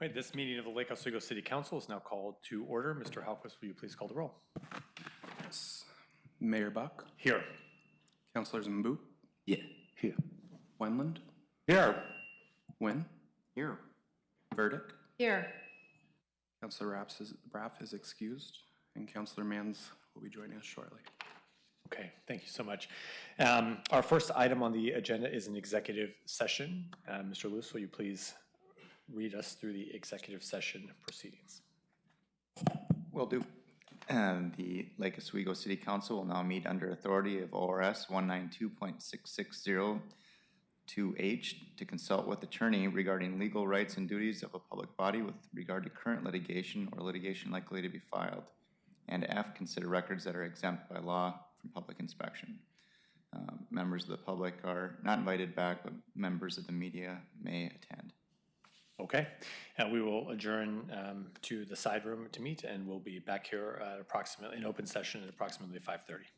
Right, this meeting of the Lake Oswego City Council is now called to order. Mr. Halquist, will you please call the roll? Yes. Mayor Buck, Here. Councilors Mbu, Yeah, here. Wendland, Here. Wynn, Here. Burdick, Here. Councilor Raff is excused, and Councilor Mans will be joining us shortly. Okay, thank you so much. Our first item on the agenda is an executive session. Mr. Lewis, will you please read us through the executive session proceedings? Will do. The Lake Oswego City Council will now meet under authority of ORS 192.6602H to consult with attorney regarding legal rights and duties of a public body with regard to current litigation or litigation likely to be filed. And F, consider records that are exempt by law from public inspection. Members of the public are not invited back, but members of the media may attend. Okay, we will adjourn to the side room to meet, and we'll be back here at approximately, in open session at approximately 5:30.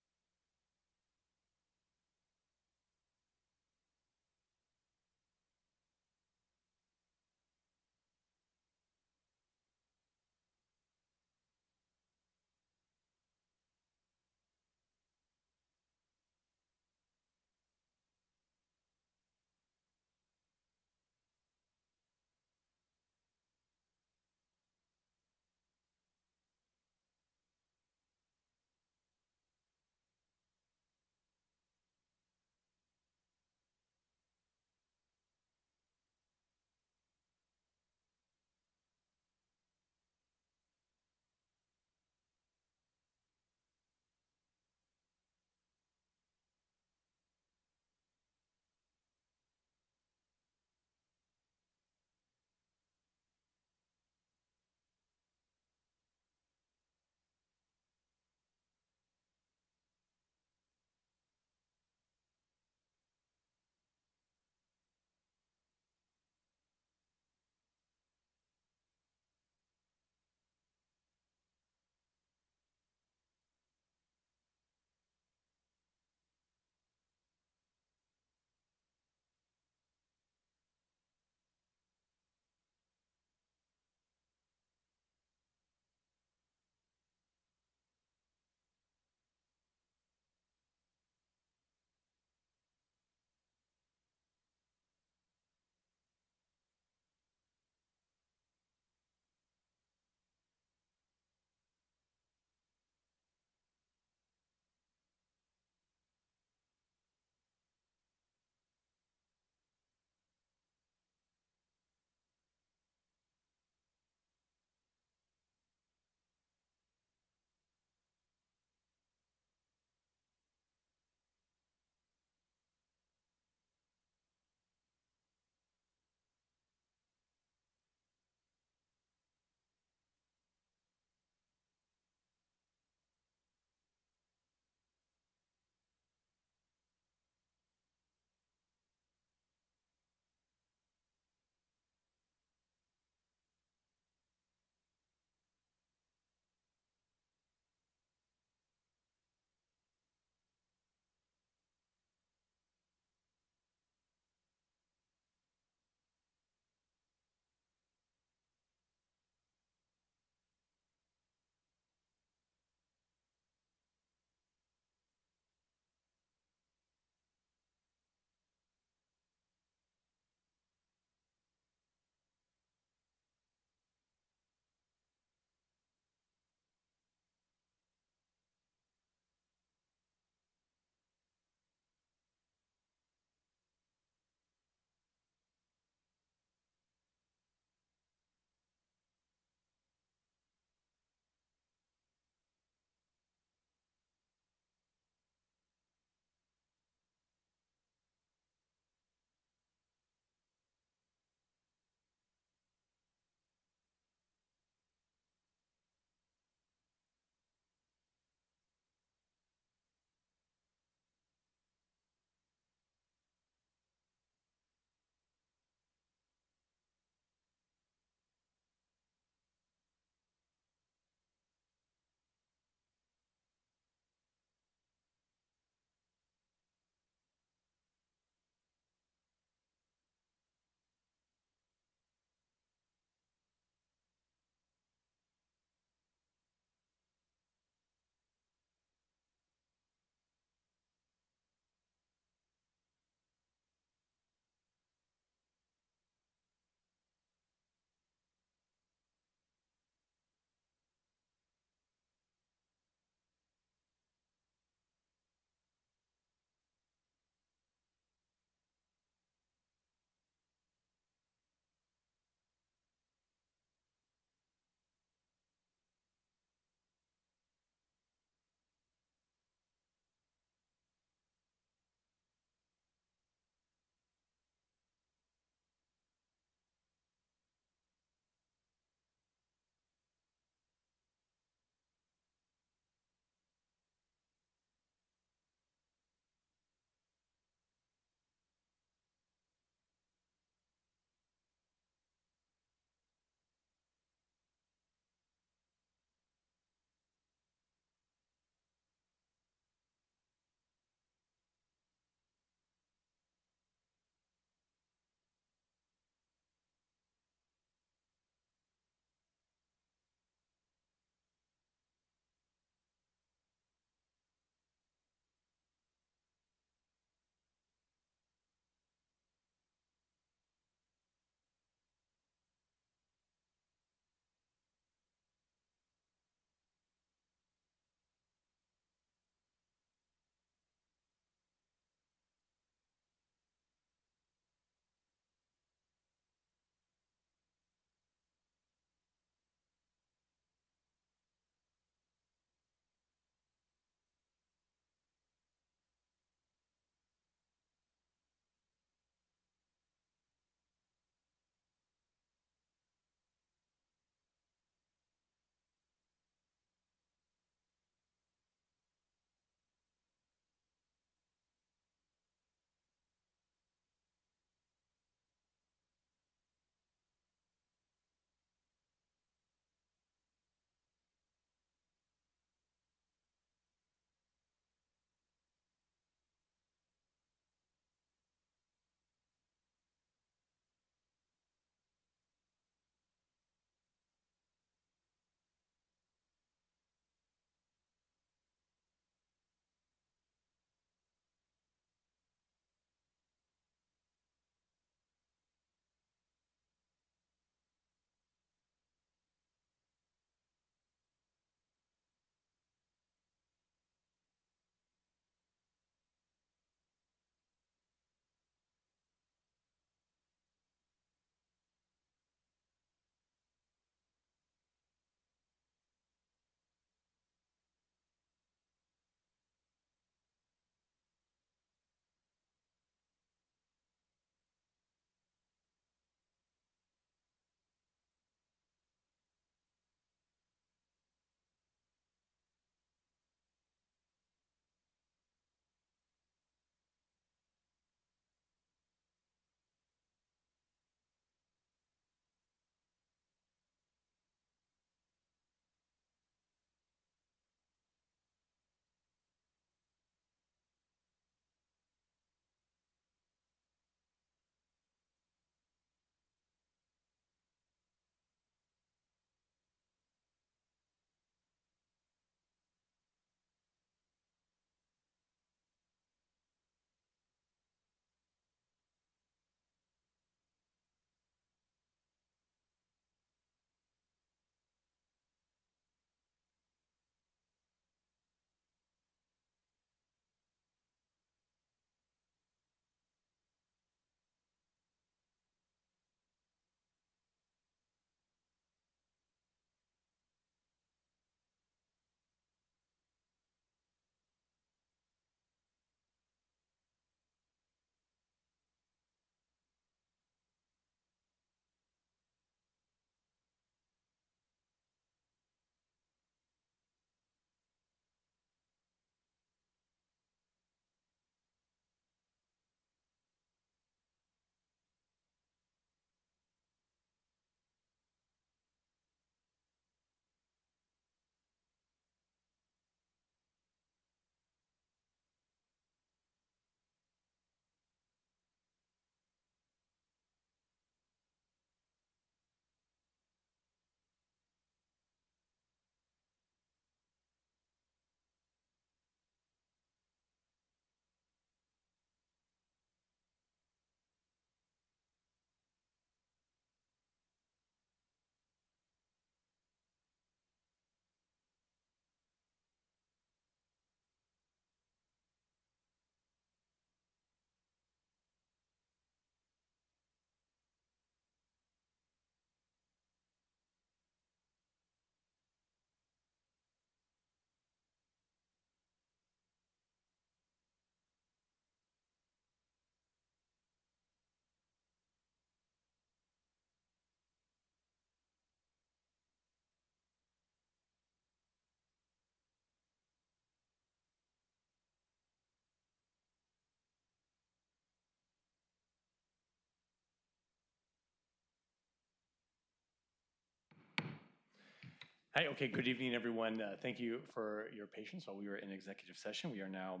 Hi, okay, good evening, everyone. Thank you for your patience while we were in executive session. We are now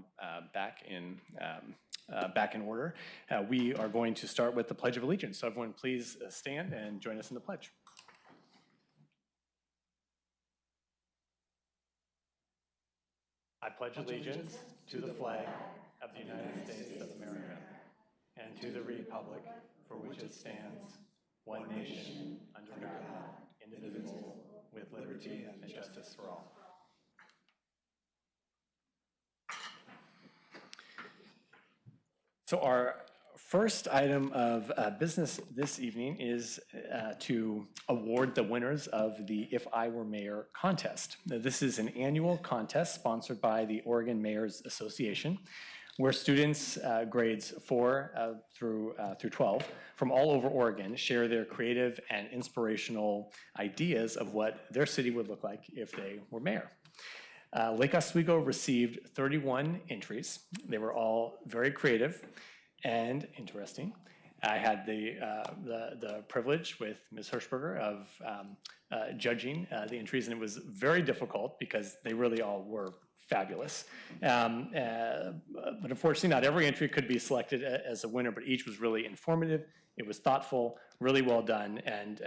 back in order. We are going to start with the Pledge of Allegiance. So everyone please stand and join us in the pledge. I pledge allegiance to the flag of the United States of America and to the republic for which it stands, one nation, under God, indivisible, with liberty and justice for all. So our first item of business this evening is to award the winners of the If I Were Mayor contest. Now, this is an annual contest sponsored by the Oregon Mayors Association, where students grades 4 through 12 from all over Oregon share their creative and inspirational ideas of what their city would look like if they were mayor. Lake Oswego received 31 entries. They were all very creative and interesting. I had the privilege with Ms. Hirschberger of judging the entries, and it was very difficult because they really all were fabulous. But unfortunately, not every entry could be selected as a winner, but each was really informative. It was thoughtful, really well done, and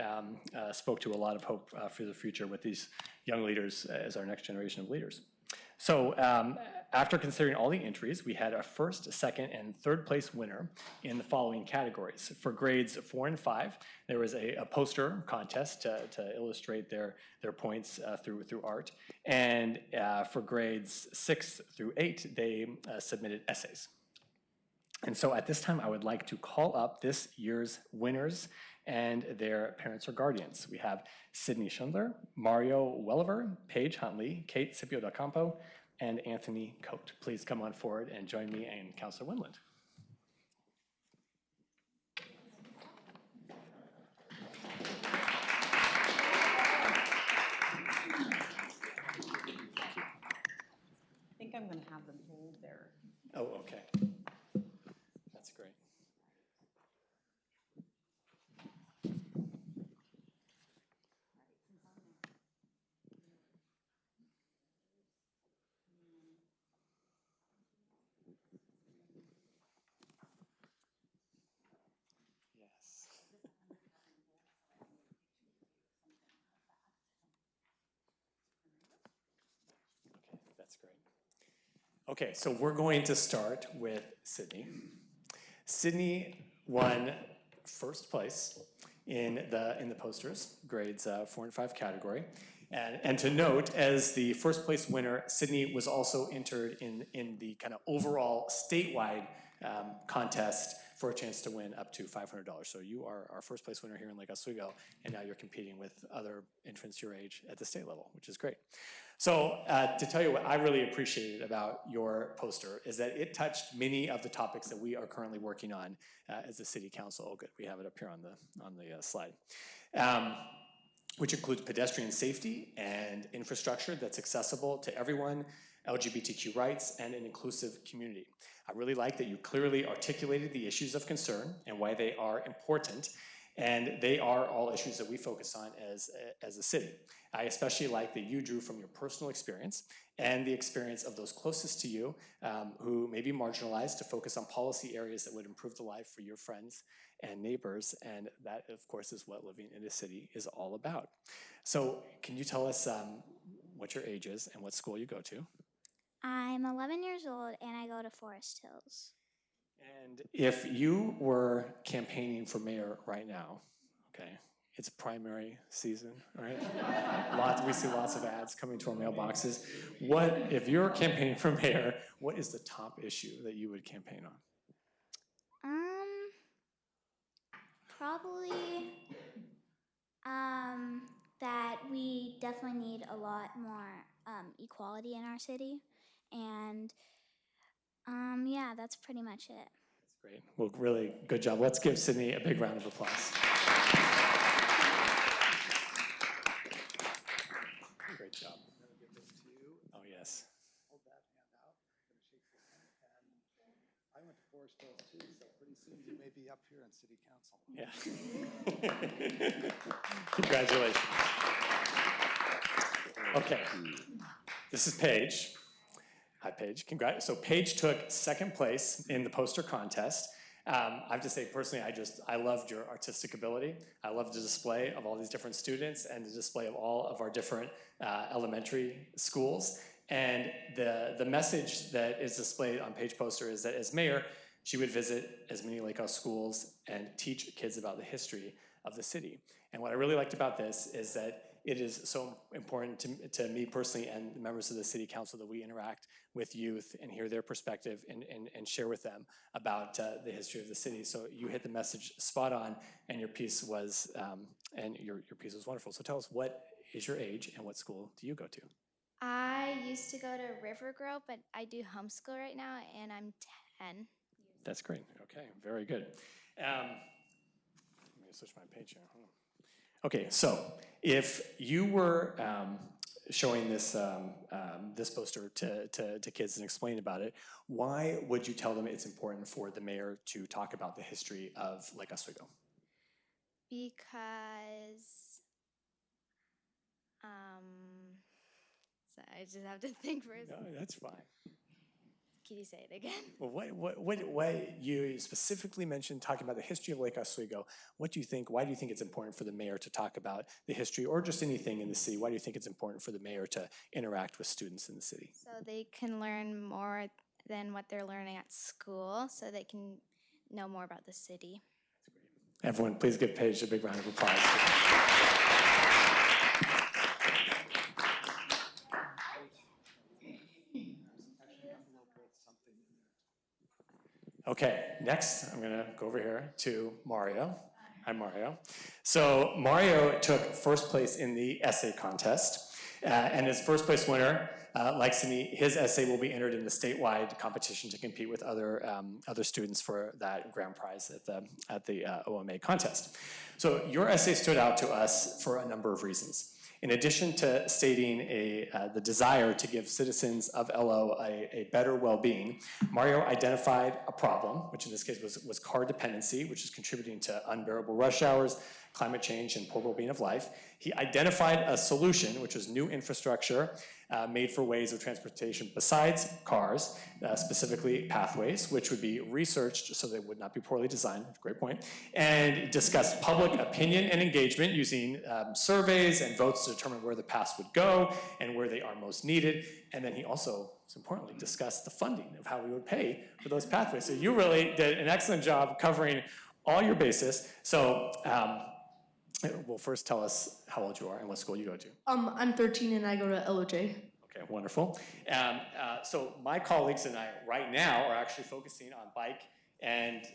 spoke to a lot of hope for the future with these young leaders as our next generation of leaders. So after considering all the entries, we had a first, second, and third place winner in the following categories. For grades 4 and 5, there was a poster contest to illustrate their points through art. And for grades 6 through 8, they submitted essays. And so at this time, I would like to call up this year's winners and their parents or guardians. We have Sydney Schindler, Mario Welliver, Paige Huntley, Kate Scipio da Campo, and Anthony Coate. Please come on forward and join me and Councilor Windland. I think I'm going to have them hold their. Oh, okay. That's great. Yes. Okay, that's great. Okay, so we're going to start with Sydney. Sydney won first place in the posters, grades 4 and 5 category. And to note, as the first place winner, Sydney was also entered in the kind of overall statewide contest for a chance to win up to $500. So you are our first place winner here in Lake Oswego, and now you're competing with other entrants your age at the state level, which is great. So to tell you what I really appreciated about your poster is that it touched many of the topics that we are currently working on as a city council. Oh, good, we have it up here on the slide. Which includes pedestrian safety and infrastructure that's accessible to everyone, LGBTQ rights, and an inclusive community. I really like that you clearly articulated the issues of concern and why they are important, and they are all issues that we focus on as a city. I especially like that you drew from your personal experience and the experience of those closest to you who may be marginalized to focus on policy areas that would improve the life for your friends and neighbors, and that, of course, is what living in a city is all about. So can you tell us what your age is and what school you go to? I'm 11 years old and I go to Forest Hills. And if you were campaigning for mayor right now, okay, it's primary season, right? We see lots of ads coming to our mailboxes. If you're campaigning for mayor, what is the top issue that you would campaign on? Probably that we definitely need a lot more equality in our city, and yeah, that's pretty much it. That's great. Well, really good job. Let's give Sydney a big round of applause. Great job. I'm going to give this to you. Oh, yes. Hold that hand out. I'm going to shake your hand. And I went to Forest Hills too, so pretty soon you may be up here in City Council. Yeah. Congratulations. Okay, this is Paige. Hi, Paige. Congrats. So Paige took second place in the poster contest. I have to say, personally, I loved your artistic ability. I loved the display of all these different students and the display of all of our different elementary schools. And the message that is displayed on Paige's poster is that as mayor, she would visit as many Lake House schools and teach kids about the history of the city. And what I really liked about this is that it is so important to me personally and the members of the city council that we interact with youth and hear their perspective and share with them about the history of the city. So you hit the message spot on, and your piece was wonderful. So tell us, what is your age and what school do you go to? I used to go to River Grove, but I do homeschool right now, and I'm 10. That's great. Okay, very good. Let me switch my page here. Hold on. Okay, so if you were showing this this poster to kids and explain about it, why would you tell them it's important for the mayor to talk about the history of Lake Oswego? Because, sorry, I just have to think for a No, second. that's fine. Can you say it again? Well, what you specifically mentioned talking about the history of Lake Oswego. What do you think? Why do you think it's important for the mayor to talk about the history, or just anything in the city? Why do you think it's important for the mayor to interact with students in the city? So they can learn more than what they're learning at school, so they can know more about the city. Everyone, please give Paige a big round of applause. Okay, next I'm gonna go over here to Mario. Hi, Mario. So Mario took first place in the essay contest, and as first place winner, like Sydney, his essay will be entered in the statewide competition to compete with other students for that grand prize at the OMA contest. So your essay stood out to us for a number of reasons. In addition to stating the desire to give citizens of LO a better well-being, Mario identified a problem, which in this case was car dependency, which is contributing to unbearable rush hours, climate change, and poor well-being of life. He identified a solution, which was new infrastructure made for ways of transportation besides cars, specifically pathways, which would be researched so they would not be poorly designed, great point, and discussed public opinion and engagement using surveys and votes to determine where the paths would go and where they are most needed. And then he also, most importantly, discussed the funding of how we would pay for those pathways. So you really did an excellent job covering all your bases. So, well, first tell us how old you are and what school you go to. I'm 13 and I go to LOJ. Okay, wonderful. So my colleagues and I right now are actually focusing on bike and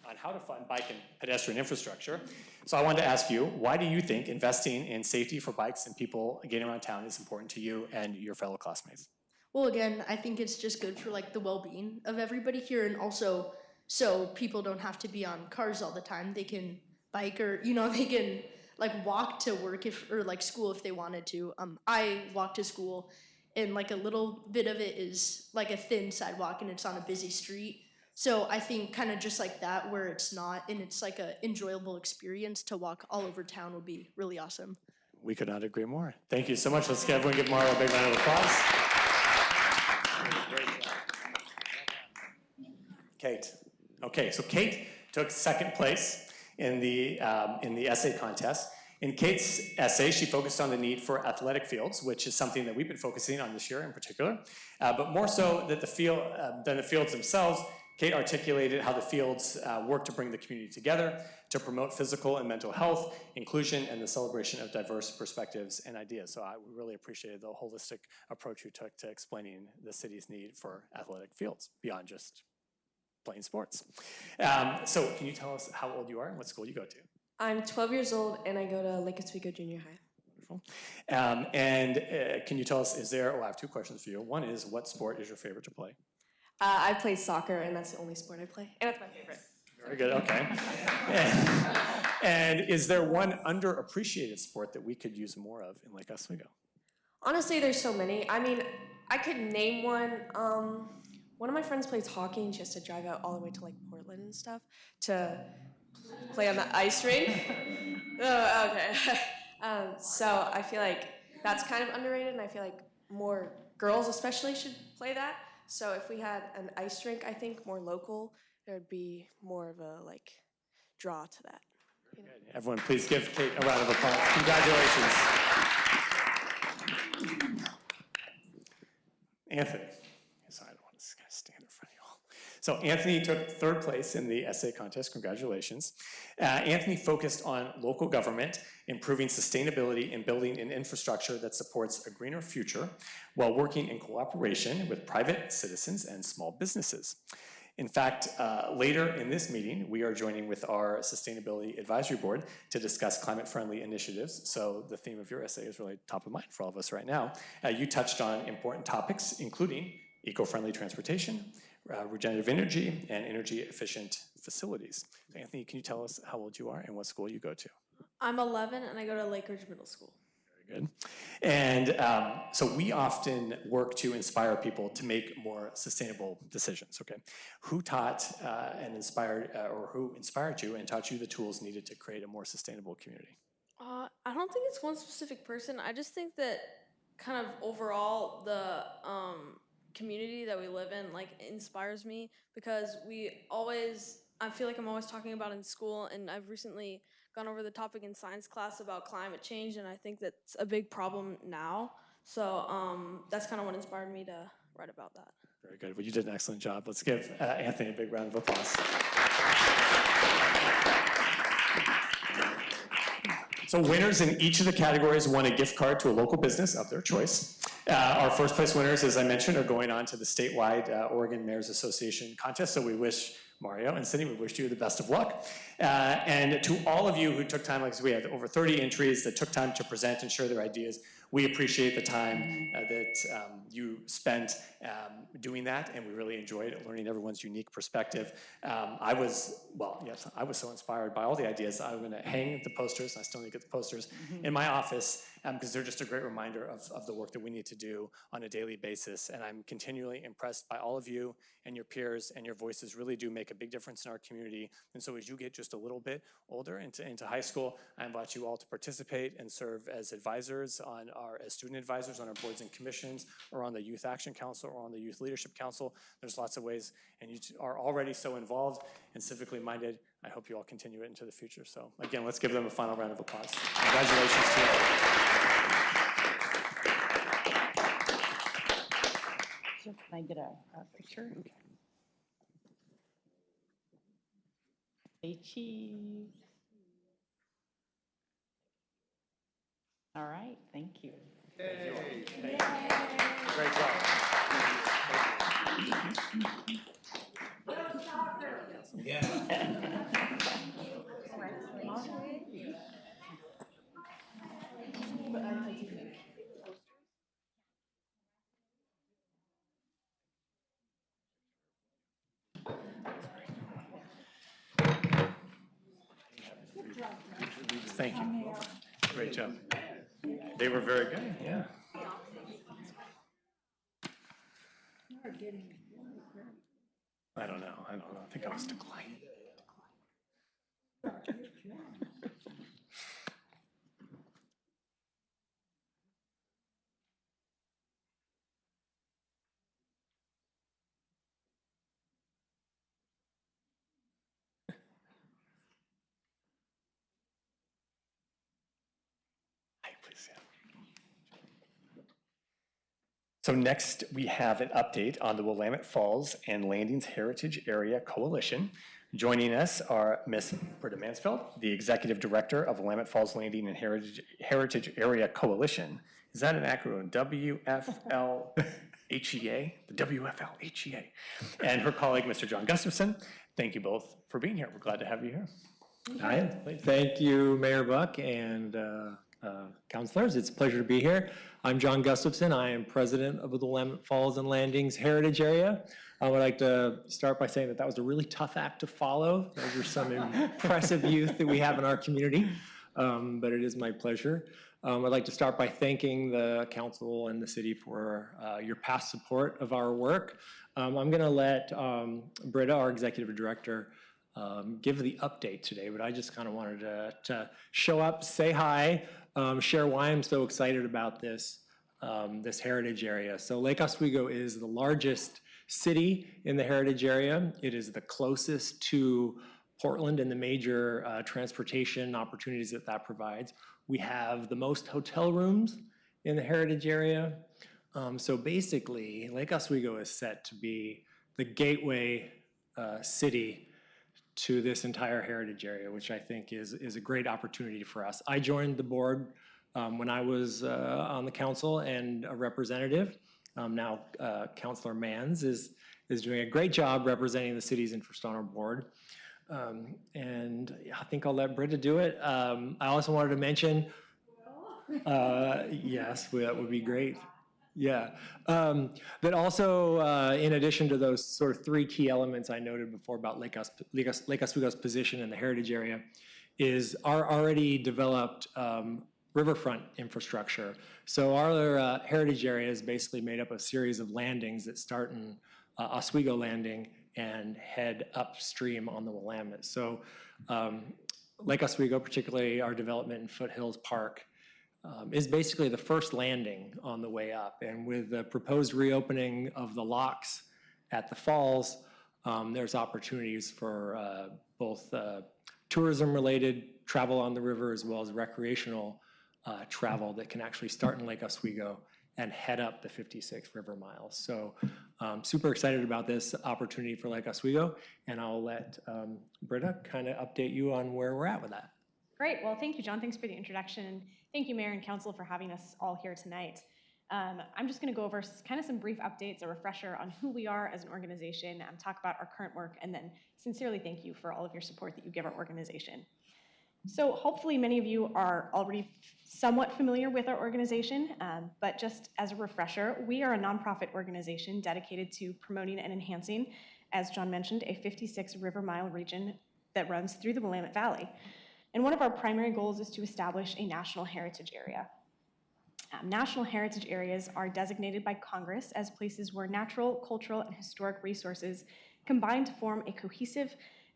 on how to fund bike and pedestrian infrastructure. So I wanted to ask you, why do you think investing in safety for bikes and people getting around town is important to you and your fellow classmates? Well, again, I think it's just good for like the well-being of everybody here, and also so people don't have to be on cars all the time. They can bike, or they can like walk to work or like school if they wanted to. I walk to school, and like a little bit of it is like a thin sidewalk and it's on a busy street. So I think kind of just like that, where it's not, and it's like a enjoyable experience to walk all over town, would be really awesome. We could not agree more. Thank you so much. Let's everyone give Mario a big round of applause. Great job. Kate. Okay, so Kate took second place in the essay contest. In Kate's essay, she focused on the need for athletic fields, which is something that we've been focusing on this year in particular. But more so than the fields themselves, Kate articulated how the fields work to bring the community together, to promote physical and mental health, inclusion, and the celebration of diverse perspectives and ideas. So I really appreciated the holistic approach you took to explaining the city's need for athletic fields beyond just playing sports. So can you tell us how old you are and what school you go to? I'm 12 years old and I go to Lake Oswego Junior High. Wonderful. Can you tell us, I have two questions for you. One is, what sport is your favorite to play? I play soccer and that's the only sport I play. And it's my favorite. Very good, okay. And is there one underappreciated sport that we could use more of in Lake Oswego? Honestly, there's so many. I mean, I could name one. One of my friends plays hockey and she has to drive out all the way to like Portland and stuff to play on the ice rink. Oh, okay. So I feel like that's kind of underrated, and I feel like more girls especially should play that. So if we had an ice rink, I think more local, there would be more of a like draw to that. Everyone, please give Kate a round of applause. Congratulations. Anthony. Sorry, I don't want to stand in front of you all. So Anthony took third place in the essay contest. Congratulations. Anthony focused on local government, improving sustainability and building an infrastructure that supports a greener future while working in cooperation with private citizens and small businesses. In fact, later in this meeting, we are joining with our Sustainability Advisory Board to discuss climate-friendly initiatives. So the theme of your essay is really top of mind for all of us right now. You touched on important topics, including eco-friendly transportation, regenerative energy, and energy-efficient facilities. So Anthony, can you tell us how old you are and what school you go to? I'm 11 and I go to Lake Ridge Middle School. Good. And so we often work to inspire people to make more sustainable decisions, okay? Who taught and inspired, or who inspired you and taught you the tools needed to create a more sustainable community? I don't think it's one specific person. I just think that kind of overall the community that we live in like inspires me because I feel like I'm always talking about in school, and I've recently gone over the topic in science class about climate change, and I think that's a big problem now. So that's kind of what inspired me to write about that. Very good. Well, you did an excellent job. Let's give Anthony a big round of applause. So winners in each of the categories won a gift card to a local business of their choice. Our first place winners, as I mentioned, are going on to the statewide Oregon Mayors Association contest, so we wish Mario and Cindy, we wish you the best of luck. And to all of you who took time, like we had over 30 entries that took time to present and share their ideas, we appreciate the time that you spent doing that, and we really enjoyed learning everyone's unique perspective. I was so inspired by all the ideas. I'm going to hang the posters, and I still need to get the posters, in my office, because they're just a great reminder of the work that we need to do on a daily basis. And I'm continually impressed by all of you and your peers, and your voices really do make a big difference in our community. And so as you get just a little bit older into high school, I invite you all to participate and serve as advisors as student advisors on our boards and commissions, or on the Youth Action Council, or on the Youth Leadership Council. There's lots of ways, and you are already so involved and civically minded. I hope you all continue it into the future. So again, let's give them a final round of applause. Congratulations to you. Can I get a picture? Hey, cheese. All right, thank you. Yay. Thank you. Great job. Thank you. Great job. They were very good, yeah. I don't know. I think I was declining. So next, we have an update on the Willamette Falls and Landings Heritage Area Coalition. Joining us are Ms. Britta Mansfield, the Executive Director of Willamette Falls Landing and Heritage Area Coalition. Is that an acronym? WFLHEA? The WFLHEA. And her colleague, Mr. John Gustafson. Thank you both for being here. We're glad to have you here. Hi, thank you, Mayor Buck and councilors. It's a pleasure to be here. I'm John Gustafson. I am president of the Willamette Falls and Landings Heritage Area. I would like to start by saying that was a really tough act to follow. Those are some impressive youth that we have in our community, but it is my pleasure. I'd like to start by thanking the council and the city for your past support of our work. I'm going to let Britta, our executive director, give the update today, but I just kind of wanted to show up, say hi, share why I'm so excited about this, this heritage area. So Lake Oswego is the largest city in the heritage area. It is the closest to Portland and the major transportation opportunities that that provides. We have the most hotel rooms in the heritage area. So basically, Lake Oswego is set to be the gateway city to this entire heritage area, which I think is a great opportunity for us. I joined the board when I was on the council and a representative. Now Councilor Mans is doing a great job representing the city's infrastructure board. And I think I'll let Britta do it. I also wanted to mention, yes, that would be great. Yeah, but also in addition to those sort of three key elements I noted before about Lake Oswego's position in the heritage area is our already developed riverfront infrastructure. So our heritage area is basically made up of a series of landings that start in Oswego Landing and head upstream on the Willamette. So Lake Oswego, particularly our development in Foothills Park, is basically the first landing on the way up. And with the proposed reopening of the locks at the falls, there's opportunities for both tourism-related travel on the river as well as recreational travel that can actually start in Lake Oswego and head up the 56 river miles. So super excited about this opportunity for Lake Oswego, and I'll let Britta kind of update you on where we're at with that. Great. Well, thank you, John. Thanks for the introduction. Thank you, Mayor and Council, for having us all here tonight. I'm just going to go over kind of some brief updates, a refresher on who we are as an organization, talk about our current work, and then sincerely thank you for all of your support that you give our organization. So hopefully many of you are already somewhat familiar with our organization, but just as a refresher, we are a nonprofit organization dedicated to promoting and enhancing, as John mentioned, a 56 river mile region that runs through the Willamette Valley. And one of our primary goals is to establish a national heritage area. National heritage areas are designated by Congress as places where natural, cultural, and historic resources combine to form a cohesive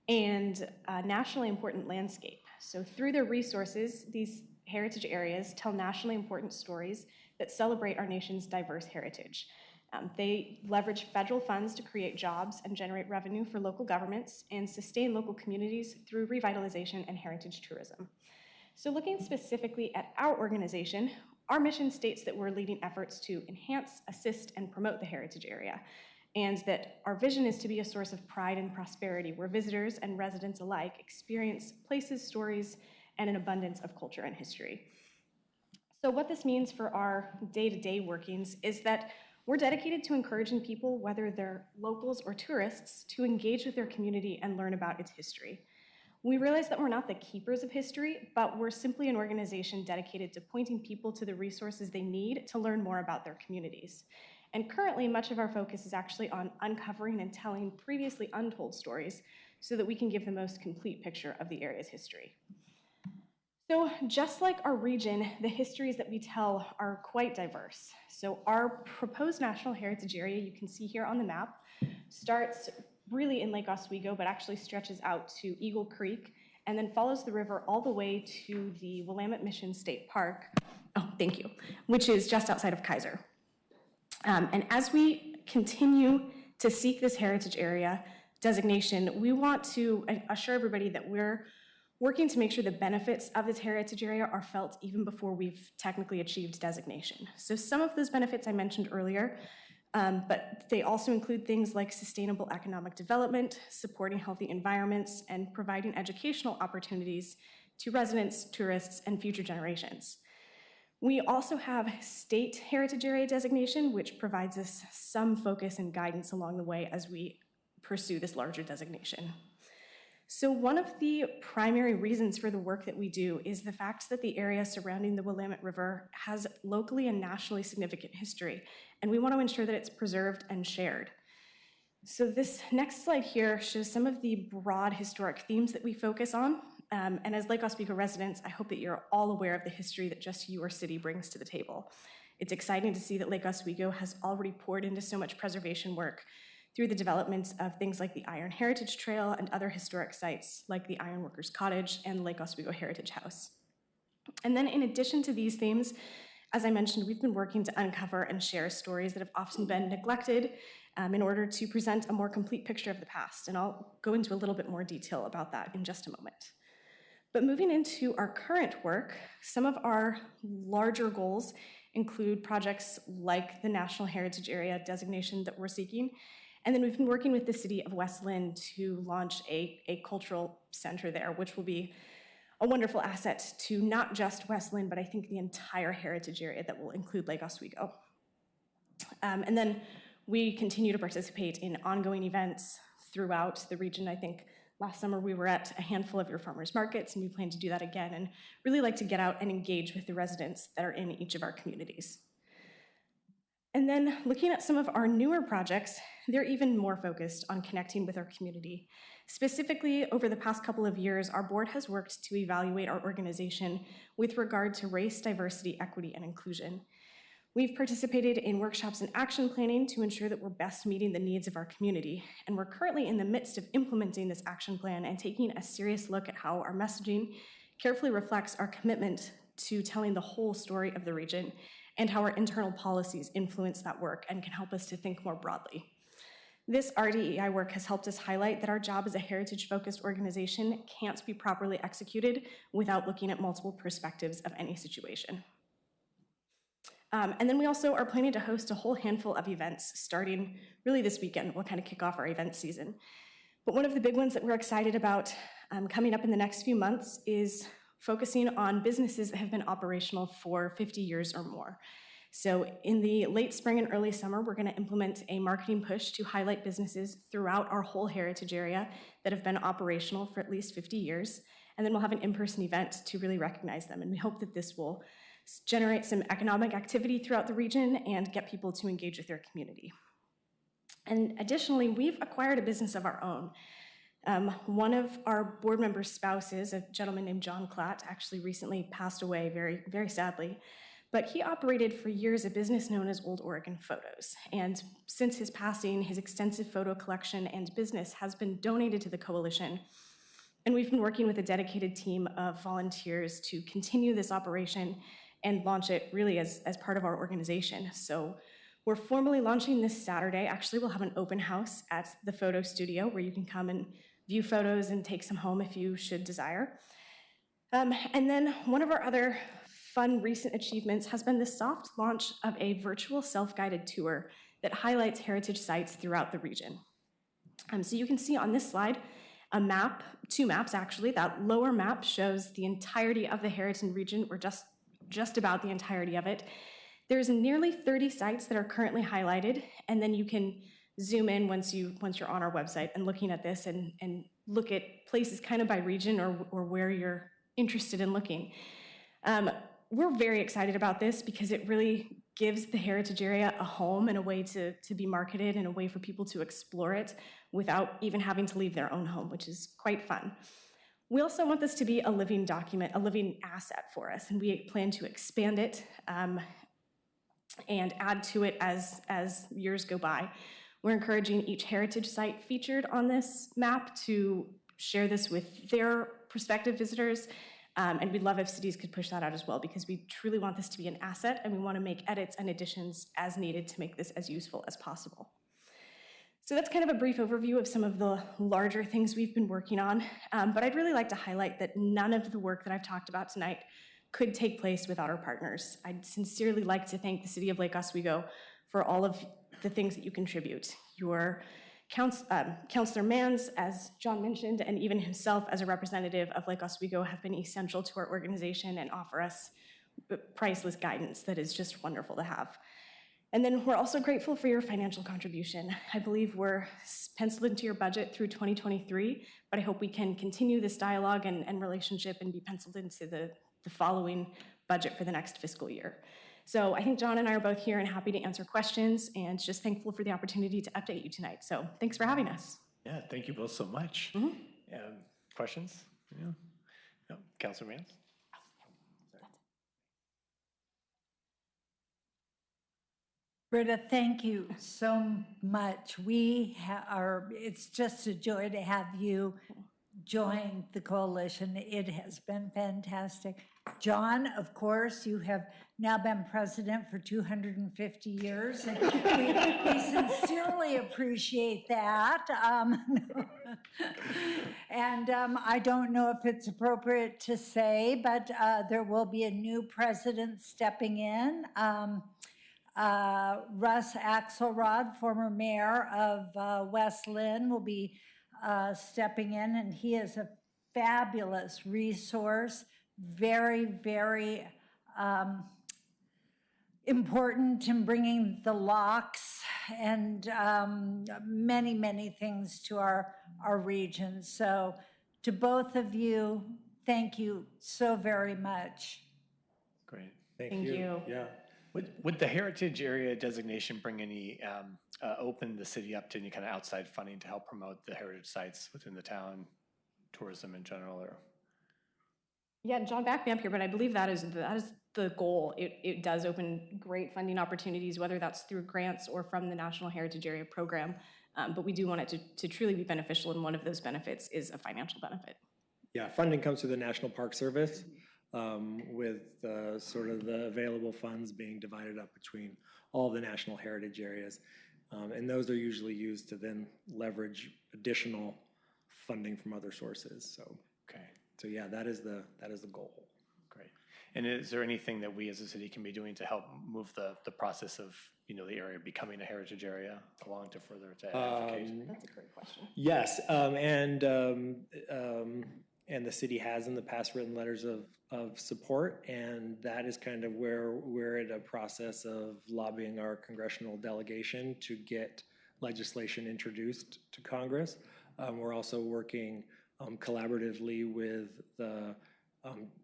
and nationally important landscape. So through their resources, these heritage areas tell nationally important stories that celebrate our nation's diverse heritage. They leverage federal funds to create jobs and generate revenue for local governments and sustain local communities through revitalization and heritage tourism. So looking specifically at our organization, our mission states that we're leading efforts to enhance, assist, and promote the heritage area, and that our vision is to be a source of pride and prosperity where visitors and residents alike experience places, stories, and an abundance of culture and history. So what this means for our day-to-day workings is that we're dedicated to encouraging people, whether they're locals or tourists, to engage with their community and learn about its history. We realize that we're not the keepers of history, but we're simply an organization dedicated to pointing people to the resources they need to learn more about their communities. And currently, much of our focus is actually on uncovering and telling previously untold stories so that we can give the most complete picture of the area's history. So just like our region, the histories that we tell are quite diverse. So our proposed national heritage area, you can see here on the map, starts really in Lake Oswego, but actually stretches out to Eagle Creek and then follows the river all the way to the Willamette Mission State Park, which is just outside of Kaiser. And as we continue to seek this heritage area designation, we want to assure everybody that we're working to make sure the benefits of this heritage area are felt even before we've technically achieved designation. So some of those benefits I mentioned earlier, but they also include things like sustainable economic development, supporting healthy environments, and providing educational opportunities to residents, tourists, and future generations. We also have state heritage area designation, which provides us some focus and guidance along the way as we pursue this larger designation. So one of the primary reasons for the work that we do is the fact that the area surrounding the Willamette River has locally and nationally significant history, and we want to ensure that it's preserved and shared. So this next slide here shows some of the broad historic themes that we focus on. And as Lake Oswego residents, I hope that you're all aware of the history that just your city brings to the table. It's exciting to see that Lake Oswego has already poured into so much preservation work through the development of things like the Iron Heritage Trail and other historic sites like the Ironworkers Cottage and Lake Oswego Heritage House. And then in addition to these themes, as I mentioned, we've been working to uncover and share stories that have often been neglected in order to present a more complete picture of the past. And I'll go into a little bit more detail about that in just a moment. But moving into our current work, some of our larger goals include projects like the National Heritage Area designation that we're seeking. And then we've been working with the city of West Linn to launch a cultural center there, which will be a wonderful asset to not just West Linn, but I think the entire heritage area that will include Lake Oswego. And then we continue to participate in ongoing events throughout the region. I think last summer we were at a handful of your farmers markets, and we plan to do that again and really like to get out and engage with the residents that are in each of our communities. And then looking at some of our newer projects, they're even more focused on connecting with our community. Specifically, over the past couple of years, our board has worked to evaluate our organization with regard to race, diversity, equity, and inclusion. We've participated in workshops and action planning to ensure that we're best meeting the needs of our community. And we're currently in the midst of implementing this action plan and taking a serious look at how our messaging carefully reflects our commitment to telling the whole story of the region and how our internal policies influence that work and can help us to think more broadly. This RDEI work has helped us highlight that our job as a heritage-focused organization can't be properly executed without looking at multiple perspectives of any situation. And then we also are planning to host a whole handful of events starting really this weekend. We'll kind of kick off our event season. But one of the big ones that we're excited about coming up in the next few months is focusing on businesses that have been operational for 50 years or more. So in the late spring and early summer, we're going to implement a marketing push to highlight businesses throughout our whole heritage area that have been operational for at least 50 years. And then we'll have an in-person event to really recognize them. And we hope that this will generate some economic activity throughout the region and get people to engage with their community. And additionally, we've acquired a business of our own. One of our board members' spouses, a gentleman named John Klatt, actually recently passed away very, very sadly. But he operated for years a business known as Old Oregon Photos. And since his passing, his extensive photo collection and business has been donated to the coalition. And we've been working with a dedicated team of volunteers to continue this operation and launch it really as part of our organization. So we're formally launching this Saturday. Actually, we'll have an open house at the photo studio where you can come and view photos and take some home if you should desire. And then one of our other fun recent achievements has been the soft launch of a virtual self-guided tour that highlights heritage sites throughout the region. So you can see on this slide a map, two maps actually. That lower map shows the entirety of the heritage region, or just about the entirety of it. There's nearly 30 sites that are currently highlighted, and then you can zoom in once you're on our website and looking at this and look at places kind of by region or where you're interested in looking. We're very excited about this because it really gives the heritage area a home and a way to be marketed and a way for people to explore it without even having to leave their own home, which is quite fun. We also want this to be a living document, a living asset for us, and we plan to expand it and add to it as years go by. We're encouraging each heritage site featured on this map to share this with their prospective visitors, and we'd love if cities could push that out as well, because we truly want this to be an asset, and we want to make edits and additions as needed to make this as useful as possible. So that's kind of a brief overview of some of the larger things we've been working on, but I'd really like to highlight that none of the work that I've talked about tonight could take place without our partners. I'd sincerely like to thank the City of Lake Oswego for all of the things that you contribute. Your Councilor Mans, as John mentioned, and even himself as a representative of Lake Oswego have been essential to our organization and offer us priceless guidance that is just wonderful to have. And then we're also grateful for your financial contribution. I believe we're penciled into your budget through 2023, but I hope we can continue this dialogue and relationship and be penciled into the following budget for the next fiscal year. So I think John and I are both here and happy to answer questions, and just thankful for the opportunity to update you tonight. So thanks for having us. Yeah, thank you both so much. Questions? Yeah. No. Councilor Mans? Britta, thank you so much. It's just a joy to have you join the coalition. It has been fantastic. John, of course, you have now been president for 250 years, and we sincerely appreciate that. And I don't know if it's appropriate to say, but there will be a new president stepping in. Russ Axelrod, former mayor of West Lynn, will be stepping in, and he is a fabulous resource, very, very important in bringing the locks and many, many things to our region. So to both of you, thank you so very much. Great. Thank Thank you. Yeah. Would the heritage area designation bring any, open the city up to any kind of outside funding to help promote the heritage sites within the town, tourism in general, or? Yeah, John, back me up here, but I believe that is the goal. It does open great funding opportunities, whether that's through grants or from the National Heritage Area Program. But we do want it to truly be beneficial, and one of those benefits is a financial benefit. Yeah, funding comes through the National Park Service, with sort of the available funds being divided up between all the national heritage areas. And those are usually used to then leverage additional funding from other sources. So, Okay, so yeah, that is the goal. great. And is there anything that we as a city can be doing to help move the process of, the area becoming a heritage area along to further to advocate? That's a great question. Yes, and the city has in the past written letters of support, and that is kind of where we're in a process of lobbying our congressional delegation to get legislation introduced to Congress. We're also working collaboratively with the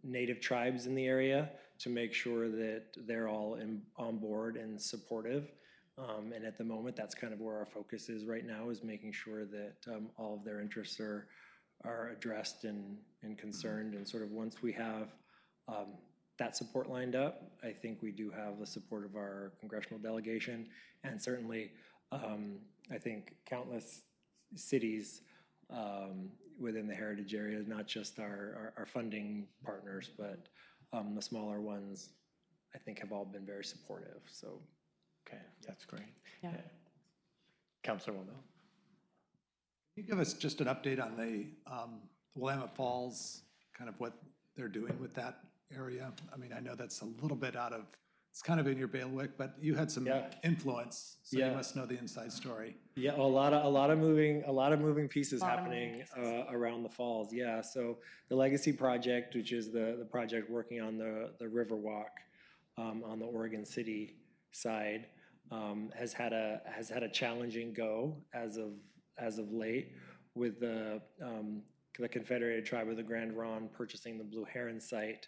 native tribes in the area to make sure that they're all on board and supportive. And at the moment, that's kind of where our focus is right now, is making sure that all of their interests are addressed and concerned. And sort of once we have that support lined up, I think we do have the support of our congressional delegation, and certainly I think countless cities within the heritage area, not just our funding partners, but the smaller ones, I think have all been very supportive. So, Okay, that's great. Yeah. Councilor Wendell. Can you give us just an update on the Willamette Falls, kind of what they're doing with that area? I mean, I know that's a little bit it's kind of in your bailiwick, but you had some influence, so you must know the inside story. yeah, a lot of moving pieces happening around the falls. Yeah, so the Legacy Project, which is the project working on the Riverwalk on the Oregon City side, has had a challenging go as of late, with the Confederated Tribe of the Grand Ronde purchasing the Blue Heron site.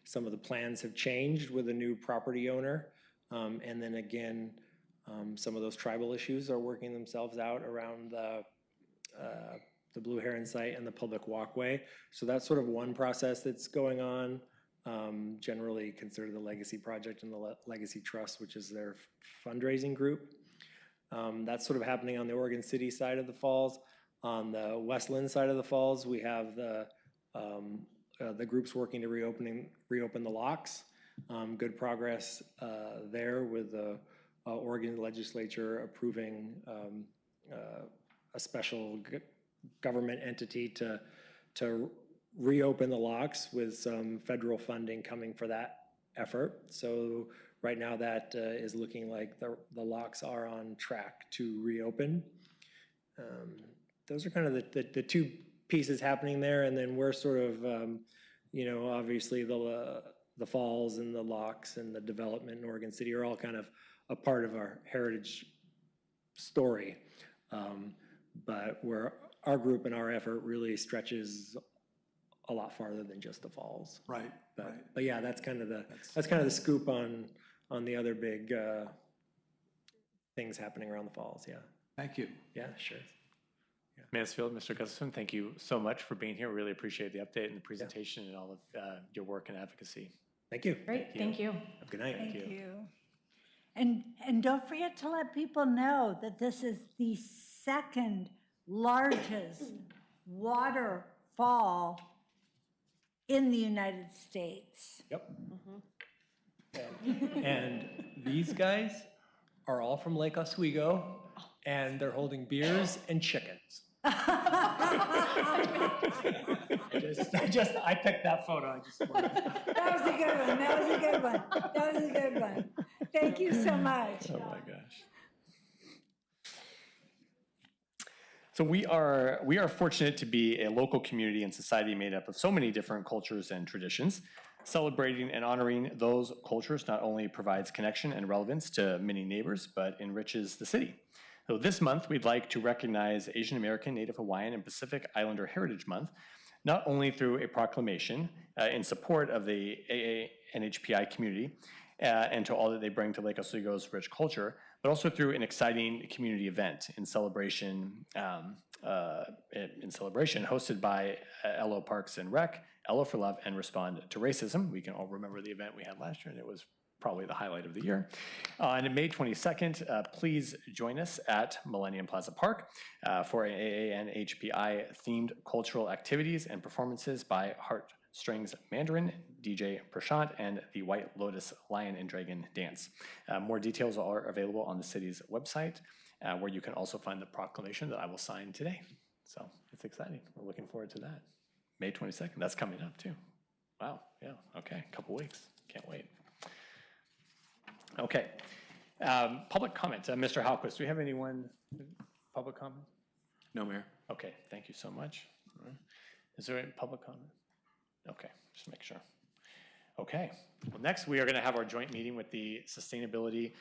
Some of the plans have changed with a new property owner, and then again, some of those tribal issues are working themselves out around the Blue Heron site and the public walkway. So that's sort of one process that's going on. Generally considered the Legacy Project and the Legacy Trust, which is their fundraising group. That's sort of happening on the Oregon City side of the falls. On the Westland side of the falls, we have the groups working to reopen the locks. Good progress there, with the Oregon legislature approving a special government entity to reopen the locks, with some federal funding coming for that effort. So right now that is looking like the locks are on track to reopen. Those are kind of the two pieces happening there, and then we're sort of, obviously the falls and the locks and the development in Oregon City are all kind of a part of our heritage story. But our group and our effort really stretches a lot farther than just the falls. Right. But yeah, that's kind of the scoop on the other big things happening around the falls. Yeah. Thank you. Yeah, sure. Mansfield, Mr. Gustafson, thank you so much for being here. Really appreciate the update and the presentation and all of your work and advocacy. Thank you. Great, thank you. Have a good night. Thank you. And don't forget to let people know that this is the second largest waterfall in the United States. Yep. And these guys are all from Lake Oswego, and they're holding beers and chickens. I picked that photo. That was a good one. That was a good one. That was a good one. Thank you so much. Oh my gosh. So we are fortunate to be a local community and society made up of so many different cultures and traditions. Celebrating and honoring those cultures not only provides connection and relevance to many neighbors, but enriches the city. So this month, we'd like to recognize Asian American, Native Hawaiian, and Pacific Islander Heritage Month, not only through a proclamation in support of the AANHPI community and to all that they bring to Lake Oswego's rich culture, but also through an exciting community event in celebration hosted by LO Parks and Rec, LO for Love, and Respond to Racism. We can all remember the event we had last year, and it was probably the highlight of the year. On May 22nd, please join us at Millennium Plaza Park for AANHPI themed cultural activities and performances by Heartstrings Mandarin, DJ Prashant, and the White Lotus Lion and Dragon Dance. More details are available on the city's website, where you can also find the proclamation that I will sign today. So it's exciting. We're looking forward to that. May 22nd, that's coming up too. Wow, yeah, okay, a couple weeks, can't wait. Okay, public comment. Mr. Halquist, do we have anyone, public comment? No, Mayor. Okay, thank you so much. Is there any public comment? Okay, just make sure. Okay, well, next we are going to have our joint meeting with the Sustainability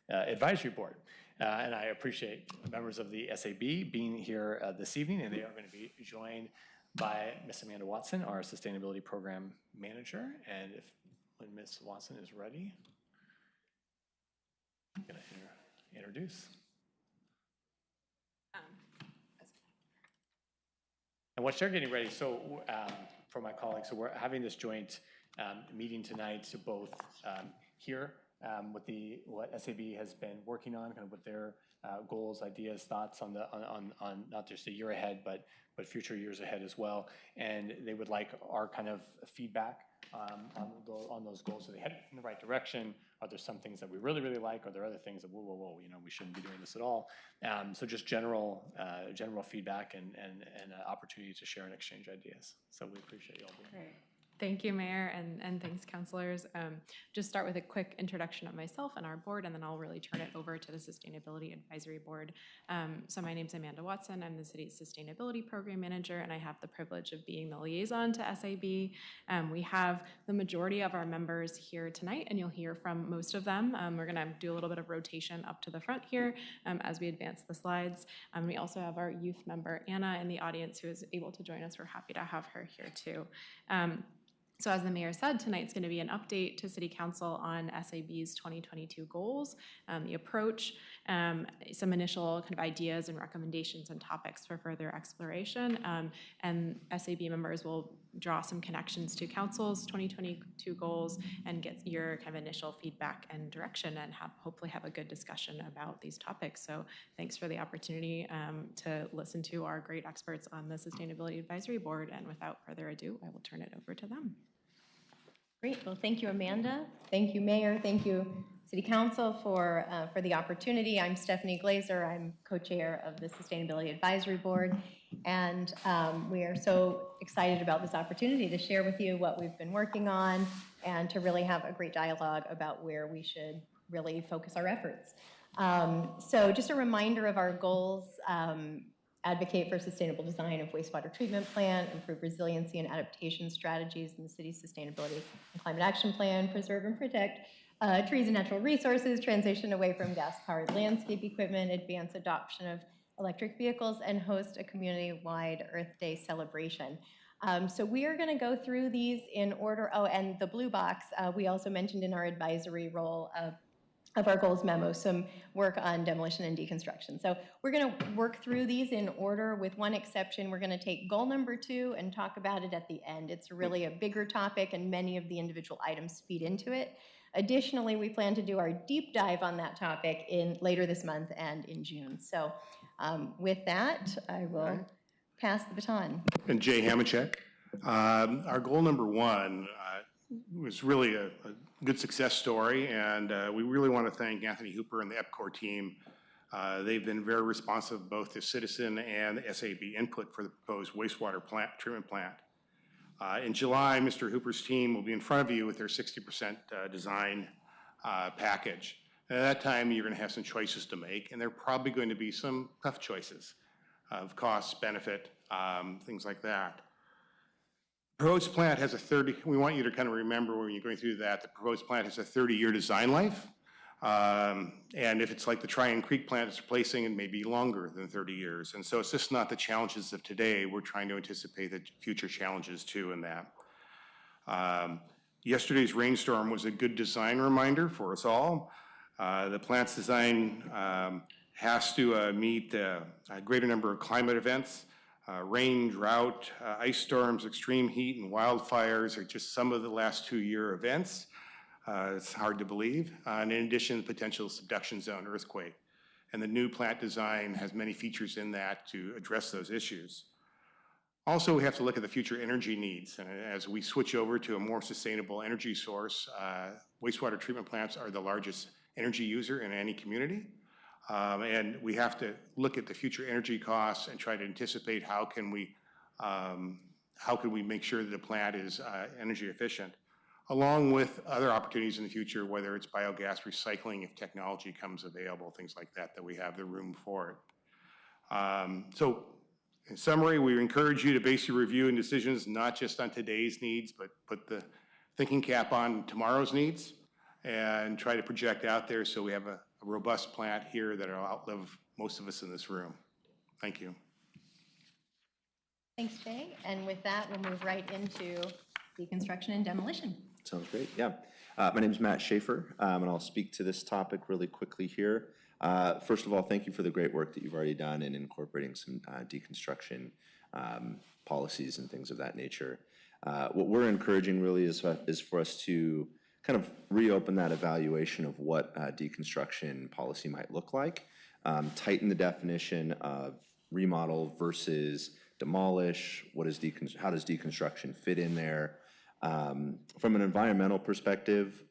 Advisory Board. And I appreciate the members of the SAB being here this evening, and they are going to be joined by Ms. Amanda Watson, our Sustainability Program Manager. And when Ms. Watson is ready, I'm going to introduce. And what they're getting ready, so for my colleagues, so we're having this joint meeting tonight to both hear what SAB has been working on, kind of what their goals, ideas, thoughts on not just a year ahead, but future years ahead as well. And they would like our kind of feedback on those goals. Are they heading in the right direction? Are there some things that we really, really like? Are there other things that, whoa, we shouldn't be doing this at all? So just general feedback and an opportunity to share and exchange ideas. So we appreciate you all being here. Great. Thank you, Mayor, and thanks, councilors. Just start with a quick introduction of myself and our board, and then I'll really turn it over to the Sustainability Advisory Board. So my name's Amanda Watson. I'm the city's Sustainability Program Manager, and I have the privilege of being the liaison to SAB. We have the majority of our members here tonight, and you'll hear from most of them. We're going to do a little bit of rotation up to the front here as we advance the slides. We also have our youth member, Anna, in the audience who is able to join us. We're happy to have her here, too. So as the mayor said, tonight's going to be an update to City Council on SAB's 2022 goals, the approach, some initial kind of ideas and recommendations and topics for further exploration, and SAB members will draw some connections to Council's 2022 goals and get your kind of initial feedback and direction and hopefully have a good discussion about these topics. So thanks for the opportunity to listen to our great experts on the Sustainability Advisory Board, and without further ado, I will turn it over to them. Great. Well, thank you, Amanda. Thank you, Mayor. Thank you, City Council, for the opportunity. I'm Stephanie Glazer. I'm co-chair of the Sustainability Advisory Board, and we are so excited about this opportunity to share with you what we've been working on and to really have a great dialogue about where we should really focus our efforts. So just a reminder of our goals. Advocate for sustainable design of wastewater treatment plant, improve resiliency and adaptation strategies in the city's sustainability and climate action plan, preserve and protect trees and natural resources, transition away from gas-powered landscape equipment, advance adoption of electric vehicles, and host a community-wide Earth Day celebration. So we are going to go through these in order. Oh, and the blue box, we also mentioned in our advisory role of our goals memo, some work on demolition and deconstruction. So we're going to work through these in order with one exception. We're going to take goal number 2 and talk about it at the end. It's really a bigger topic and many of the individual items feed into it. Additionally, we plan to do our deep dive on that topic later this month and in June. So with that, I will pass the baton. And Jay Hamachek, Our goal number one was really a good success story, and we really want to thank Anthony Hooper and the EPCOR team. They've been very responsive both to citizen and SAB input for the proposed wastewater treatment plant. In July, Mr. Hooper's team will be in front of you with their 60% design package. And at that time, you're going to have some choices to make, and there are probably going to be some tough choices of cost, benefit, things like that. The proposed plant has we want you to kind of remember when you're going through that, the proposed plant has a 30-year design life. And if it's like the Tryon Creek plant, it's replacing, it may be longer than 30 years. And so it's just not the challenges of today. We're trying to anticipate the future challenges too in that. Yesterday's rainstorm was a good design reminder for us all. The plant's design has to meet a greater number of climate events. Rain, drought, ice storms, extreme heat, and wildfires are just some of the last 2-year events. It's hard to believe. And in addition, potential subduction zone earthquake. And the new plant design has many features in that to address those issues. Also, we have to look at the future energy needs. And as we switch over to a more sustainable energy source, wastewater treatment plants are the largest energy user in any community. And we have to look at the future energy costs and try to anticipate how can we make sure that the plant is energy efficient, along with other opportunities in the future, whether it's biogas recycling if technology comes available, things like that, that we have the room for it. So in summary, we encourage you to base your review and decisions not just on today's needs, but put the thinking cap on tomorrow's needs and try to project out there so we have a robust plant here that will outlive most of us in this room. Thank you. Thanks, Jay. And with that, we'll move right into deconstruction and demolition. Sounds great, yeah. My name is Matt Schaefer, and I'll speak to this topic really quickly here. First of all, thank you for the great work that you've already done in incorporating some deconstruction policies and things of that nature. What we're encouraging really is for us to kind of reopen that evaluation of what deconstruction policy might look like, tighten the definition of remodel versus demolish, how does deconstruction fit in there. From an environmental perspective,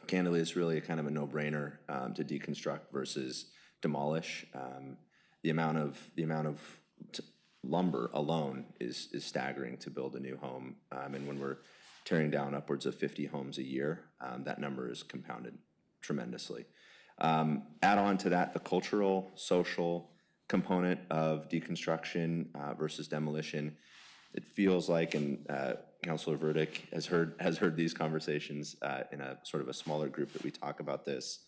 candidly, it's really a kind of a no-brainer to deconstruct versus demolish. The amount of lumber alone is staggering to build a new home, and when we're tearing down upwards of 50 homes a year, that number is compounded tremendously. Add on to that the cultural, social component of deconstruction versus demolition. It feels like, and Councilor Verdick has heard these conversations in a sort of a smaller group that we talk about this.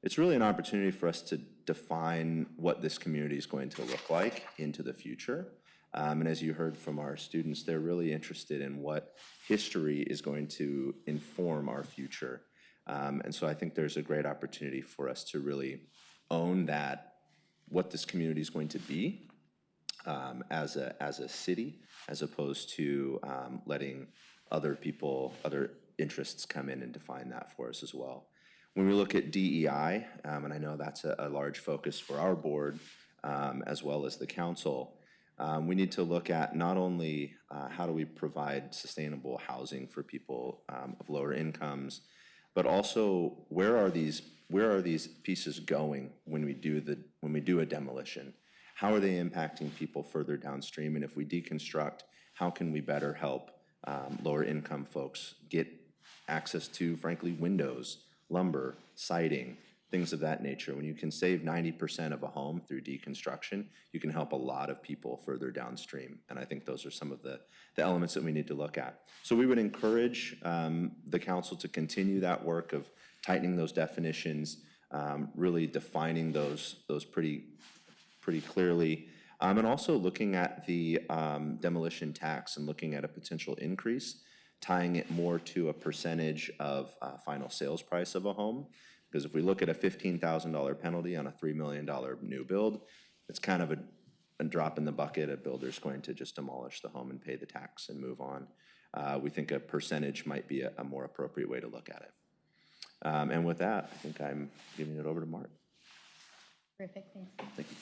It's really an opportunity for us to define what this community is going to look like into the future. And as you heard from our students, they're really interested in what history is going to inform our future. And so I think there's a great opportunity for us to really own that, what this community is going to be as a city, as opposed to letting other interests come in and define that for us as well. When we look at DEI, and I know that's a large focus for our board, as well as the council, we need to look at not only how do we provide sustainable housing for people of lower incomes, but also where are these pieces going when we do a demolition? How are they impacting people further downstream? And if we deconstruct, how can we better help lower income folks get access to, frankly, windows, lumber, siding, things of that nature? When you can save 90% of a home through deconstruction, you can help a lot of people further downstream. And I think those are some of the elements that we need to look at. So we would encourage the council to continue that work of tightening those definitions, really defining those pretty clearly, and also looking at the demolition tax and looking at a potential increase, tying it more to a percentage of final sales price of a home. Because if we look at a $15,000 penalty on a $3 million new build, it's kind of a drop in the bucket. A builder's going to just demolish the home and pay the tax and move on. We think a percentage might be a more appropriate way to look at it. And with that, I think I'm giving it over to Mark. Terrific, thanks. Thank you.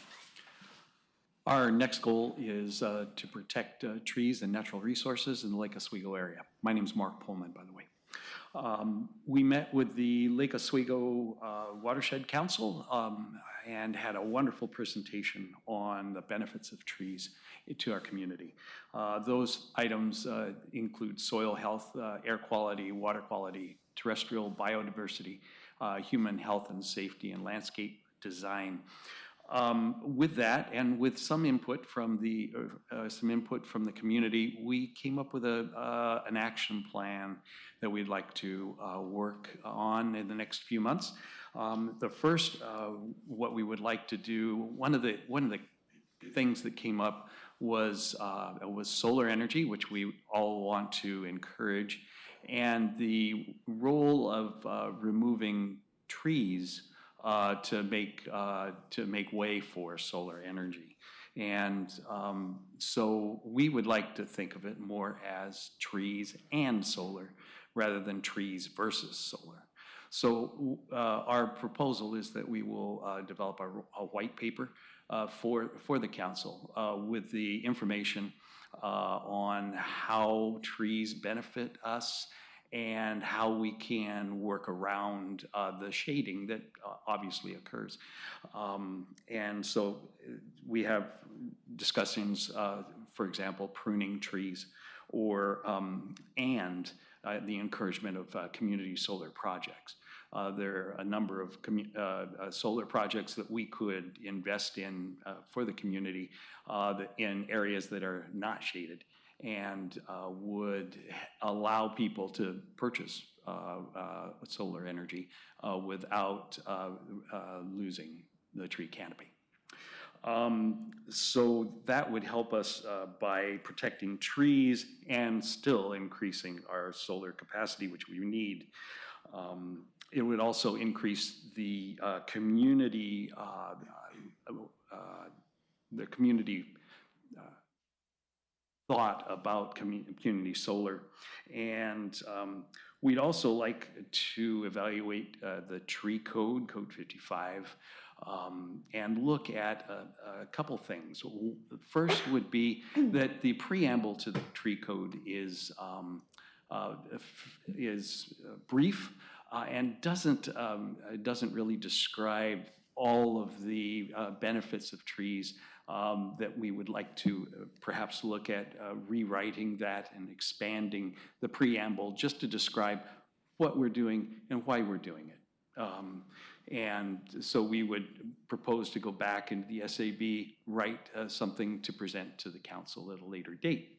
Our next goal is to protect trees and natural resources in the Lake Oswego area. My name is Mark Pullman, by the way. We met with the Lake Oswego Watershed Council and had a wonderful presentation on the benefits of trees to our community. Those items include soil health, air quality, water quality, terrestrial biodiversity, human health and safety, and landscape design. With that, and with some input from the community, we came up with an action plan that we'd like to work on in the next few months. The first, what we would like to do, one of the things that came up was solar energy, which we all want to encourage, and the role of removing trees to make way for solar energy. And so we would like to think of it more as trees and solar rather than trees versus solar. So our proposal is that we will develop a white paper for the council with the information on how trees benefit us and how we can work around the shading that obviously occurs. And so we have discussions, for example, pruning trees, or and the encouragement of community solar projects. There are a number of solar projects that we could invest in for the community in areas that are not shaded, and would allow people to purchase solar energy without losing the tree canopy. So that would help us by protecting trees and still increasing our solar capacity, which we need. It would also increase the community thought about community solar. And we'd also like to evaluate the tree code, Code 55, and look at a couple things. First would be that the preamble to the tree code is brief and doesn't really describe all of the benefits of trees. That we would like to perhaps look at rewriting that and expanding the preamble just to describe what we're doing and why we're doing it. And so we would propose to go back into the SAB, write something to present to the council at a later date.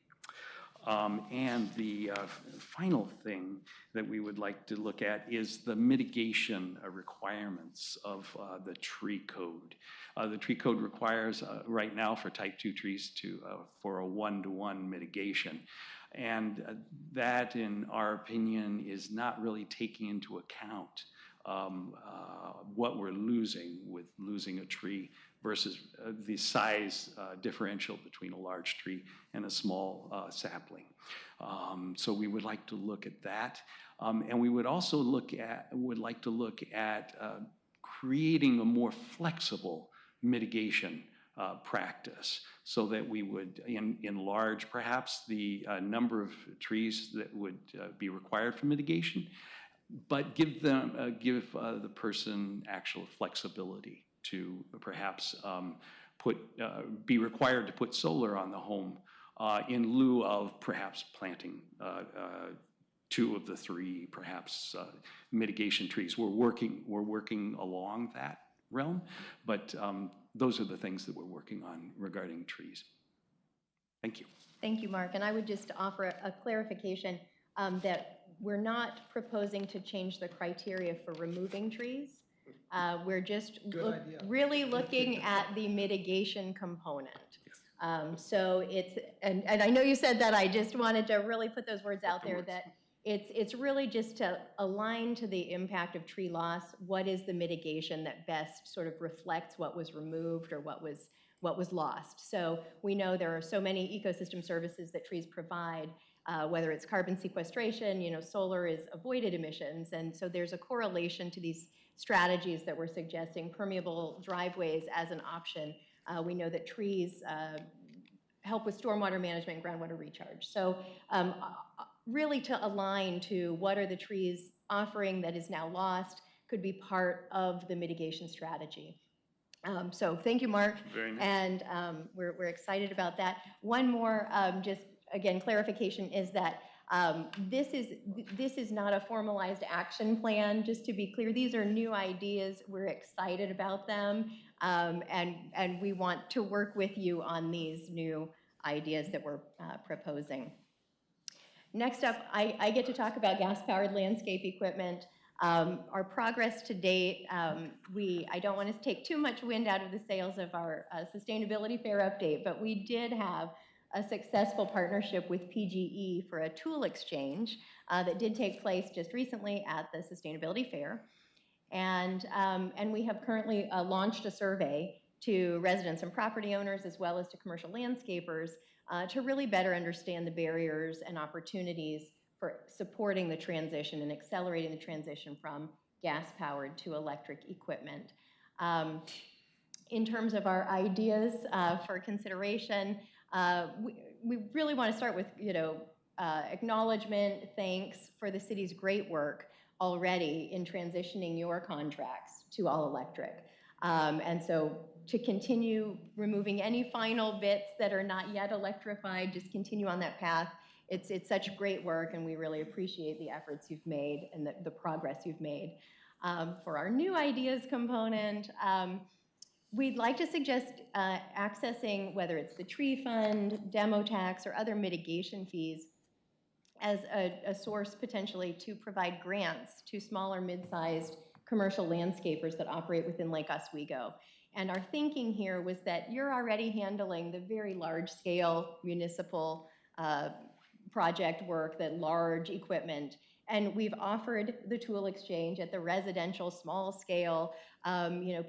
And the final thing that we would like to look at is the mitigation requirements of the tree code. The tree code requires right now for type 2 trees for a 1-to-1 mitigation. And that, in our opinion, is not really taking into account what we're losing with losing a tree versus the size differential between a large tree and a small sapling. So we would like to look at that. And we would also like to look at creating a more flexible mitigation practice, so that we would enlarge perhaps the number of trees that would be required for mitigation, but give the person actual flexibility to perhaps be required to put solar on the home in lieu of perhaps planting 2 of the 3 perhaps mitigation trees. We're working along that realm, but those are the things that we're working on regarding trees. Thank you. Thank you, Mark. And I would just offer a clarification that we're not proposing to change the criteria for removing trees. We're just really looking at the mitigation component. So it's, and I know you said that, I just wanted to really put those words out there, that it's really just to align to the impact of tree loss. What is the mitigation that best sort of reflects what was removed or what was lost? So we know there are so many ecosystem services that trees provide, whether it's carbon sequestration, solar is avoided emissions. And so there's a correlation to these strategies that we're suggesting, permeable driveways as an option We know that trees help with stormwater management and groundwater recharge. So really to align to what are the trees offering that is now lost could be part of the mitigation strategy. So thank you, Mark. Very nice. And we're excited about that. One more, just again, clarification is that this is not a formalized action plan, just to be clear. These are new ideas. We're excited about them. And we want to work with you on these new ideas that we're proposing. Next up, I get to talk about gas-powered landscape equipment. Our progress to date, I don't want to take too much wind out of the sails of our sustainability fair update, but we did have a successful partnership with PGE for a tool exchange that did take place just recently at the Sustainability Fair. And we have currently launched a survey to residents and property owners as well as to commercial landscapers to really better understand the barriers and opportunities for supporting the transition and accelerating the transition from gas-powered to electric equipment. In terms of our ideas for consideration, we really want to start with, acknowledgement, thanks for the city's great work already in transitioning your contracts to all electric. And so to continue removing any final bits that are not yet electrified, just continue on that path. It's such great work, and we really appreciate the efforts you've made and the progress you've made. For our new ideas component, we'd like to suggest accessing, whether it's the tree fund, demo tax, or other mitigation fees as a source potentially to provide grants to smaller, mid-sized commercial landscapers that operate within Lake Oswego. And our thinking here was that you're already handling the very large-scale municipal project work, that large equipment, and we've offered the tool exchange at the residential small scale,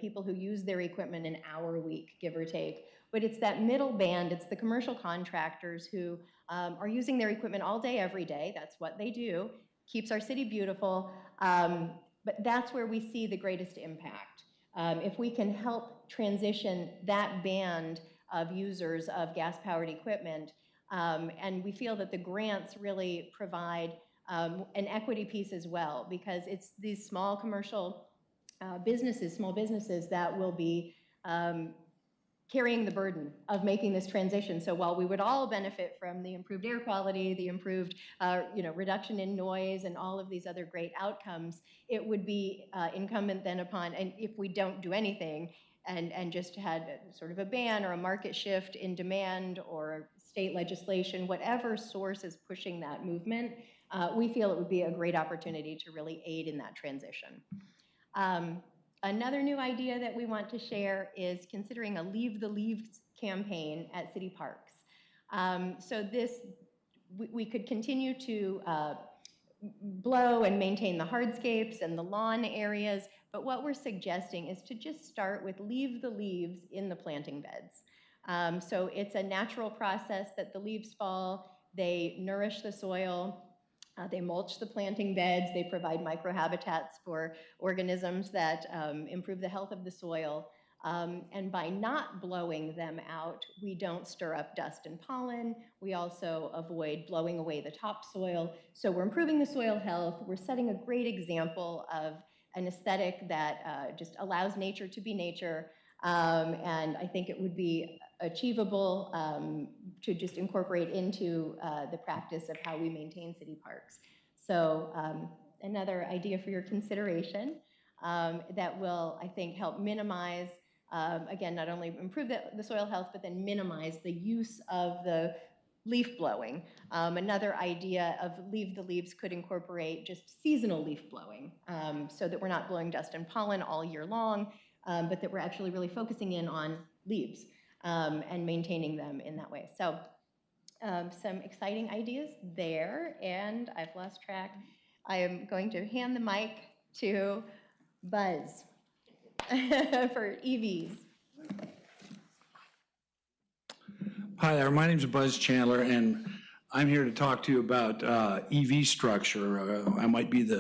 people who use their equipment an hour a week, give or take. But it's that middle band, it's the commercial contractors who are using their equipment all day, every day. That's what they do, keeps our city beautiful, but that's where we see the greatest impact. If we can help transition that band of users of gas-powered equipment, and we feel that the grants really provide an equity piece as well, because it's these small commercial small businesses that will be carrying the burden of making this transition. So while we would all benefit from the improved air quality, the improved reduction in noise, and all of these other great outcomes, it would be incumbent then upon, and if we don't do anything and just had sort of a ban or a market shift in demand or state legislation, whatever source is pushing that movement, we feel it would be a great opportunity to really aid in that transition. Another new idea that we want to share is considering a Leave the Leaves campaign at city parks. So we could continue to blow and maintain the hardscapes and the lawn areas, but what we're suggesting is to just start with leave the leaves in the planting beds. So it's a natural process that the leaves fall, they nourish the soil, they mulch the planting beds, they provide microhabitats for organisms that improve the health of the soil. And by not blowing them out, we don't stir up dust and pollen. We also avoid blowing away the topsoil. So we're improving the soil health. We're setting a great example of an aesthetic that just allows nature to be nature. And I think it would be achievable to just incorporate into the practice of how we maintain city parks. So another idea for your consideration that will, I think, help minimize, again, not only improve the soil health, but then minimize the use of the leaf blowing. Another idea of Leave the Leaves could incorporate just seasonal leaf blowing so that we're not blowing dust and pollen all year long, but that we're actually really focusing in on leaves and maintaining them in that way. So some exciting ideas there, and I've lost track. I am going to hand the mic to Buzz for EVs. Hi there, my name is Buzz Chandler, and I'm here to talk to you about EV structure. I might be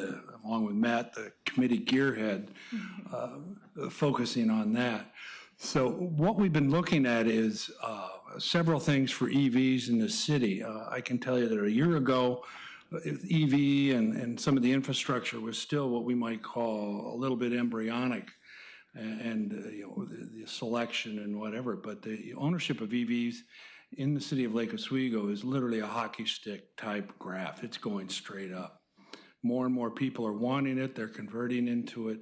along with Matt, the committee gearhead, focusing on that. So what we've been looking at is several things for EVs in the city. I can tell you that a year ago, EV and some of the infrastructure was still what we might call a little bit embryonic, and the selection and whatever. But the ownership of EVs in the city of Lake Oswego is literally a hockey stick type graph. It's going straight up. More and more people are wanting it. They're converting into it.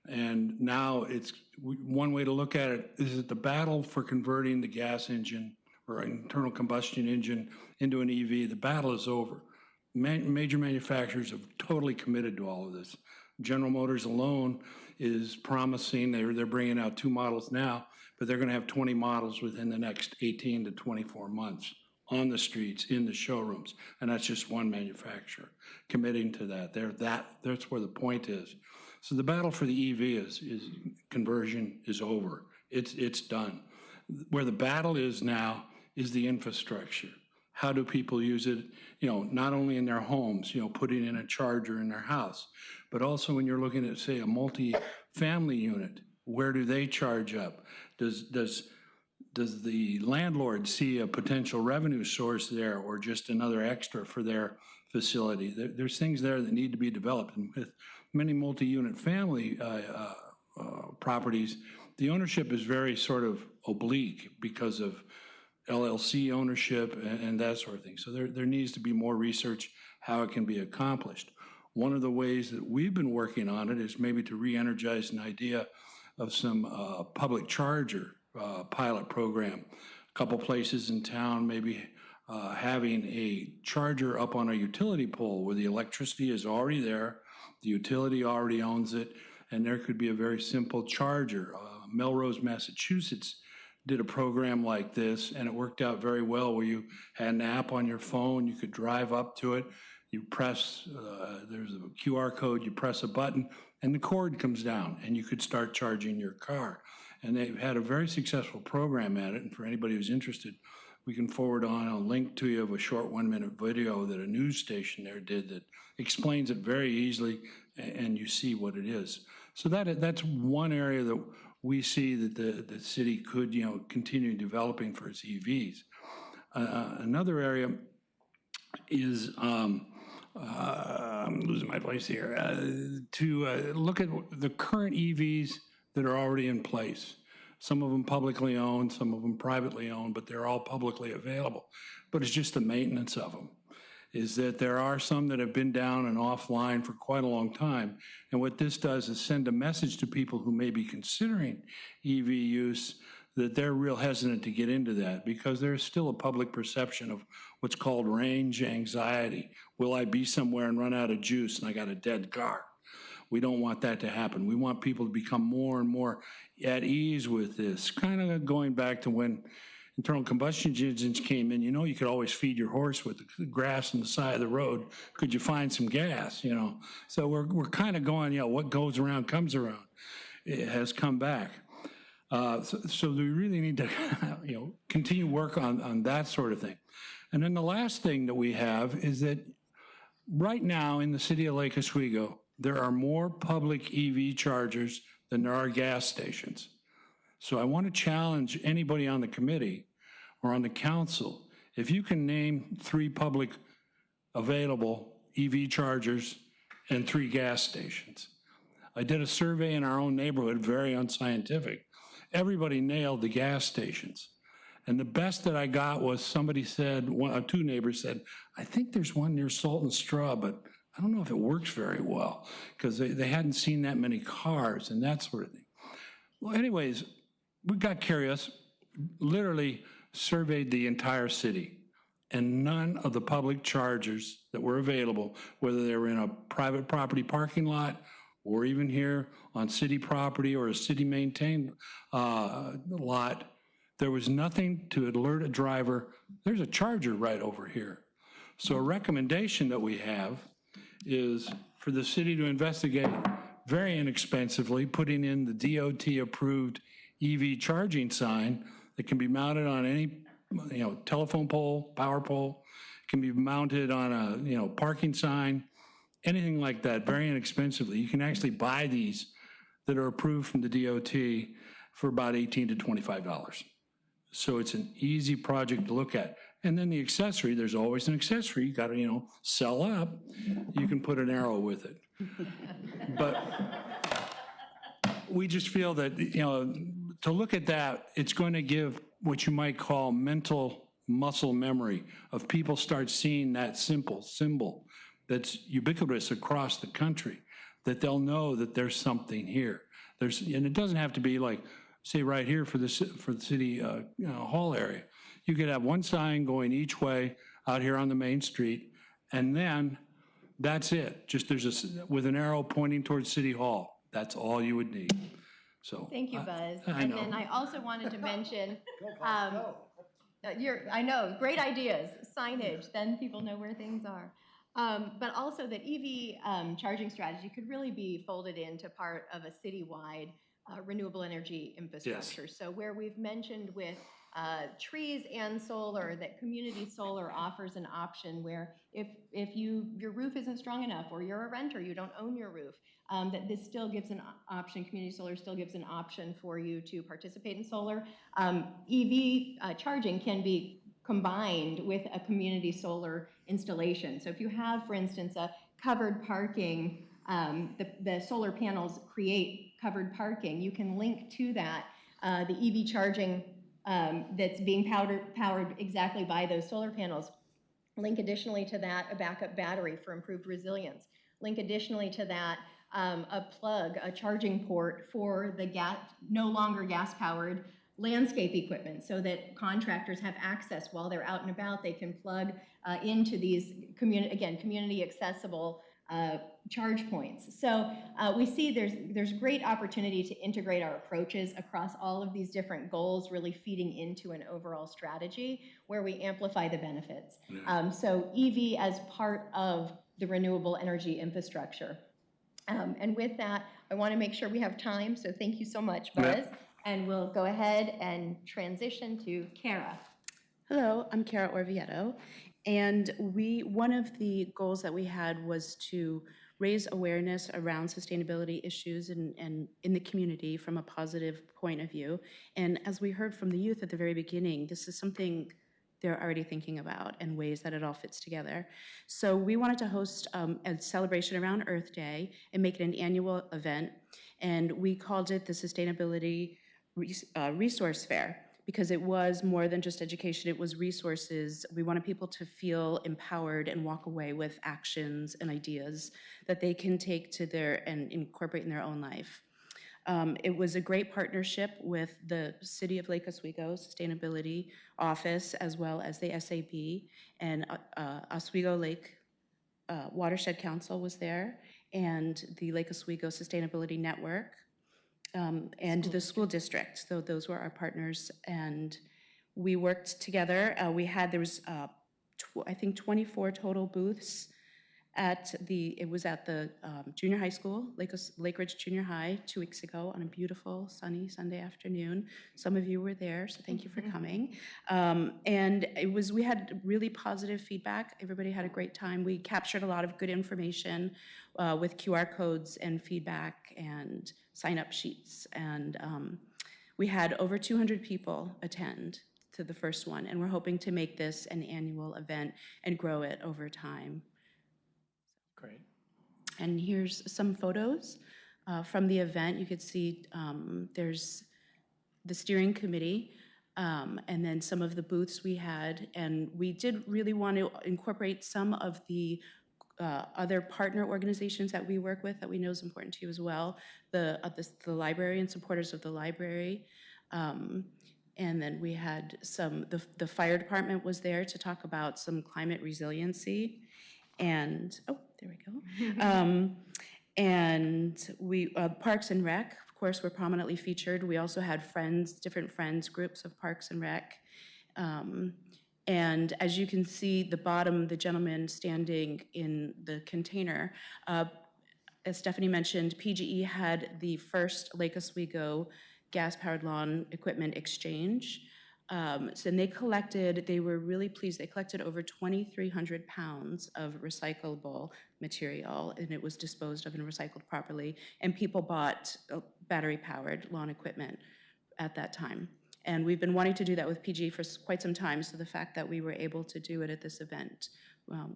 And now it's one way to look at it is that the battle for converting the gas engine or internal combustion engine into an EV, the battle is over. Major manufacturers have totally committed to all of this. General Motors alone is promising, they're bringing out 2 models now, but they're going to have 20 models within the next 18 to 24 months on the streets, in the showrooms. And that's just one manufacturer committing to that. That's where the point is. So the battle for the EV is conversion is over. It's done. Where the battle is now is the infrastructure. How do people use it, not only in their homes, putting in a charger in their house, but also when you're looking at, say, a multi-family unit, where do they charge up? Does the landlord see a potential revenue source there or just another extra for their facility? There's things there that need to be developed. And with many multi-unit family properties, the ownership is very sort of oblique because of LLC ownership and that sort of thing. So there needs to be more research how it can be accomplished. One of the ways that we've been working on it is maybe to re-energize an idea of some public charger pilot program. A couple places in town maybe having a charger up on a utility pole where the electricity is already there, the utility already owns it, and there could be a very simple charger. Melrose, Massachusetts did a program like this, and it worked out very well where you had an app on your phone, you could drive up to it, you press, there's a QR code, you press a button, and the cord comes down, and you could start charging your car. And they've had a very successful program at it, and for anybody who's interested, we can forward on a link to you of a short 1-minute video that a news station there did that explains it very easily, and you see what it is. So that's one area that we see that the city could, continue developing for its EVs. Another area is, I'm losing my place here, to look at the current EVs that are already in place. Some of them publicly owned, some of them privately owned, but they're all publicly available. But it's just the maintenance of them. Is that there are some that have been down and offline for quite a long time. And what this does is send a message to people who may be considering EV use that they're real hesitant to get into that because there's still a public perception of what's called range anxiety. Will I be somewhere and run out of juice and I got a dead car? We don't want that to happen. We want people to become more and more at ease with this. Kind of going back to when internal combustion engines came in, you could always feed your horse with the grass on the side of the road. Could you find some gas, So we're kind of going, what goes around comes around. It has come back. So we really need to, continue work on that sort of thing. And then the last thing that we have is that right now in the city of Lake Oswego, there are more public EV chargers than there are gas stations. So I want to challenge anybody on the committee or on the council, if you can name 3 public available EV chargers and 3 gas stations. I did a survey in our own neighborhood, very unscientific. Everybody nailed the gas stations. And the best that I got was somebody said, 2 neighbors said, I think there's one near Salt and Straw, but I don't know if it works very well because they hadn't seen that many cars and that sort of thing. Well, anyways, we got curious, literally surveyed the entire city, and none of the public chargers that were available, whether they were in a private property parking lot or even here on city property or a city-maintained lot, there was nothing to alert a driver, there's a charger right over here. So a recommendation that we have is for the city to investigate very inexpensively putting in the DOT-approved EV charging sign that can be mounted on any, telephone pole, power pole, can be mounted on a, parking sign, anything like that, very inexpensively. You can actually buy these that are approved from the DOT for about $18 to $25. So it's an easy project to look at. And then the accessory, there's always an accessory. You got to, sell up. You can put an arrow with it. But we just feel that, to look at that, it's going to give what you might call mental muscle memory of people start seeing that simple symbol that's ubiquitous across the country, that they'll know that there's something here. And it doesn't have to be like, say, right here for the city hall area. You could have one sign going each way out here on the main street, and then that's it. Just with an arrow pointing towards City Hall. That's all you would need. So Thank you, Buzz. I And know. then I also wanted to mention, I know, great ideas, signage, then people know where things are. But also that EV charging strategy could really be folded into part of a citywide renewable energy infrastructure. So where we've mentioned with trees and solar, that community solar offers an option where if your roof isn't strong enough, or you're a renter, you don't own your roof, that this still gives an option, community solar still gives an option for you to participate in solar. EV charging can be combined with a community solar installation. So if you have, for instance, a covered parking, the solar panels create covered parking, you can link to that the EV charging that's being powered exactly by those solar panels. Link additionally to that a backup battery for improved resilience. Link additionally to that a charging port for the no longer gas-powered landscape equipment, so that contractors have access while they're out and about. They can plug into these community accessible charge points. So we see there's great opportunity to integrate our approaches across all of these different goals, really feeding into an overall strategy where we amplify the benefits. So EV as part of the renewable energy infrastructure. And with that, I want to make sure we have time, so thank you so much, Buzz. And we'll go ahead and transition to Cara. Hello, I'm Cara Orvietto, and one of the goals that we had was to raise awareness around sustainability issues and in the community from a positive point of view. And as we heard from the youth at the very beginning, this is something they're already thinking about and ways that it all fits together. So we wanted to host a celebration around Earth Day and make it an annual event. And we called it the Sustainability Resource Fair, because it was more than just education, it was resources. We wanted people to feel empowered and walk away with actions and ideas that they can take and incorporate in their own life. It was a great partnership with the City of Lake Oswego Sustainability Office, as well as the SAB, and Oswego Lake Watershed Council was there, and the Lake Oswego Sustainability Network, and the school district. So those were our partners, and we worked together. There was I think 24 total booths it was at the junior high school, Lake Ridge Junior High, 2 weeks ago on a beautiful sunny Sunday afternoon. Some of you were there, so thank you for coming. And we had really positive feedback. Everybody had a great time. We captured a lot of good information with QR codes and feedback and sign-up sheets. And we had over 200 people attend to the first one, and we're hoping to make this an annual event and grow it over time. Great. And here's some photos from the event. You could see there's the steering committee, and then some of the booths we had. And we did really want to incorporate some of the other partner organizations that we work with that we know is important to you as well. The library and supporters of the library. And then we had the fire department was there to talk about some climate resiliency. And, there we go. And we, Parks and Rec, of course, were prominently featured. We also had different friends groups of Parks and Rec. And as you can see, the bottom, the gentleman standing in the container, as Stephanie mentioned, PGE had the first Lake Oswego gas-powered lawn equipment exchange. So they were really pleased. They collected over 2,300 pounds of recyclable material, and it was disposed of and recycled properly. And people bought battery-powered lawn equipment at that time. And we've been wanting to do that with PG for quite some time, so the fact that we were able to do it at this event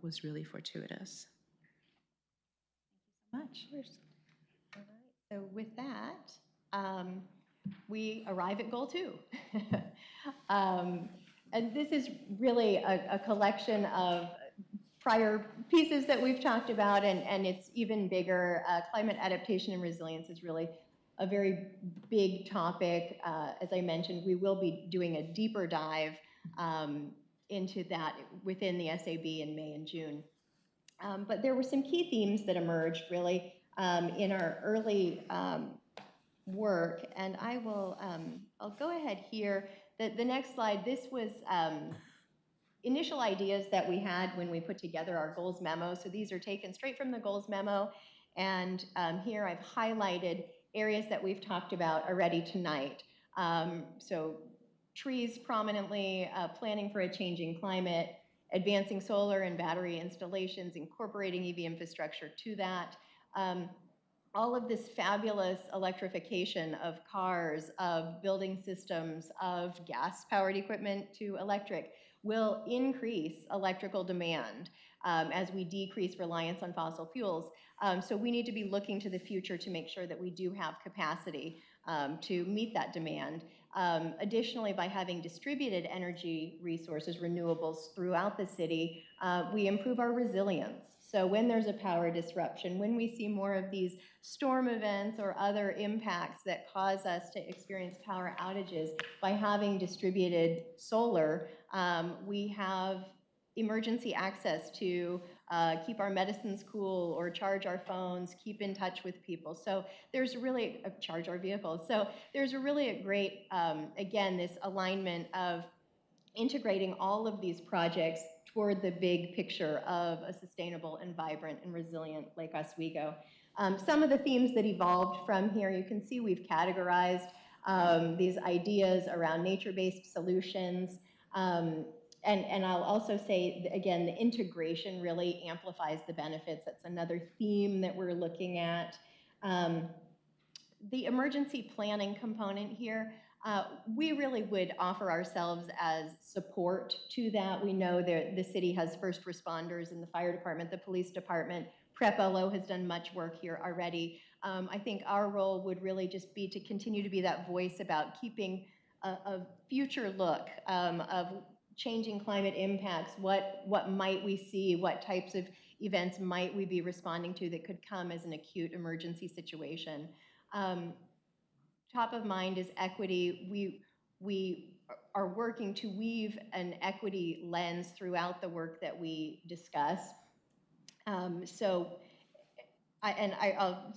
was really fortuitous. Much. All right. So with that, we arrive at goal 2. And this is really a collection of prior pieces that we've talked about, and it's even bigger. Climate adaptation and resilience is really a very big topic. As I mentioned, we will be doing a deeper dive into that within the SAB in May and June. But there were some key themes that emerged really in our early work, and I'll go ahead here. The next slide, this was initial ideas that we had when we put together our goals memo. So these are taken straight from the goals memo, and here I've highlighted areas that we've talked about already tonight. So trees prominently, planning for a changing climate, advancing solar and battery installations, incorporating EV infrastructure to that. All of this fabulous electrification of cars, of building systems, of gas-powered equipment to electric will increase electrical demand as we decrease reliance on fossil fuels. So we need to be looking to the future to make sure that we do have capacity to meet that demand. Additionally, by having distributed energy resources, renewables throughout the city, we improve our resilience. So when there's a power disruption, when we see more of these storm events or other impacts that cause us to experience power outages, by having distributed solar, we have emergency access to keep our medicines cool or charge our phones, keep in touch with people. So there's really, charge our vehicles. So there's really a great, again, this alignment of integrating all of these projects toward the big picture of a sustainable and vibrant and resilient Lake Oswego. Some of the themes that evolved from here, you can see we've categorized these ideas around nature-based solutions. And I'll also say, again, the integration really amplifies the benefits. That's another theme that we're looking at. The emergency planning component here, we really would offer ourselves as support to that. We know that the city has first responders in the fire department, the police department. PrepLO has done much work here already. I think our role would really just be to continue to be that voice about keeping a future look of changing climate impacts. What might we see? What types of events might we be responding to that could come as an acute emergency situation? Top of mind is equity. We are working to weave an equity lens throughout the work that we discuss. I'll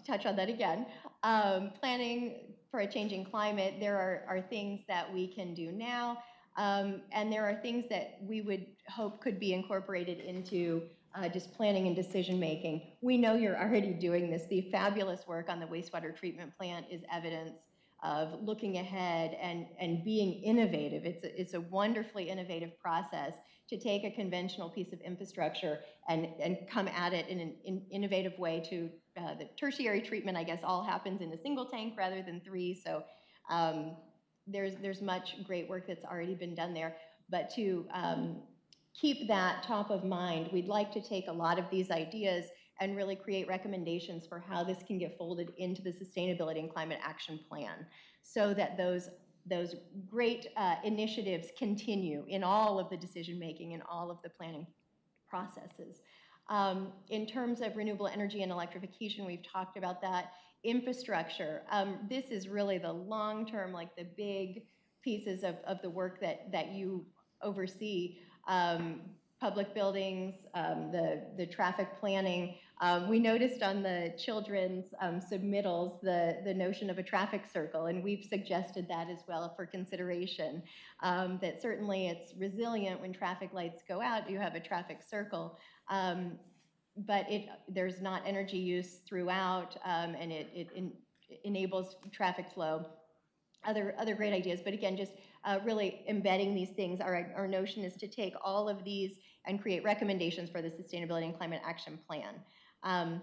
touch on that again. Planning for a changing climate, there are things that we can do now, and there are things that we would hope could be incorporated into just planning and decision making. We know you're already doing this. The fabulous work on the wastewater treatment plant is evidence of looking ahead and being innovative. It's a wonderfully innovative process to take a conventional piece of infrastructure and come at it in an innovative way to the tertiary treatment, I guess, all happens in a single tank rather than 3. So there's much great work that's already been done there. But to keep that top of mind, we'd like to take a lot of these ideas and really create recommendations for how this can get folded into the Sustainability and Climate Action Plan so that those great initiatives continue in all of the decision-making and all of the planning processes. In terms of renewable energy and electrification, we've talked about that. Infrastructure, this is really the long-term, like the big pieces of the work that you oversee. Public buildings, the traffic planning. We noticed on the children's submittals the notion of a traffic circle, and we've suggested that as well for consideration. That certainly it's resilient when traffic lights go out, you have a traffic circle, but there's not energy use throughout, and it enables traffic flow. Other great ideas, but again, just really embedding these things. Our notion is to take all of these and create recommendations for the Sustainability and Climate Action Plan.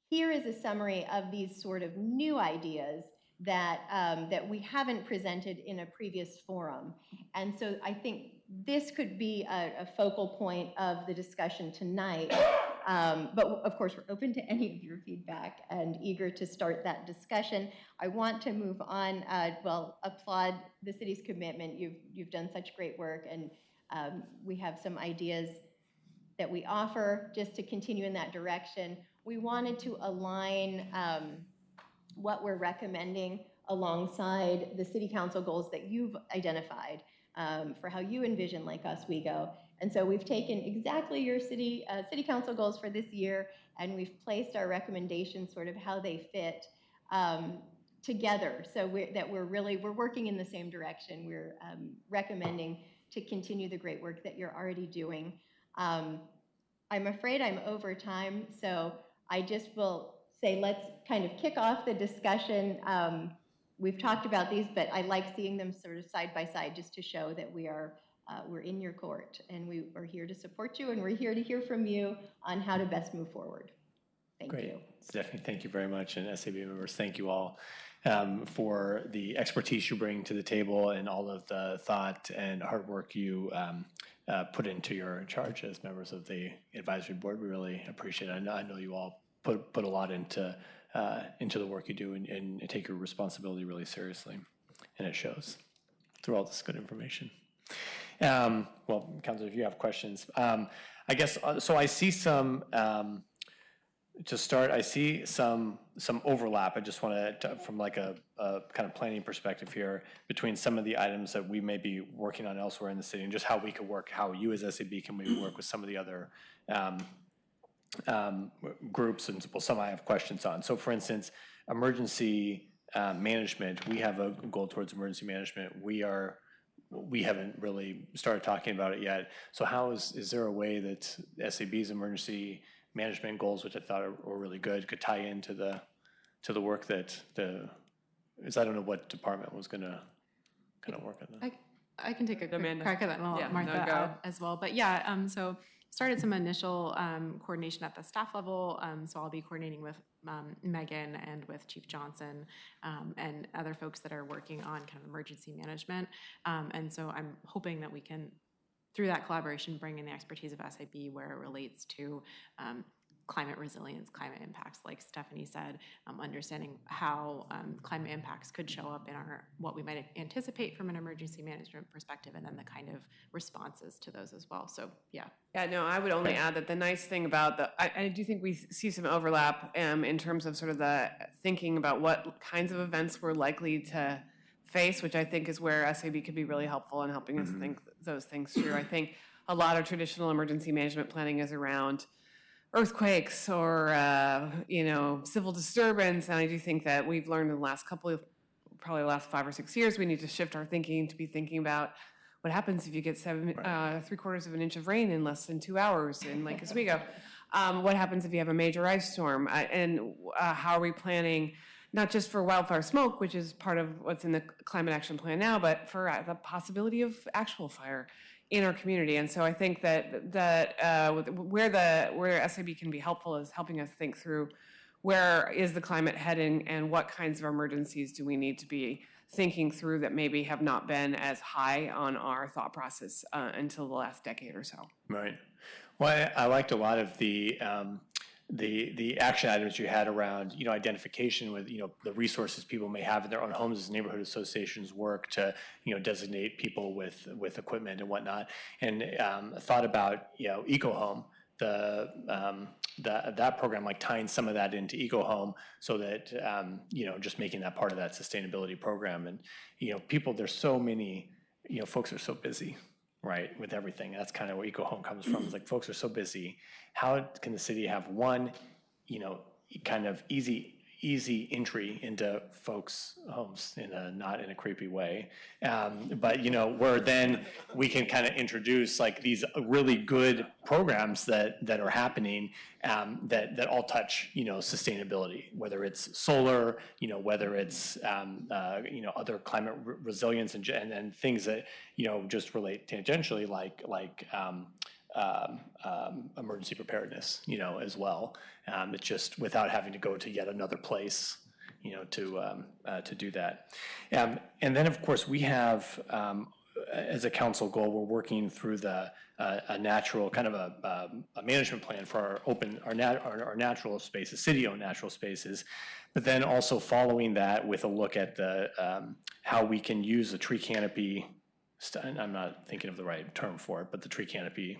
Here is a summary of these sort of new ideas that, that we haven't presented in a previous forum. And so I think this could be a focal point of the discussion tonight. But of course, we're open to any of your feedback and eager to start that discussion. I want to move on, well, applaud the city's commitment. You've done such great work, and we have some ideas that we offer just to continue in that direction. We wanted to align what we're recommending alongside the city council goals that you've identified for how you envision Lake Oswego. And so we've taken exactly your city council goals for this year, and we've placed our recommendations sort of how they fit together. So we're working in the same direction. We're recommending to continue the great work that you're already doing. I'm afraid I'm over time, so I just will say let's kind of kick off the discussion. We've talked about these, but I like seeing them sort of side by side just to show that we're in your court, and we are here to support you, and we're here to hear from you on how to best move forward. Thank you. Stephanie, thank you very much, and SAB members, thank you all for the expertise you bring to the table and all of the thought and hard work you put into your charge as members of the advisory board. We really appreciate it. I know you all put a lot into the work you do and take your responsibility really seriously, and it shows through all this good information. Well, Councilor, if you have questions, I guess, so I see some, to start, I see some overlap. I just want to, from like a kind of planning perspective here, between some of the items that we may be working on elsewhere in the city and just how we could work, how you as SAB can maybe work with some of the other groups, and well, some I have questions on. So for instance, emergency management, we have a goal towards emergency management. We haven't really started talking about it yet. So how is there a way that SAB's emergency management goals, which I thought were really good, could tie into the work that I don't know what department was gonna kind of work on that. I can take a quick crack at that, and I'll let Martha as well. But yeah, so started some initial coordination at the staff level. So I'll be coordinating with Megan and with Chief Johnson and other folks that are working on kind of emergency management. And so I'm hoping that we can, through that collaboration, bring in the expertise of SAB where it relates to climate resilience, climate impacts, like Stephanie said, understanding how climate impacts could show up in what we might anticipate from an emergency management perspective, and then the kind of responses to those as well. So yeah. Yeah, no, I would only add that the nice thing about I do think we see some overlap in terms of sort of the thinking about what kinds of events we're likely to face, which I think is where SAB could be really helpful in helping us think those things through. I think a lot of traditional emergency management planning is around earthquakes or civil disturbance, and I do think that we've learned in the last probably the last 5 or 6 years, we need to shift our thinking to be thinking about what happens if you get 3/4 of an inch of rain in less than 2 hours in Lake Oswego. What happens if you have a major ice storm, and how are we planning not just for wildfire smoke, which is part of what's in the climate action plan now, but for the possibility of actual fire in our community. And so I think that where SAB can be helpful is helping us think through where is the climate heading and what kinds of emergencies do we need to be thinking through that maybe have not been as high on our thought process until the last decade or so. Right. Well, I liked a lot of the action items you had around, identification with, the resources people may have in their own homes as neighborhood associations work to, designate people with equipment and whatnot. And thought about, EcoHome, that program, like tying some of that into EcoHome so that, just making that part of that sustainability program. And, people, there's so many, folks are so busy, right, with everything. That's kind of where EcoHome comes from. It's like, folks are so busy. How can the city have one, kind of easy entry into folks' homes not in a creepy way, but where then we can kind of introduce like these really good programs that are happening that all touch sustainability, whether it's solar, whether it's other climate resilience and things that just relate tangentially like emergency preparedness, as well. It's just without having to go to yet another place, to do that. And then, of course, we have, as a council goal, we're working through a natural kind of a management plan for our natural spaces, city-owned natural spaces, but then also following that with a look at how we can use the tree canopy. I'm not thinking of the right term for it, but the tree canopy,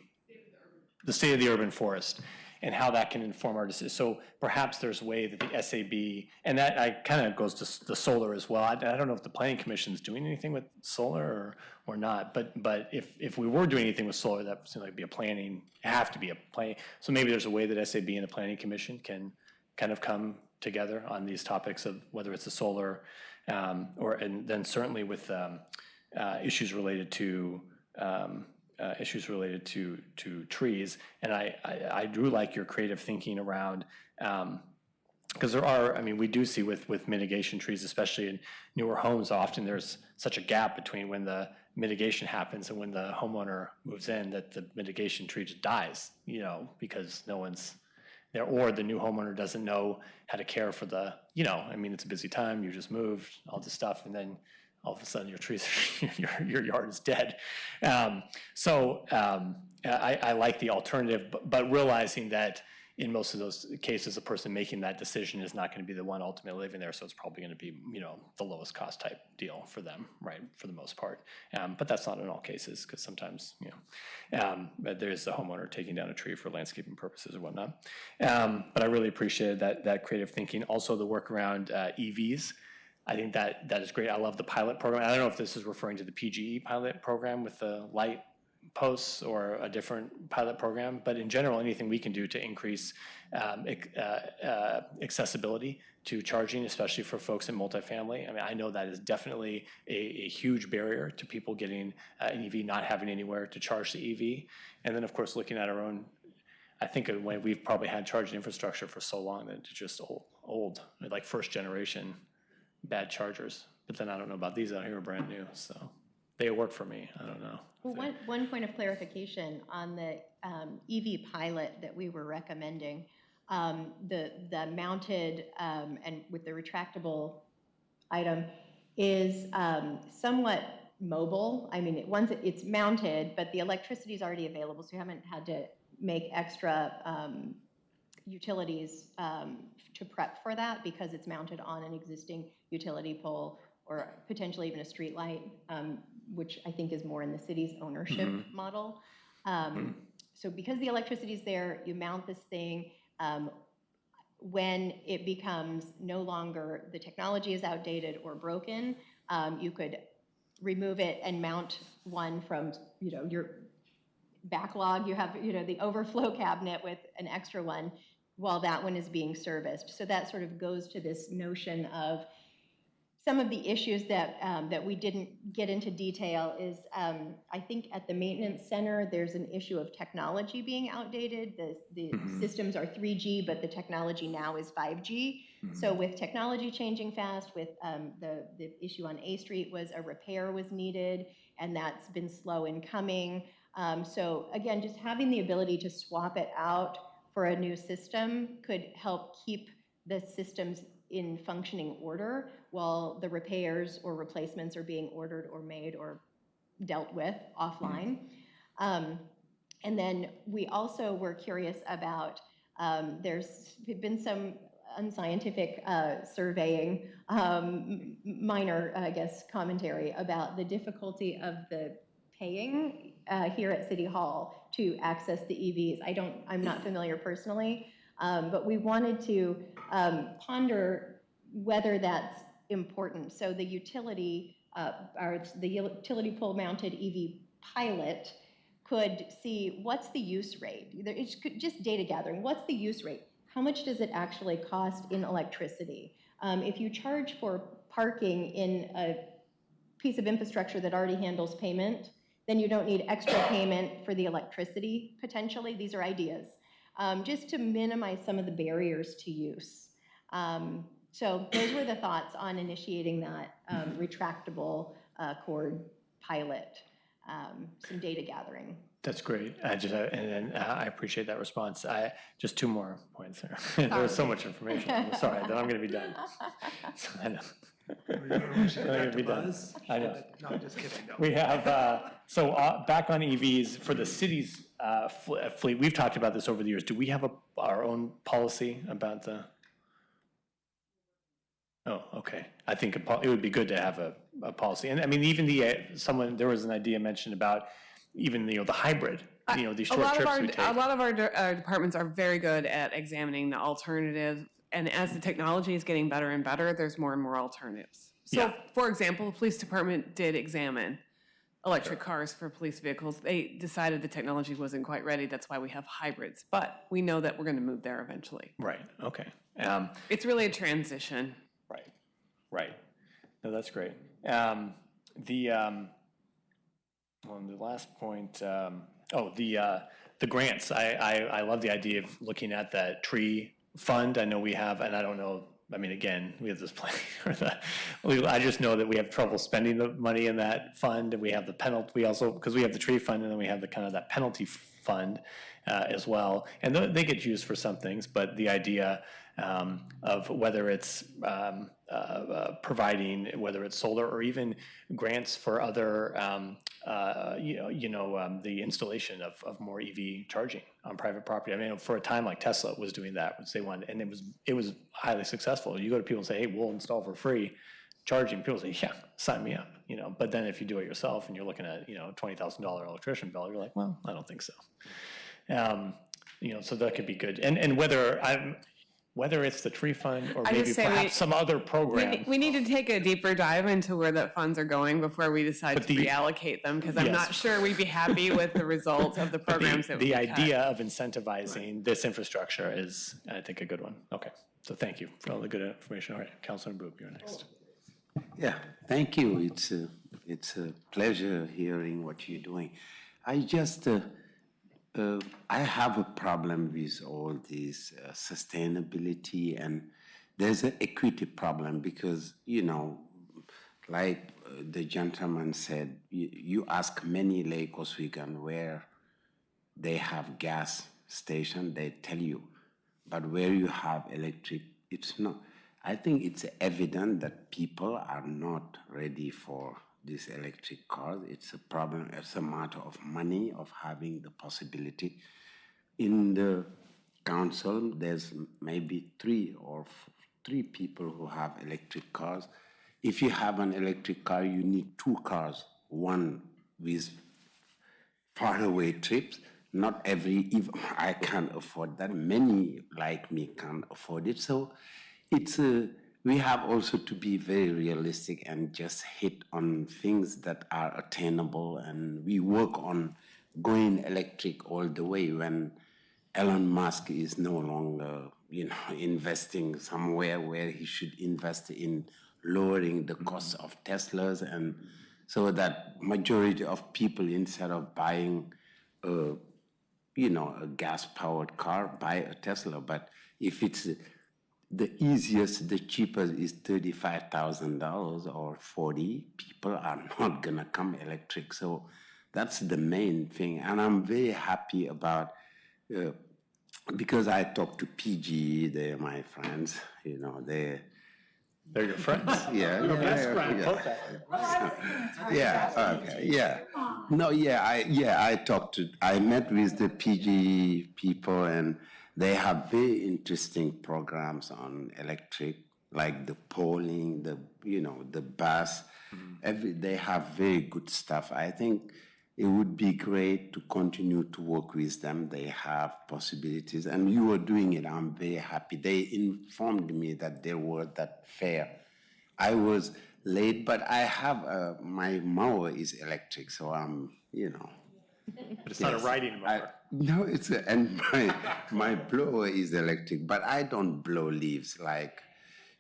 the state of the urban forest, and how that can inform our decisions. So perhaps there's a way that the SAB, and that kind of goes to the solar as well. I don't know if the Planning Commission is doing anything with solar or not, but if we were doing anything with solar, that seems like have to be a planning. So maybe there's a way that SAB and the Planning Commission can kind of come together on these topics of whether it's the solar, and then certainly with issues related to trees. And I do like your creative thinking around, because we do see with mitigation trees, especially in newer homes, often there's such a gap between when the mitigation happens and when the homeowner moves in that the mitigation tree just dies, because no one's there, or the new homeowner doesn't know how to care for it's a busy time, you just moved, all this stuff, and then all of a sudden your trees, your yard is dead. I like the alternative, but realizing that in most of those cases, the person making that decision is not going to be the one ultimately living there, so it's probably going to be, the lowest cost type deal for them, right, for the most part. But that's not in all cases, because sometimes, there's the homeowner taking down a tree for landscaping purposes or whatnot. But I really appreciated that creative thinking. Also, the work around EVs. I think that is great. I love the pilot program. I don't know if this is referring to the PGE pilot program with the light posts or a different pilot program, but in general, anything we can do to increase accessibility to charging, especially for folks in multifamily. I know that is definitely a huge barrier to people getting an EV, not having anywhere to charge the EV. And then, of course, looking at our own, I think when we've probably had charging infrastructure for so long that it's just old, like first generation bad chargers. But then I don't know about these out here, brand new, so they work for me. I don't know. Well, one point of clarification on the EV pilot that we were recommending, the mounted and with the retractable item is somewhat mobile. Once it's mounted, but the electricity is already available, so you haven't had to make extra utilities to prep for that because it's mounted on an existing utility pole or potentially even a street light, which I think is more in the city's ownership model. So because the electricity is there, you mount this thing. When it becomes no longer, the technology is outdated or broken, you could remove it and mount one from your backlog. You have the overflow cabinet with an extra one while that one is being serviced. So that sort of goes to this notion of some of the issues that we didn't get into detail is, I think at the maintenance center, there's an issue of technology being outdated. The systems are 3G, but the technology now is 5G. So with technology changing fast, with the issue on A Street was a repair was needed, and that's been slow in coming. So again, just having the ability to swap it out for a new system could help keep the systems in functioning order while the repairs or replacements are being ordered or made or dealt with offline. And then we also were curious about, there's been some unscientific surveying, minor, I guess, commentary about the difficulty of the paying here at City Hall to access the EVs. I'm not familiar personally, but we wanted to ponder whether that's important. So the utility, the utility pole mounted EV pilot could see what's the use rate. It's just data gathering. What's the use rate? How much does it actually cost in electricity? If you charge for parking in a piece of infrastructure that already handles payment, then you don't need extra payment for the electricity, potentially. These are ideas. Just to minimize some of the barriers to use. So those were the thoughts on initiating that retractable cord pilot, some data gathering. That's great. I appreciate that response. Just two more points there. There was so much information. I'm sorry, then I'm going to be done. I know. I'm going to be done. I know. No, I'm just kidding. No. We have, back on EVs, for the city's fleet, we've talked about this over the years. Do we have our own policy about the? Oh, okay. I think it would be good to have a policy. And I mean, even there was an idea mentioned about even, the hybrid, these short trips we take. A lot of our departments are very good at examining the alternative, and as the technology is getting better and better, there's more and more alternatives. So, for example, the police department did examine electric cars for police vehicles. They decided the technology wasn't quite ready. That's why we have hybrids. But we know that we're going to move there eventually. Right, okay. It's really a transition. Right. No, that's great. The last point, the grants. I love the idea of looking at that tree fund. I know we have, and I don't know, I mean, again, we have this plan, I just know that we have trouble spending the money in that fund, and we have the penalty, because we have the tree fund, and then we have the kind of that penalty fund as well. And they get used for some things, but the idea of whether it's providing, whether it's solar or even grants for other, the installation of more EV charging on private property. I mean, for a time, like Tesla was doing that, which they wanted, and it was highly successful. You go to people and say, "Hey, we'll install for free charging." People say, "Yeah, sign me up." But then if you do it yourself and you're looking at $20,000 electrician bill, you're like, "Well, I don't think so." So that could be good. And whether it's the tree fund or maybe perhaps some other program. We need to take a deeper dive into where the funds are going before we decide to reallocate them, because I'm not sure we'd be happy with the results of the programs that we The idea of incentivizing this infrastructure is, I think, a good one. Okay, so thank you for all the good information. All right, Councilor Boop, you're next. Yeah, thank you. It's a pleasure hearing what you're doing. I have a problem with all this sustainability, and there's an equity problem because, like the gentleman said, you ask many Lake Oswego where they have gas station, they tell you, but where you have electric, it's not. I think it's evident that people are not ready for these electric cars. It's a problem, it's a matter of money, of having the possibility. In the council, there's maybe three people who have electric cars. If you have an electric car, you need two cars, one with faraway trips. Not even I can't afford that. Many like me can't afford it. So we have also to be very realistic and just hit on things that are attainable, and we work on going electric all the way when Elon Musk is no longer, investing somewhere where he should invest in lowering the cost of Teslas, and so that majority of people, instead of buying a gas-powered car, buy a Tesla. But if it's the easiest, the cheapest is $35,000 or $40,000. People are not gonna come electric. So that's the main thing. And I'm very happy about, because I talk to PG, they're my friends, they're your friends. Yeah. Your best friend. Yeah, okay, yeah. No, I met with the PG people, and they have very interesting programs on electric, like the polling, the bus. They have very good stuff. I think it would be great to continue to work with them. They have possibilities, and you are doing it. I'm very happy. They informed me that they were that fair. I was late, but I have my mower is electric, so I'm, But it's not a riding mower. No, and my blower is electric, but I don't blow leaves like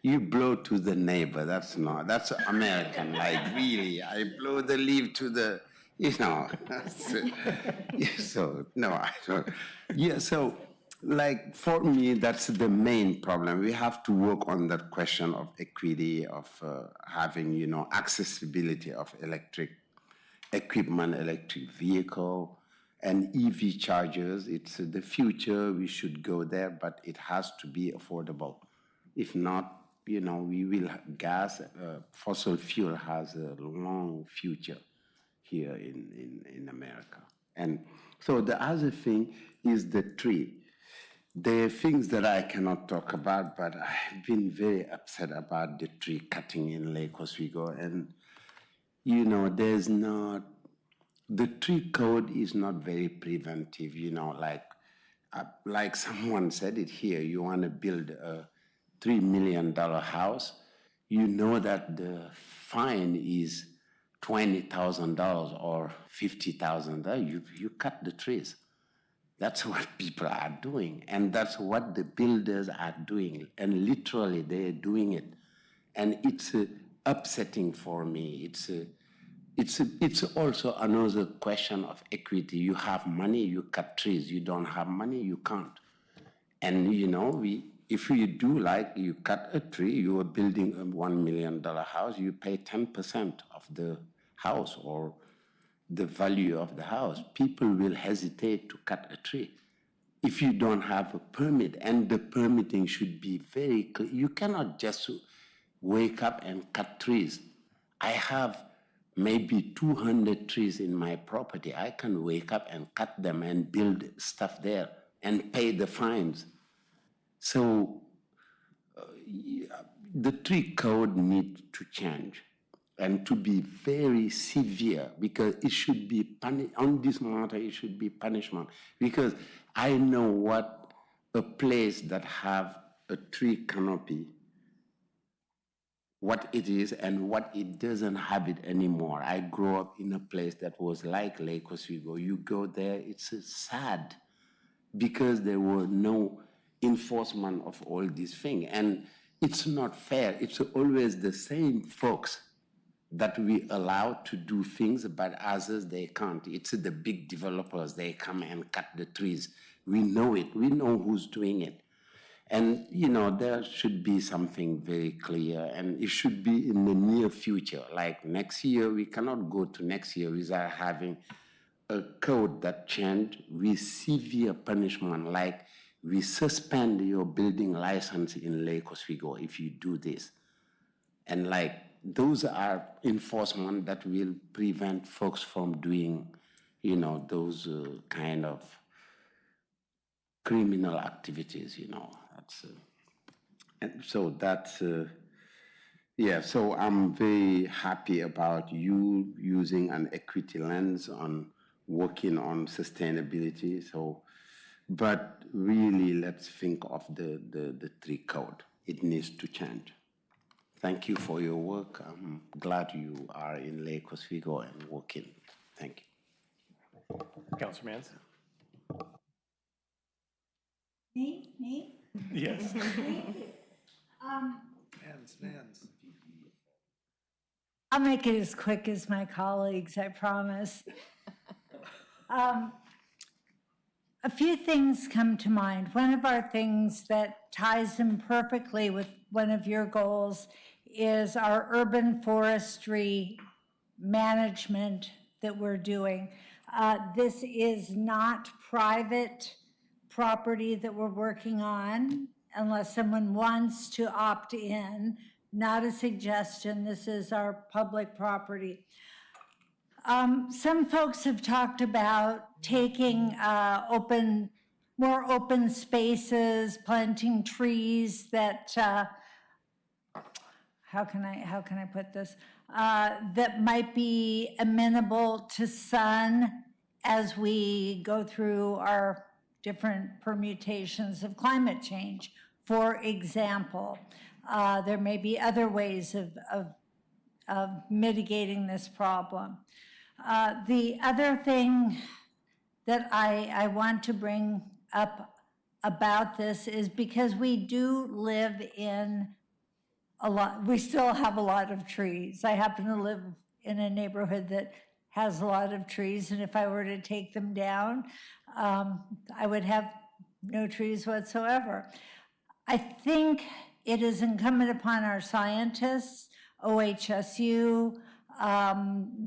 you blow to the neighbor. That's American, like really. I blow the leaf to the, so no, I don't. Yeah, so like for me, that's the main problem. We have to work on that question of equity, of having, accessibility of electric equipment, electric vehicle, and EV chargers. It's the future. We should go there, but it has to be affordable. If not, we will fossil fuel has a long future here in America. And so the other thing is the tree. There are things that I cannot talk about, but I've been very upset about the tree cutting in Lake Oswego. And, the tree code is not very preventive, like someone said it here, you want to build a $3 million house, you know that the fine is $20,000 or $50,000. You cut the trees. That's what people are doing, and that's what the builders are doing, and literally they're doing it, and it's upsetting for me. It's also another question of equity. You have money, you cut trees. You don't have money, you can't. And if you do, like, you cut a tree, you are building a $1 million house, you pay 10% of the house or the value of the house. People will hesitate to cut a tree if you don't have a permit, and the permitting should be very clear. You cannot just wake up and cut trees. I have maybe 200 trees in my property. I can wake up and cut them and build stuff there and pay the fines. So the tree code needs to change and to be very severe, because it should be on this matter, it should be punishment. Because I know what a place that have a tree canopy, what it is and what it doesn't have it anymore. I grew up in a place that was like Lake Oswego. You go there, it's sad, because there were no enforcement of all these things. And it's not fair. It's always the same folks that we allow to do things, but others, they can't. It's the big developers. They come and cut the trees. We know it. We know who's doing it. And, there should be something very clear, and it should be in the near future. Like next year, we cannot go to next year without having a code that changed with severe punishment, like we suspend your building license in Lake Oswego if you do this. And those are enforcement that will prevent folks from doing, those kind of criminal activities, and so that's, so I'm very happy about you using an equity lens on working on sustainability. So, but really, let's think of the tree code. It needs to change. Thank you for your work. I'm glad you are in Lake Oswego and working. Thank you. Councilor Mans? Me? Yes. Mans. I'll make it as quick as my colleagues, I promise. A few things come to mind. One of our things that ties in perfectly with one of your goals is our urban forestry management that we're doing. This is not private property that we're working on unless someone wants to opt in. Not a suggestion. This is our public property. Some folks have talked about taking more open spaces, planting trees that, how can I put this? That might be amenable to sun as we go through our different permutations of climate change. For example, there may be other ways of mitigating this problem. The other thing that I want to bring up about this is because we do live in we still have a lot of trees. I happen to live in a neighborhood that has a lot of trees, and if I were to take them down, I would have no trees whatsoever. I think it is incumbent upon our scientists, OHSU,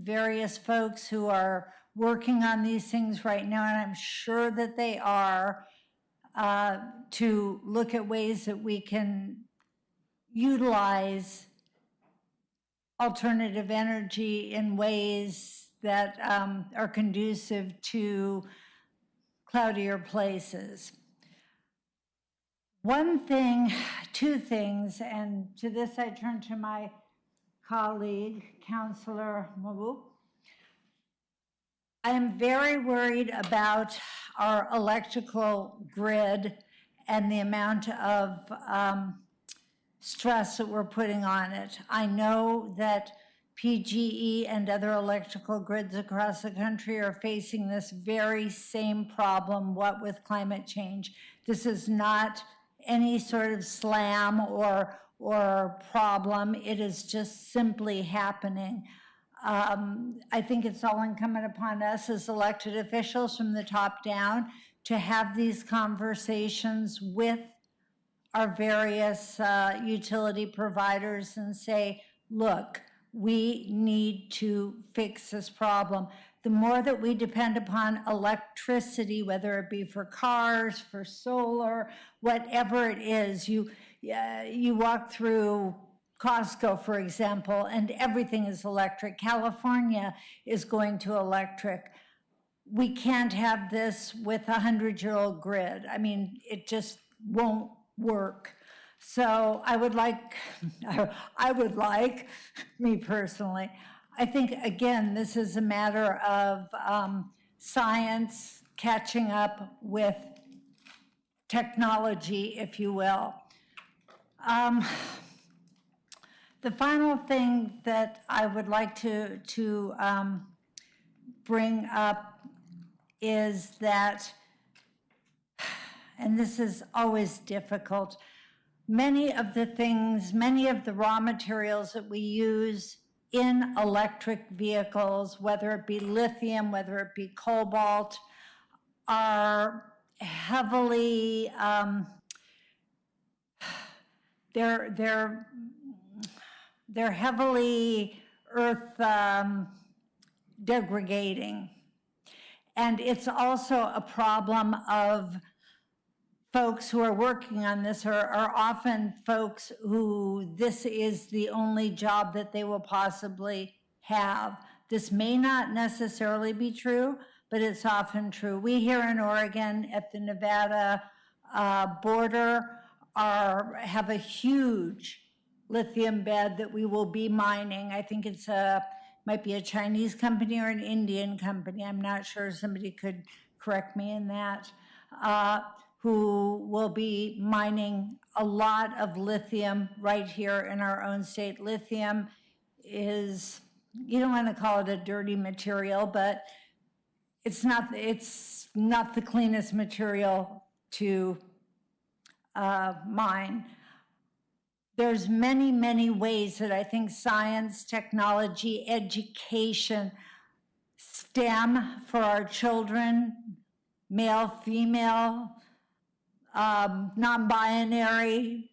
various folks who are working on these things right now, and I'm sure that they are, to look at ways that we can utilize alternative energy in ways that are conducive to cloudier places. One thing, two things, and to this I turn to my colleague, Councilor Mabu. I am very worried about our electrical grid and the amount of stress that we're putting on it. I know that PGE and other electrical grids across the country are facing this very same problem, what with climate change. This is not any sort of slam or problem. It is just simply happening. I think it's all incumbent upon us as elected officials from the top down to have these conversations with our various utility providers and say, look, we need to fix this problem. The more that we depend upon electricity, whether it be for cars, for solar, whatever it is, you walk through Costco, for example, and everything is electric. California is going to electric. We can't have this with a 100-year-old grid. I mean, it just won't work. So I would like, me personally, I think, again, this is a matter of science catching up with technology, if you will. The final thing that I would like to bring up is that, and this is always difficult, many of the raw materials that we use in electric vehicles, whether it be lithium, whether it be cobalt, are heavily, they're heavily earth degrading. And it's also a problem of folks who are working on this are often folks who this is the only job that they will possibly have. This may not necessarily be true, but it's often true. We here in Oregon at the Nevada border have a huge lithium bed that we will be mining. I think it's might be a Chinese company or an Indian company. I'm not sure. Somebody could correct me in that. Who will be mining a lot of lithium right here in our own state. Lithium is, you don't want to call it a dirty material, but it's not the cleanest material to mine. There's many, many ways that I think science, technology, education, STEM for our children, male, female, non-binary,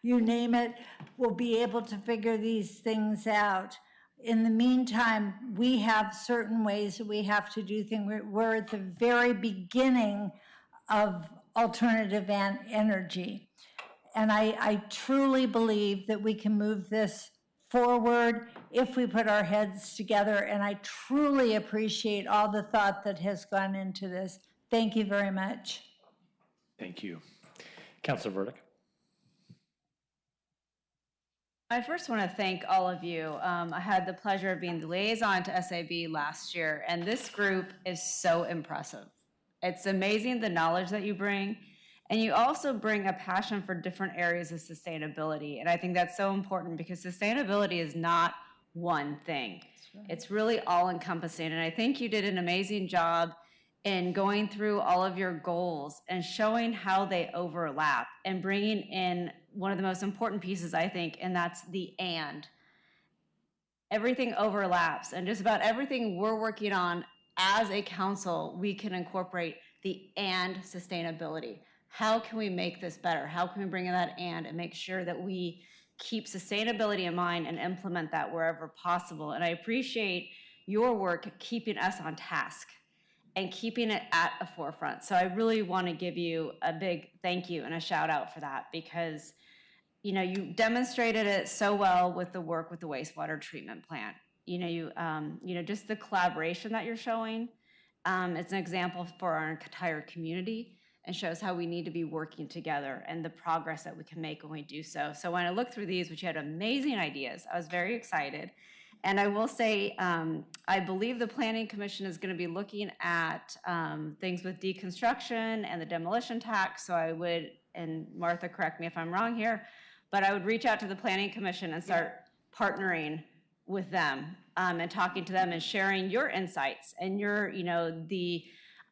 you name it, will be able to figure these things out. In the meantime, we have certain ways that we have to do things. We're at the very beginning of alternative energy. And I truly believe that we can move this forward if we put our heads together. And I truly appreciate all the thought that has gone into this. Thank you very much. Thank you. Councilor Burdick. I first want to thank all of you. I had the pleasure of being the liaison to SAB last year, and this group is so impressive. It's amazing the knowledge that you bring, and you also bring a passion for different areas of sustainability, and I think that's so important because sustainability is not one thing. It's really all-encompassing, and I think you did an amazing job in going through all of your goals and showing how they overlap and bringing in one of the most important pieces, I think, and that's the and. Everything overlaps, and just about everything we're working on as a council, we can incorporate the and sustainability. How can we make this better? How can we bring in that and make sure that we keep sustainability in mind and implement that wherever possible? And I appreciate your work keeping us on task and keeping it at a forefront. So I really want to give you a big thank you and a shout out for that, because you demonstrated it so well with the work with the wastewater treatment plant. Just the collaboration that you're showing. It's an example for our entire community and shows how we need to be working together and the progress that we can make when we do so. So when I looked through these, which you had amazing ideas, I was very excited. And I will say, I believe the Planning Commission is going to be looking at things with deconstruction and the demolition tax. So I would, and Martha, correct me if I'm wrong here, but I would reach out to the Planning Commission and start partnering with them and talking to them and sharing your insights and your,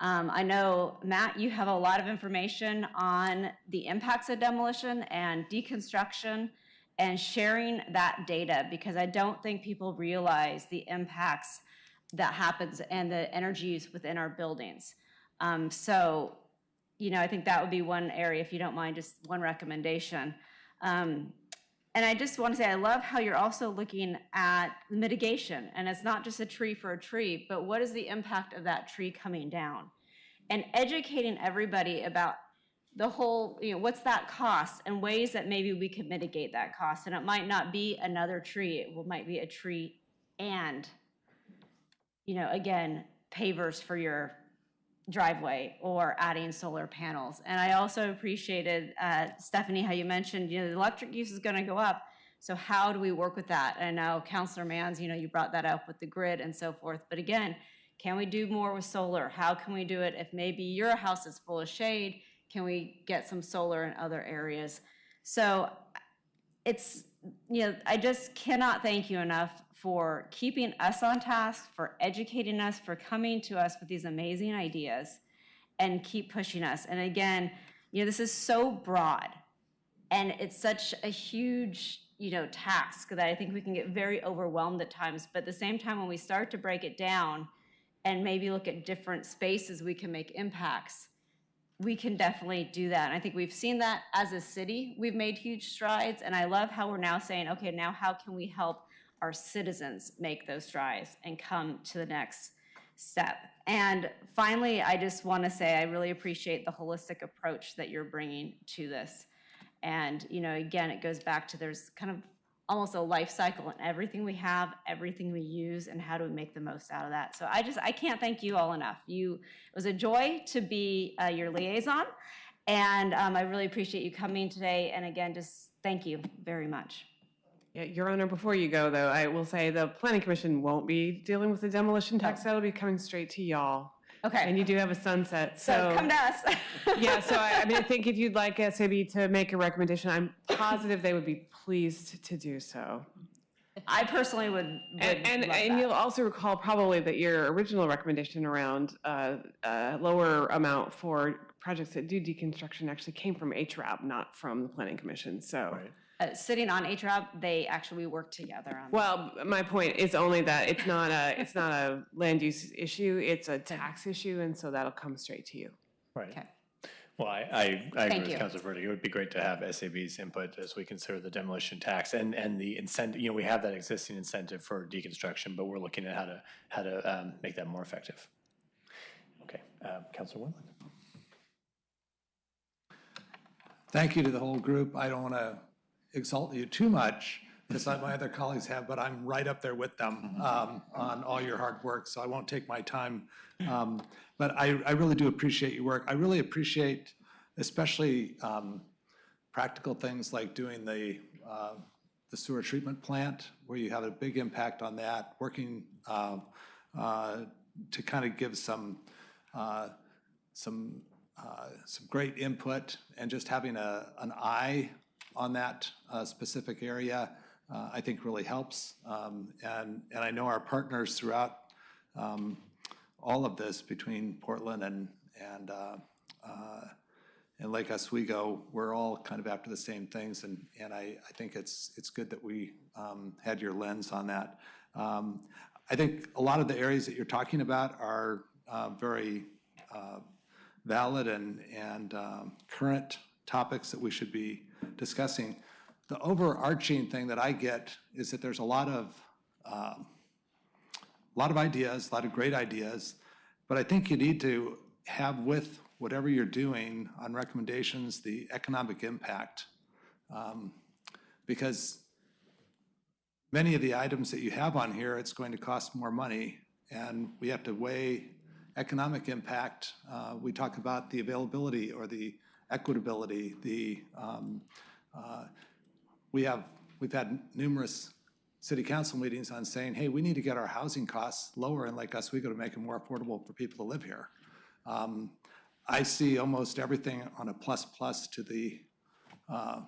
I know, Matt, you have a lot of information on the impacts of demolition and deconstruction and sharing that data, because I don't think people realize the impacts that happens and the energy use within our buildings. I think that would be one area, if you don't mind, just one recommendation. And I just want to say, I love how you're also looking at mitigation, and it's not just a tree for a tree, but what is the impact of that tree coming down? And educating everybody about the whole, what's that cost and ways that maybe we could mitigate that cost. And it might not be another tree, it might be a tree and, again, pavers for your driveway or adding solar panels. And I also appreciated, Stephanie, how you mentioned, the electric use is going to go up. So how do we work with that? And I know Councilor Manns, you brought that up with the grid and so forth. But again, can we do more with solar? How can we do it if maybe your house is full of shade? Can we get some solar in other areas? So it's, I just cannot thank you enough for keeping us on task, for educating us, for coming to us with these amazing ideas and keep pushing us. And again, this is so broad and it's such a huge, task that I think we can get very overwhelmed at times. But at the same time, when we start to break it down and maybe look at different spaces we can make impacts, we can definitely do that. And I think we've seen that as a city. We've made huge strides. And I love how we're now saying, okay, now how can we help our citizens make those strides and come to the next step? And finally, I just want to say I really appreciate the holistic approach that you're bringing to this. And, again, it goes back to there's kind of almost a life cycle in everything we have, everything we use, and how do we make the most out of that. So I can't thank you all enough. It was a joy to be your liaison, and I really appreciate you coming today. And again, just thank you very much. Yeah, Your Honor, before you go, though, I will say the Planning Commission won't be dealing with the demolition tax. That'll be coming straight to y'all. Okay. And you do have a sunset. So come to us. Yeah, so I think if you'd like SAB to make a recommendation, I'm positive they would be pleased to do so. I personally would and love that. you'll also recall probably that your original recommendation around a lower amount for projects that do deconstruction actually came from HRAB, not from the Planning Commission. So. Right. Sitting on HRAB, they actually work together on that. Well, my point is only that it's not a land use issue, it's a tax issue, and so that'll come straight to you. Right. Okay. Well, I agree Thank with you. Councilor Verdi. It would be great to have SAB's input as we consider the demolition tax and the incentive. We have that existing incentive for deconstruction, but we're looking at how to make that more effective. Okay, Councilor Wendland. Thank you to the whole group. I don't want to exalt you too much, because my other colleagues have, but I'm right up there with them on all your hard work, so I won't take my time. But I really do appreciate your work. I really appreciate especially practical things like doing the sewer treatment plant, where you have a big impact on that, working to kind of give some great input, and just having an eye on that specific area, I think really helps. And I know our partners throughout all of this, between Portland and Lake Oswego, we're all kind of after the same things, and I think it's good that we had your lens on that. I think a lot of the areas that you're talking about are very valid and current topics that we should be discussing. The overarching thing that I get is that there's a lot of lot of ideas, a lot of great ideas, but I think you need to have with whatever you're doing on recommendations, the economic impact. Because many of the items that you have on here, it's going to cost more money, and we have to weigh economic impact. We talk about the availability or the equitability. We've had numerous city council meetings on saying, hey, we need to get our housing costs lower in Lake Oswego to make it more affordable for people to live here. I see almost everything on a plus to the, a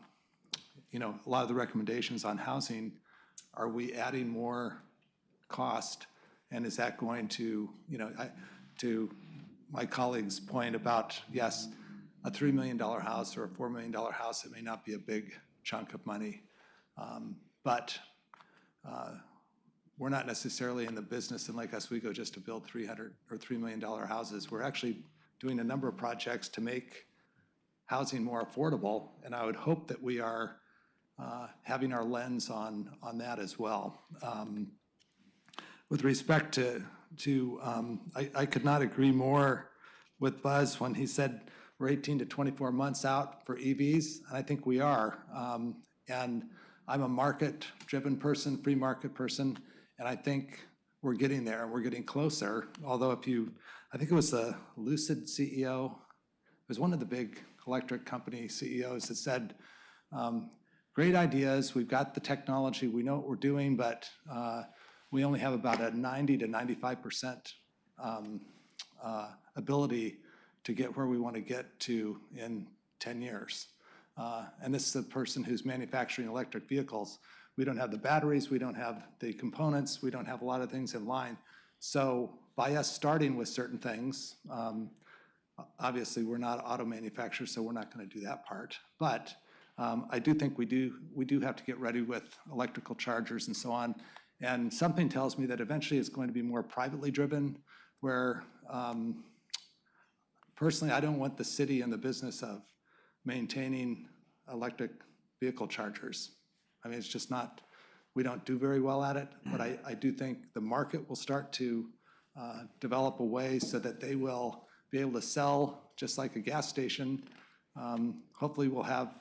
lot of the recommendations on housing. Are we adding more cost? And is that going to, to my colleague's point about, yes, a $3 million house or a $4 million house, it may not be a big chunk of money, but we're not necessarily in the business in Lake Oswego just to build $300 or $3 million houses. We're actually doing a number of projects to make housing more affordable, and I would hope that we are having our lens on that as well. With respect to I could not agree more with Buzz when he said we're 18 to 24 months out for EVs, and I think we are. And I'm a market-driven person, free market person, and I think we're getting there, and we're getting closer. Although I think it was the Lucid CEO, it was one of the big electric company CEOs that said, great ideas, we've got the technology, we know what we're doing, but we only have about a 90 to 95% ability to get where we want to get to in 10 years. And this is a person who's manufacturing electric vehicles. We don't have the batteries, we don't have the components, we don't have a lot of things in line. So by us starting with certain things, obviously we're not auto manufacturers, so we're not going to do that part. But I do think we do have to get ready with electrical chargers and so on. And something tells me that eventually it's going to be more privately driven, where personally I don't want the city in the business of maintaining electric vehicle chargers. I mean, it's just not, we don't do very well at it, but I do think the market will start to develop a way so that they will be able to sell just like a gas station. Hopefully we'll have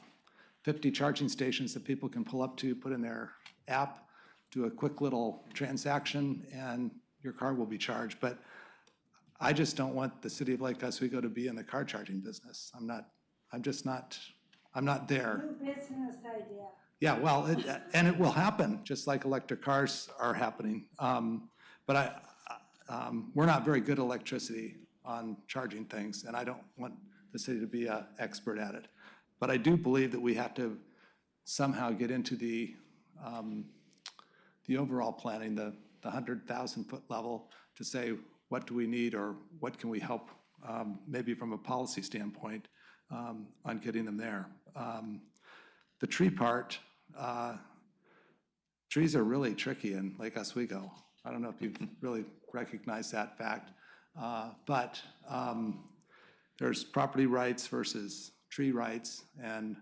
50 charging stations that people can pull up to, put in their app, do a quick little transaction, and your car will be charged. But I just don't want the city of Lake Oswego to be in the car charging business. I'm not there. New business idea. Yeah, well, and it will happen, just like electric cars are happening. But we're not very good at electricity on charging things, and I don't want the city to be an expert at it. But I do believe that we have to somehow get into the overall planning, the 100,000-foot level, to say what do we need or what can we help, maybe from a policy standpoint, on getting them there. The tree part, trees are really tricky in Lake Oswego. I don't know if you really recognize that fact, but there's property rights versus tree rights and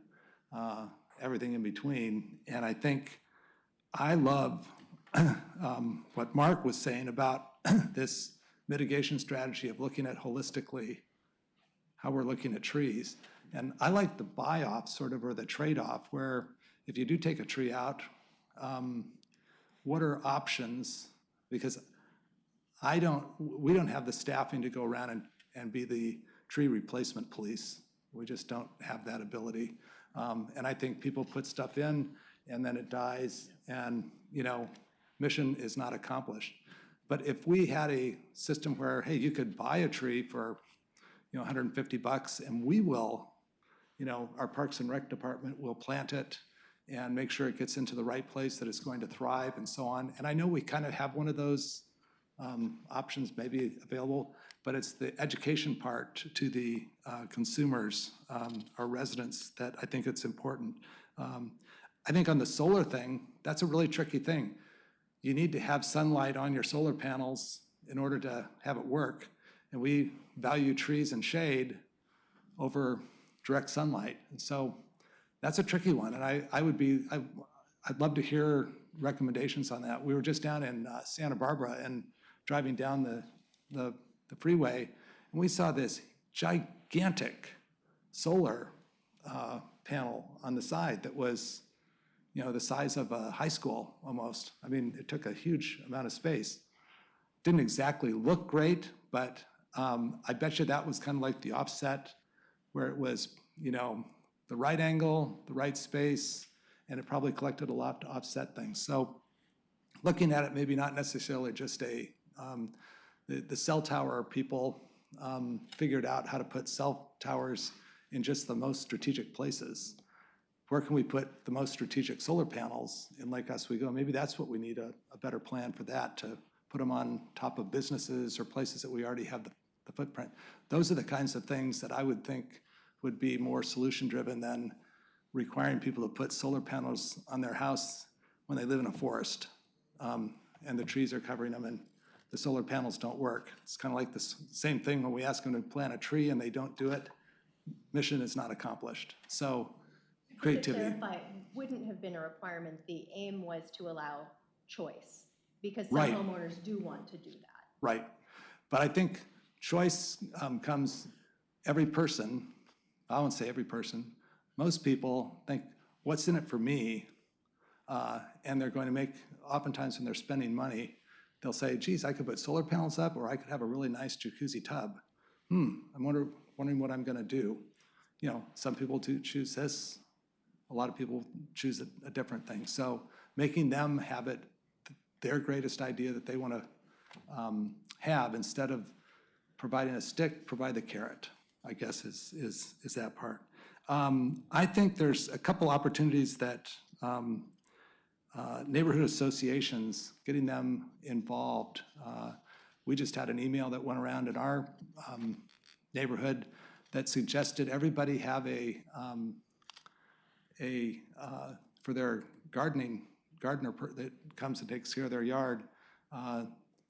everything in between. And I think I love what Mark was saying about this mitigation strategy of looking at holistically how we're looking at trees. And I like the buy-off sort of, or the trade-off, where if you do take a tree out, what are options? Because we don't have the staffing to go around and be the tree replacement police. We just don't have that ability. And I think people put stuff in and then it dies and, mission is not accomplished. But if we had a system where, hey, you could buy a tree for, $150 and we will, our Parks and Rec department will plant it and make sure it gets into the right place that it's going to thrive and so on. And I know we kind of have one of those options maybe available, but it's the education part to the consumers, our residents, that I think it's important. I think on the solar thing, that's a really tricky thing. You need to have sunlight on your solar panels in order to have it work. And we value trees and shade over direct sunlight. And so that's a tricky one. And I'd love to hear recommendations on that. We were just down in Santa Barbara, and driving down the freeway, and we saw this gigantic solar panel on the side that was, you know, the size of a high school almost. I mean, it took a huge amount of space. Didn't exactly look great, but I bet you that was kind of like the offset, where it was, you know, the right angle, the right space, and it probably collected a lot to offset things. So looking at it, maybe not necessarily just the cell tower people figured out how to put cell towers in just the most strategic places. Where can we put the most strategic solar panels in Lake Oswego? Maybe that's what we need, a better plan for that, to put them on top of businesses or places that we already have the footprint. Those are the kinds of things that I would think would be more solution-driven than requiring people to put solar panels on their house when they live in a forest and the trees are covering them and the solar panels don't work. It's kind of like the same thing when we ask them to plant a tree and they don't do it, mission is not accomplished. So creativity. To clarify, it wouldn't have been a requirement. The aim was to allow choice, because some Right. homeowners do want to do that. Right. But I think choice comes, every person, I won't say every person, most people think, what's in it for me? And they're going to make, oftentimes when they're spending money, they'll say, geez, I could put solar panels up, or I could have a really nice jacuzzi tub. I'm wondering what I'm gonna do. You know, some people do choose this. A lot of people choose a different thing. So making them have it, their greatest idea that they wanna have, instead of providing a stick, provide the carrot, I guess is that part. I think there's a couple opportunities that neighborhood associations, getting them involved. We just had an email that went around in our neighborhood that suggested everybody have for their gardener that comes and takes care of their yard,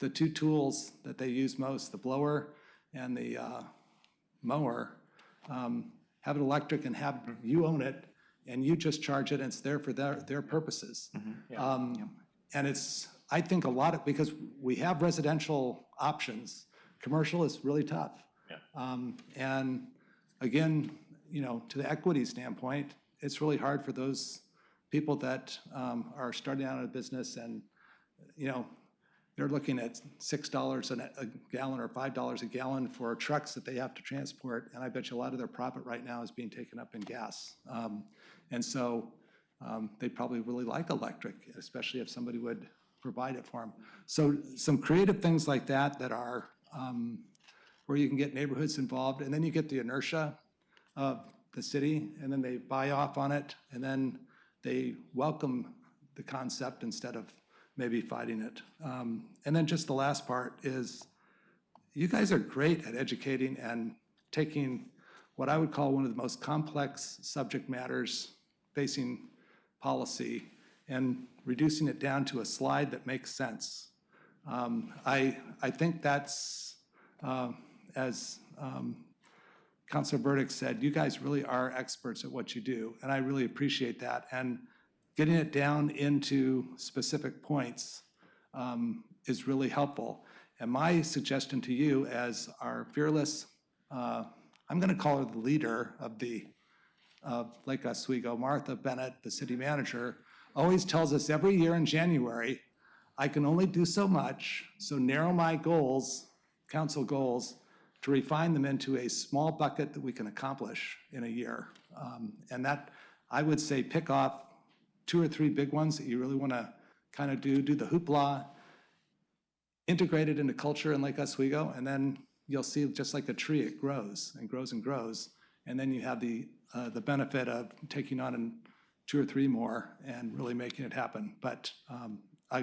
the two tools that they use most, the blower and the mower, have it electric and have you own it, and you just charge it, and it's there for their purposes. And it's, I think a lot of, because we have residential options, commercial is really tough. And again, you know, to the equity standpoint, it's really hard for those people that are starting out in a business and, you know, they're looking at $6 a gallon or $5 a gallon for trucks that they have to transport. And I bet you a lot of their profit right now is being taken up in gas. And so they probably really like electric, especially if somebody would provide it for them. So some creative things like that that are where you can get neighborhoods involved, and then you get the inertia of the city, and then they buy off on it, and then they welcome the concept instead of maybe fighting it. And then just the last part is, you guys are great at educating and taking what I would call one of the most complex subject matters facing policy and reducing it down to a slide that makes sense. I think that's, as Councilor Burdick said, you guys really are experts at what you do, and I really appreciate that. And getting it down into specific points is really helpful. And my suggestion to you as our fearless, I'm gonna call her the leader of Lake Oswego, Martha Bennett, the city manager, always tells us every year in January, I can only do so much, so narrow my goals, council goals, to refine them into a small bucket that we can accomplish in a year. And that, I would say, pick off 2 or 3 big ones that you really wanna kind of do the hoopla, integrate it into culture in Lake Oswego, and then you'll see, just like a tree, it grows and grows and grows. And then you have the benefit of taking on 2 or 3 more and really making it happen. But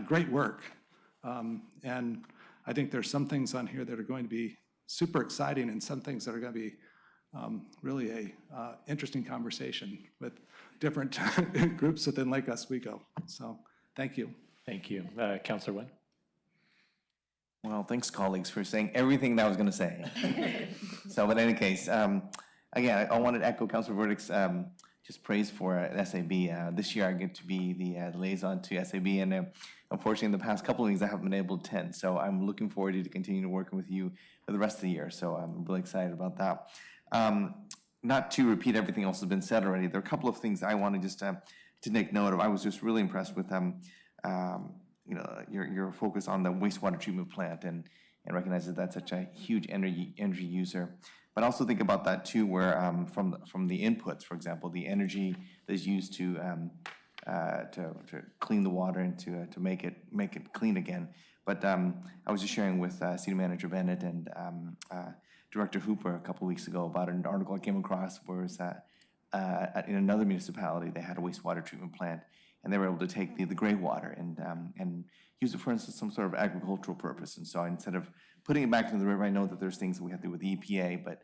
great work. And I think there's some things on here that are going to be super exciting, and some things that are gonna be really a interesting conversation with different groups within Lake Oswego. So, thank you. Thank you. Councilor Wynn? Well, thanks, colleagues, for saying everything that I was going to say. So, but in any case, again, I wanted to echo Councilor Burdick's just praise for SAB. This year I get to be the liaison to SAB, and unfortunately in the past couple of weeks I haven't been able to attend. So I'm looking forward to continue working with you for the rest of the year. So I'm really excited about that. Not to repeat everything else that's been said already, there are a couple of things I wanted just to take note of. I was just really impressed with your focus on the wastewater treatment plant and recognize that that's such a huge energy user. But also think about that too, where from the inputs, for example, the energy that is used to clean the water and to make it clean again. But I was just sharing with City Manager Bennett and Director Hooper a couple weeks ago about an article I came across where it's in another municipality they had a wastewater treatment plant, and they were able to take the gray water and use it for instance some sort of agricultural purpose. And so instead of putting it back into the river, I know that there's things that we have to do with the EPA, but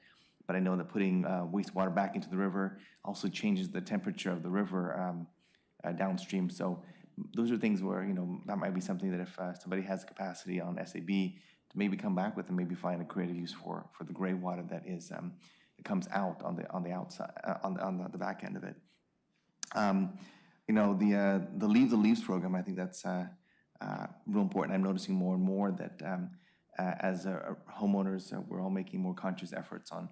I know that putting wastewater back into the river also changes the temperature of the river downstream. So those are things where that might be something that if somebody has the capacity on SAB to maybe come back with and maybe find a creative use for the gray water that is it comes out on the outside on the back end of it. The Leave the Leaves program, I think that's real important. I'm noticing more and more that as homeowners, we're all making more conscious efforts on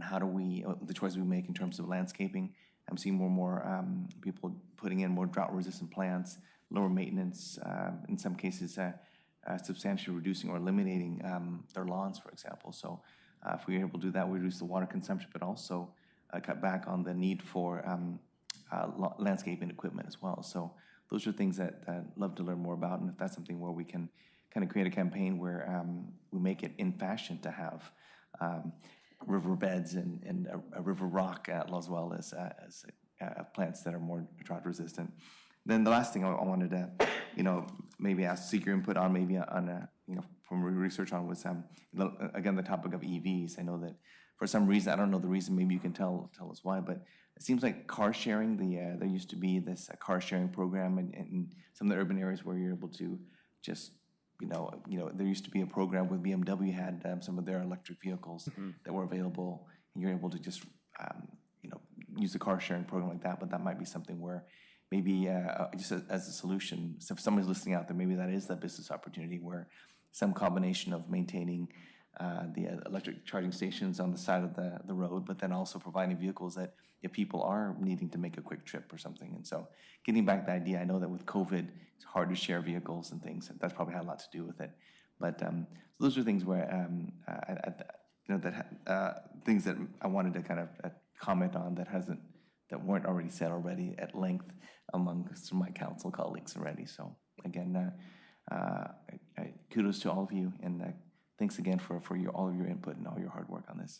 how do we the choices we make in terms of landscaping. I'm seeing more and more people putting in more drought-resistant plants, lower maintenance, in some cases substantially reducing or eliminating their lawns, for example. So if we're able to do that, we reduce the water consumption, but also cut back on the need for landscaping equipment as well. So those are things that I'd love to learn more about, and if that's something where we can kind of create a campaign where we make it in fashion to have riverbeds and a river rock as well as plants that are more drought resistant. Then the last thing I wanted to, maybe seek your input on, maybe on from research on was again the topic of EVs. I know that for some reason, I don't know the reason. Maybe you can tell us why, but it seems like car sharing. There used to be this car sharing program in some of the urban areas where you're able to just there used to be a program with BMW had some of their electric vehicles that were available, and you're able to just use the car sharing program like that. But that might be something where maybe just as a solution, so if somebody's listening out there, maybe that is the business opportunity where some combination of maintaining the electric charging stations on the side of the road, but then also providing vehicles that if people are needing to make a quick trip or something. And so getting back the idea, I know that with COVID, it's hard to share vehicles and things, and that's probably had a lot to do with it. But so those are things where, things that I wanted to kind of comment on that weren't already said already at length among some of my council colleagues already. So again, kudos to all of you, and thanks again for all of your input and all your hard work on this.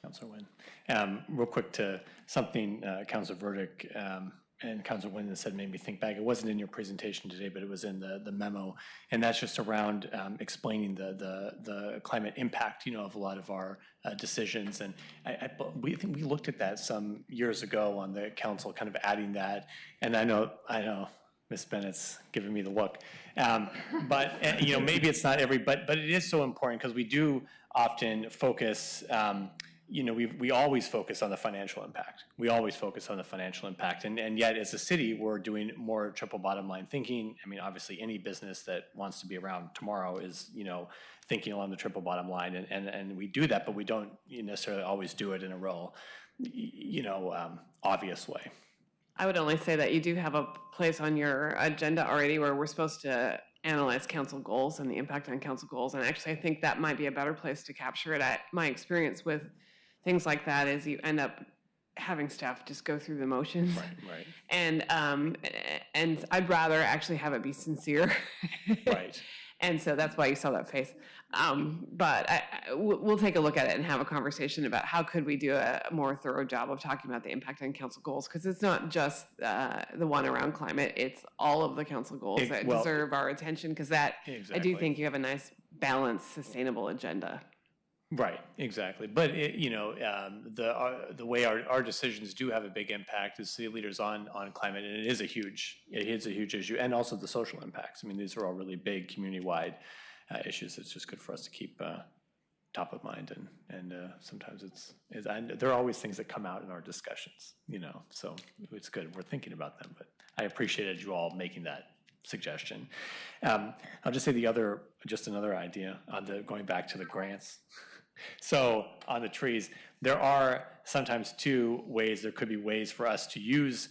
Councilor Nguyen. Real quick to something Councilor Verdick and Councilor Nguyen said made me think back. It wasn't in your presentation today, but it was in the memo, and that's just around explaining the climate impact, of a lot of our decisions. And we think we looked at that some years ago on the council, kind of adding that. And I know. Ms. Bennett's giving me the look. But maybe it's not but it is so important because we do often focus, we always focus on the financial impact. We always focus on the financial impact. And yet as a city, we're doing more triple bottom line thinking. I mean, obviously any business that wants to be around tomorrow is, thinking along the triple bottom line. And we do that, but we don't necessarily always do it in a real, obvious way. I would only say that you do have a place on your agenda already where we're supposed to analyze council goals and the impact on council goals. And actually, I think that might be a better place to capture it. My experience with things like that is you end up having staff just go through the motions. Right. And I'd rather actually have it be sincere. Right. And so that's why you saw that face. But we'll take a look at it and have a conversation about how could we do a more thorough job of talking about the impact on council goals, because it's not just the one around climate, it's all of the council goals that deserve our attention, because I do think you have a nice, balanced, sustainable agenda. Right, exactly. But the way our decisions do have a big impact as city leaders on climate, and it is a huge issue, and also the social impacts. I mean, these are all really big community-wide issues. It's just good for us to keep top of mind, and sometimes and there are always things that come out in our discussions, so it's good. We're thinking about them, but I appreciated you all making that suggestion. I'll just say another idea on going back to the grants. So on the trees, there are sometimes two ways. There could be ways for us to use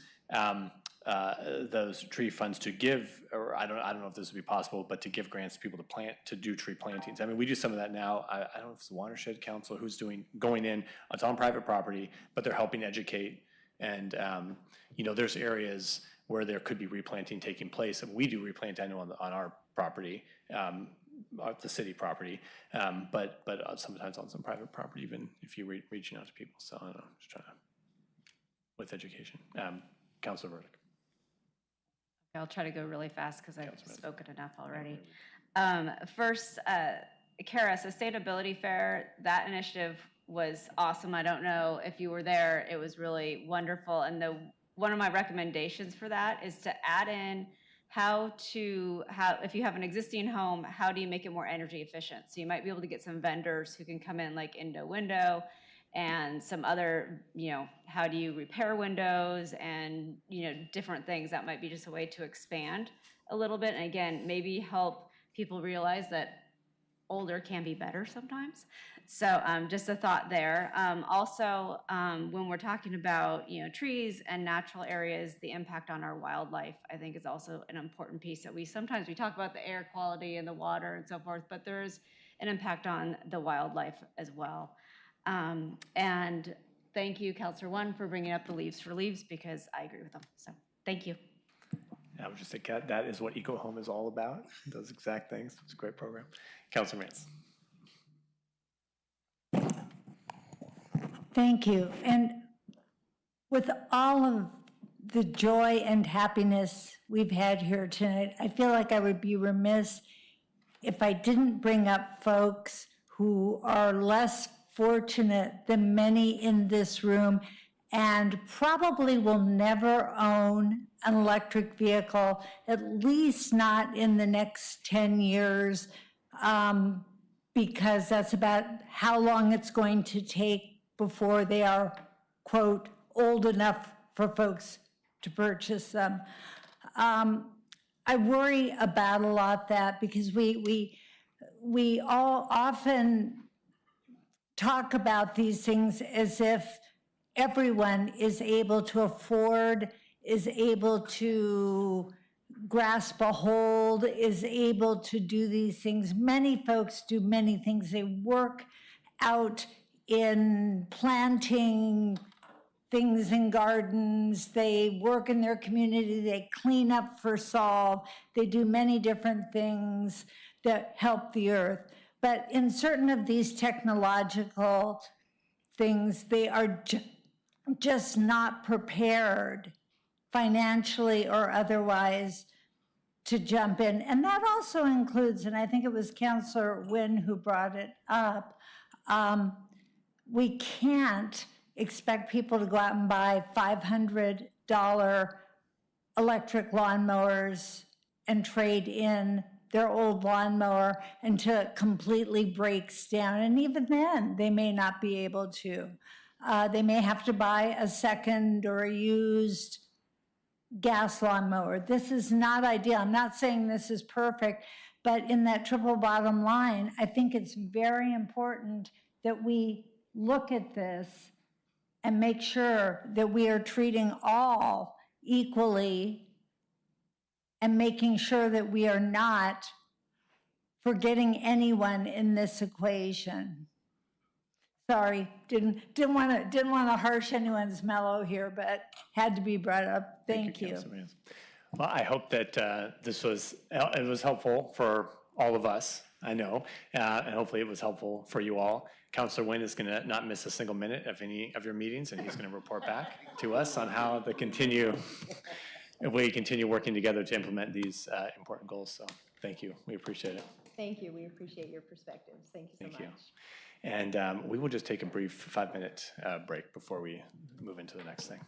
those tree funds to give, or I don't know if this would be possible, but to give grants to people to do tree plantings. I mean, we do some of that now. I don't know if it's the Watershed Council who's going in. It's on private property, but they're helping educate. And there's areas where there could be replanting taking place, and we do replant, I know, on our property, the city property, but sometimes on some private property, even if you're reaching out to people. So I don't know, just trying to, with education. Councilor Burdick. I'll try to go really fast because I've spoken enough already. First, Cara, Sustainability Fair, that initiative was awesome. I don't know if you were there. It was really wonderful. And one of my recommendations for that is to add in if you have an existing home, how do you make it more energy efficient? So you might be able to get some vendors who can come in like window and some other, how do you repair windows and, different things. That might be just a way to expand a little bit. And again, maybe help people realize that older can be better sometimes. So just a thought there. Also, when we're talking about, trees and natural areas, the impact on our wildlife, I think is also an important piece that we talk about the air quality and the water and so forth, but there's an impact on the wildlife as well. And thank you, Councilor One, for bringing up the Leaves for Leaves, because I agree with them. So thank you. I would just think that is what Eco Home is all about, those exact things. It's a great program. Councilor Mance. Thank you. And with all of the joy and happiness we've had here tonight, I feel like I would be remiss if I didn't bring up folks who are less fortunate than many in this room and probably will never own an electric vehicle, at least not in the next 10 years, because that's about how long it's going to take before they are, quote, old enough for folks to purchase them. I worry about a lot that because we all often talk about these things as if everyone is able to afford, is able to grasp a hold, is able to do these things. Many folks do many things. They work out in planting things in gardens, they work in their community, they clean up for Solve, they do many different things that help the earth. But in certain of these technological things, they are just not prepared financially or otherwise to jump in. And that also includes, and I think it was Councilor Wynn who brought it up, we can't expect people to go out and buy $500 electric lawnmowers and trade in their old lawnmower until it completely breaks down. And even then, they may not be able to. They may have to buy a second or a used gas lawnmower. This is not ideal. I'm not saying this is perfect, but in that triple bottom line, I think it's very important that we look at this and make sure that we are treating all equally and making sure that we are not forgetting anyone in this equation. Sorry, didn't want to harsh anyone's mellow here, but had to be brought up. Thank you. Well, I hope that it was helpful for all of us, I know, and hopefully it was helpful for you all. Councilor Wynn is going to not miss a single minute of any of your meetings, and he's going to report back to us on how we continue working together to implement these important goals. So thank you. We appreciate it. Thank you. We appreciate your perspectives. Thank you so much. And we will just take a brief 5-minute break before we move into the next thing.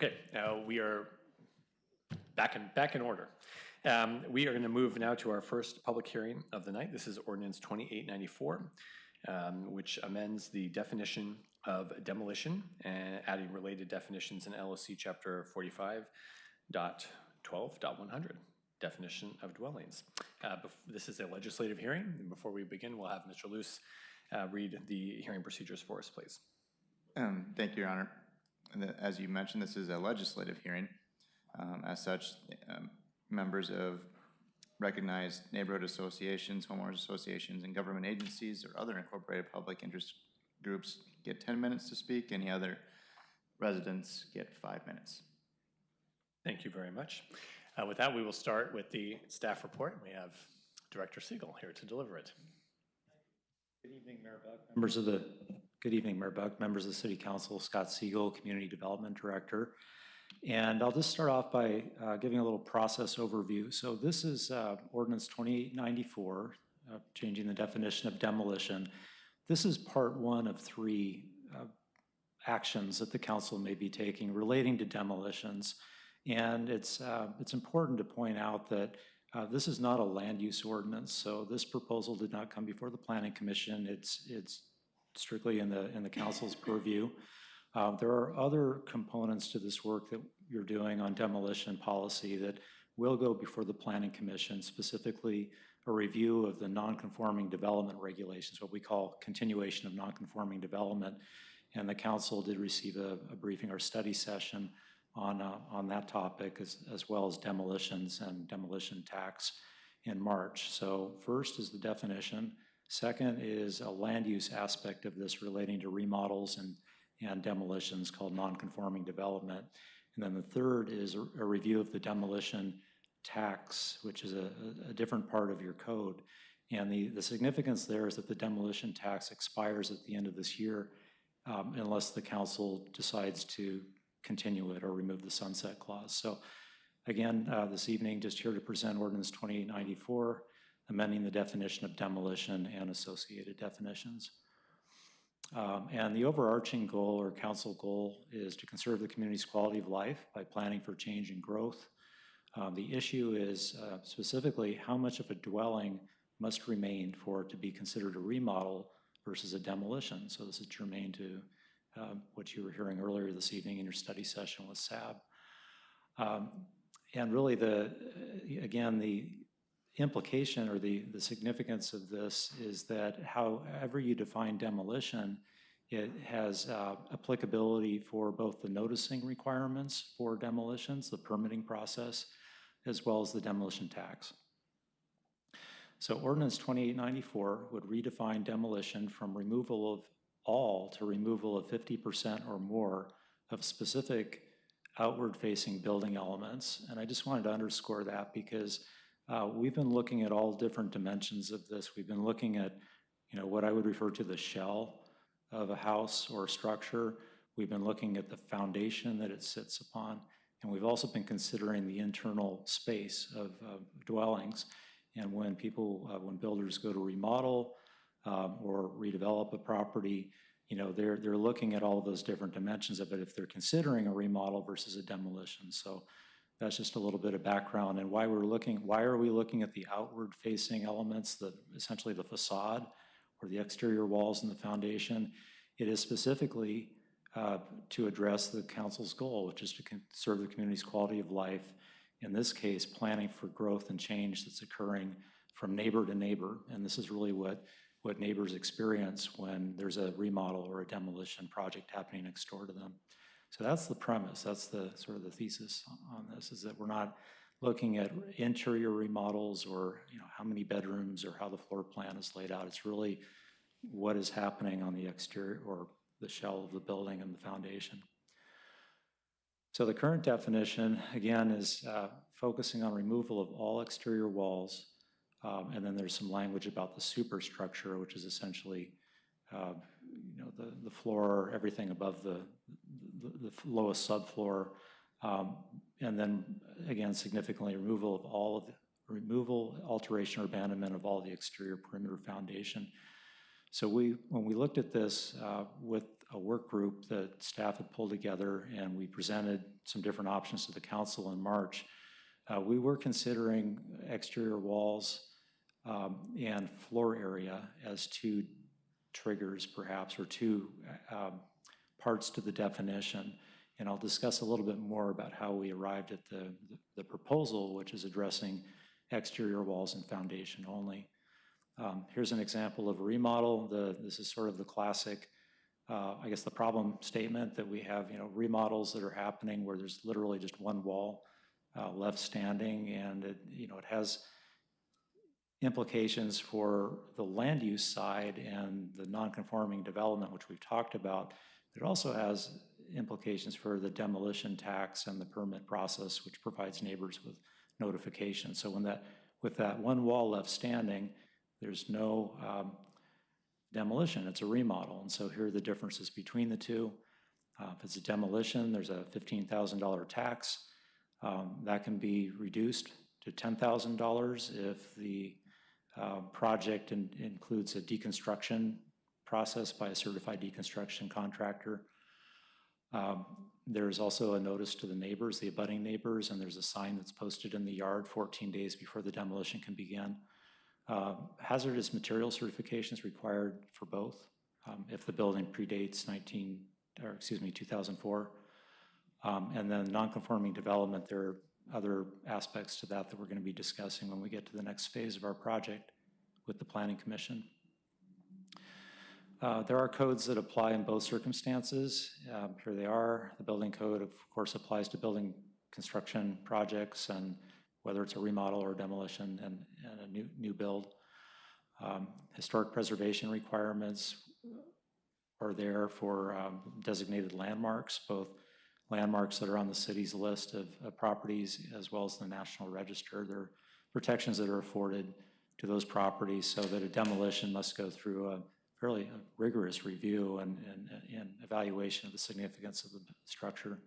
Okay, we are back in order. We are going to move now to our first public hearing of the night. This is Ordinance 2894, which amends the definition of demolition and adding related definitions in LOC Chapter 45.12.100, definition of dwellings. This is a legislative hearing, and before we begin, we'll have Mr. Luce read the hearing procedures for us, please. Thank you, Your Honor. And as you mentioned, this is a legislative hearing. As such, members of recognized neighborhood associations, homeowners associations, and government agencies or other incorporated public interest groups get 10 minutes to speak. Any other residents get 5 minutes. Thank you very much. With that, we will start with the staff report. We have Director Siegel here to deliver it. Good evening, Mayor Buck. Good evening, Mayor Buck, members of the City Council, Scott Siegel, Community Development Director. And I'll just start off by giving a little process overview. So this is Ordinance 2894, changing the definition of demolition. This is part one of three actions that the council may be taking relating to demolitions. And it's important to point out that this is not a land use ordinance. So this proposal did not come before the Planning Commission. It's strictly in the council's purview. There are other components to this work that you're doing on demolition policy that will go before the Planning Commission, specifically a review of the non-conforming development regulations, what we call continuation of non-conforming development. And the council did receive a briefing or study session on that topic, as well as demolitions and demolition tax in March. So first is the definition. Second is a land use aspect of this relating to remodels and demolitions called non-conforming development. And then the third is a review of the demolition tax, which is a different part of your code. And the significance there is that the demolition tax expires at the end of this year unless the council decides to continue it or remove the sunset clause. So again, this evening, just here to present Ordinance 2894, amending the definition of demolition and associated definitions. And the overarching goal or council goal is to conserve the community's quality of life by planning for change and growth. The issue is specifically how much of a dwelling must remain for it to be considered a remodel versus a demolition. So this is germane to what you were hearing earlier this evening in your study session with SAB. And really the implication or the significance of this is that however you define demolition, it has applicability for both the noticing requirements for demolitions, the permitting process, as well as the demolition tax. So Ordinance 2894 would redefine demolition from removal of all to removal of 50% or more of specific outward-facing building elements. And I just wanted to underscore that because we've been looking at all different dimensions of this. We've been looking at, what I would refer to the shell of a house or a structure. We've been looking at the foundation that it sits upon. And we've also been considering the internal space of dwellings. And when builders go to remodel or redevelop a property, they're looking at all of those different dimensions of it if they're considering a remodel versus a demolition. So that's just a little bit of background and why are we looking at the outward facing elements, essentially the facade or the exterior walls and the foundation. It is specifically to address the council's goal, which is to conserve the community's quality of life. In this case, planning for growth and change that's occurring from neighbor to neighbor. And this is really what neighbors experience when there's a remodel or a demolition project happening next door to them. So that's the premise, that's the sort of the thesis on this, is that we're not looking at interior remodels or how many bedrooms or how the floor plan is laid out. It's really what is happening on the exterior or the shell of the building and the foundation. So the current definition, again, is focusing on removal of all exterior walls, and then there's some language about the superstructure, which is essentially the floor, everything above the lowest subfloor, and then again significantly removal, alteration, or abandonment of all the exterior perimeter foundation. So when we looked at this with a work group that staff had pulled together and we presented some different options to the council in March, we were considering exterior walls and floor area as two triggers perhaps, or two parts to the definition. And I'll discuss a little bit more about how we arrived at the proposal, which is addressing exterior walls and foundation only. Here's an example of a remodel. This is sort of the classic, I guess, the problem statement that we have, remodels that are happening where there's literally just one wall left standing, and it has implications for the land use side and the non-conforming development, which we've talked about. It also has implications for the demolition tax and the permit process, which provides neighbors with notification. So with that one wall left standing, there's no demolition, it's a remodel. And so here are the differences between the two. If it's a demolition, there's a $15,000 tax. That can be reduced to $10,000 if the project includes a deconstruction process by a certified deconstruction contractor. There's also a notice to the neighbors, the abutting neighbors, and there's a sign that's posted in the yard 14 days before the demolition can begin. Hazardous material certification is required for both if the building predates 2004. And then non-conforming development, there are other aspects to that we're going to be discussing when we get to the next phase of our project with the Planning Commission. There are codes that apply in both circumstances. Here they are. The building code, of course, applies to building construction projects, and whether it's a remodel or demolition and a new build. Historic preservation requirements are there for designated landmarks, both landmarks that are on the city's list of properties as well as the National Register. There are protections that are afforded to those properties so that a demolition must go through a fairly rigorous review and evaluation of the significance of the structure.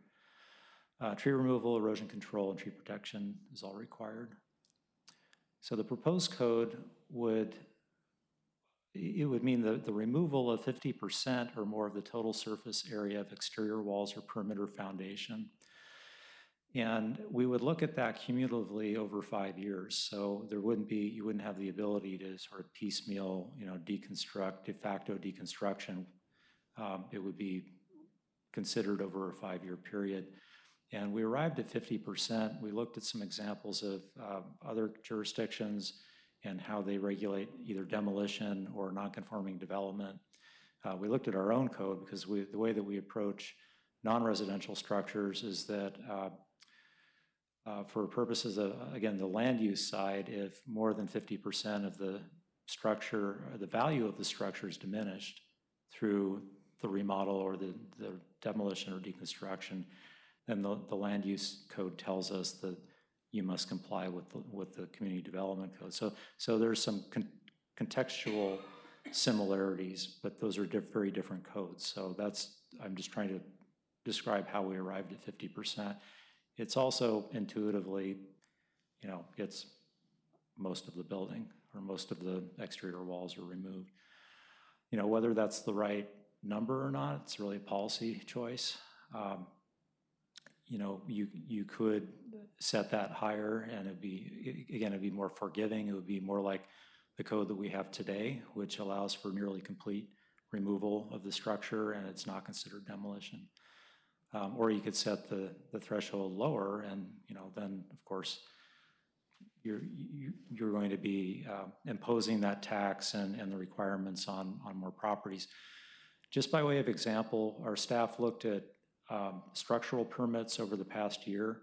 Tree removal, erosion control, and tree protection is all required. So the proposed code would mean the removal of 50% or more of the total surface area of exterior walls or perimeter foundation. And we would look at that cumulatively over 5 years. So you wouldn't have the ability to sort of piecemeal, deconstruct, de facto deconstruction. It would be considered over a 5-year period. And we arrived at 50%. We looked at some examples of other jurisdictions and how they regulate either demolition or non-conforming development. We looked at our own code because the way that we approach non-residential structures is that for purposes of, again, the land use side, if more than 50% of the structure, or the value of the structure is diminished through the remodel or the demolition or deconstruction, then the land use code tells us that you must comply with the community development code. So there's some contextual similarities, but those are very different codes. So I'm just trying to describe how we arrived at 50%. It's also intuitively, it's most of the building or most of the exterior walls are removed. Whether that's the right number or not, it's really a policy choice. You could set that higher and it'd be more forgiving. It would be more like the code that we have today, which allows for nearly complete removal of the structure and it's not considered demolition. Or you could set the threshold lower and, then of course, you're going to be imposing that tax and the requirements on more properties. Just by way of example, our staff looked at structural permits over the past year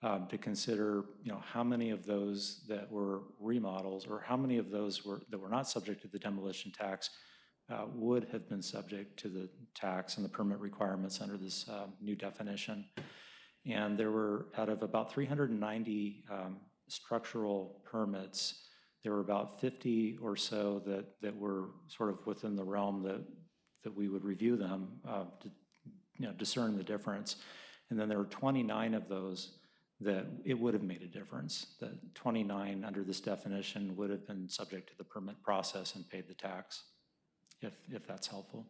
to consider, how many of those that were remodels or how many of those that were not subject to the demolition tax would have been subject to the tax and the permit requirements under this new definition. And there were, out of about 390 structural permits, there were about 50 or so that were sort of within the realm that we would review them to discern the difference. And then there were 29 of those that it would have made a difference. That 29 under this definition would have been subject to the permit process and paid the tax. if that's helpful.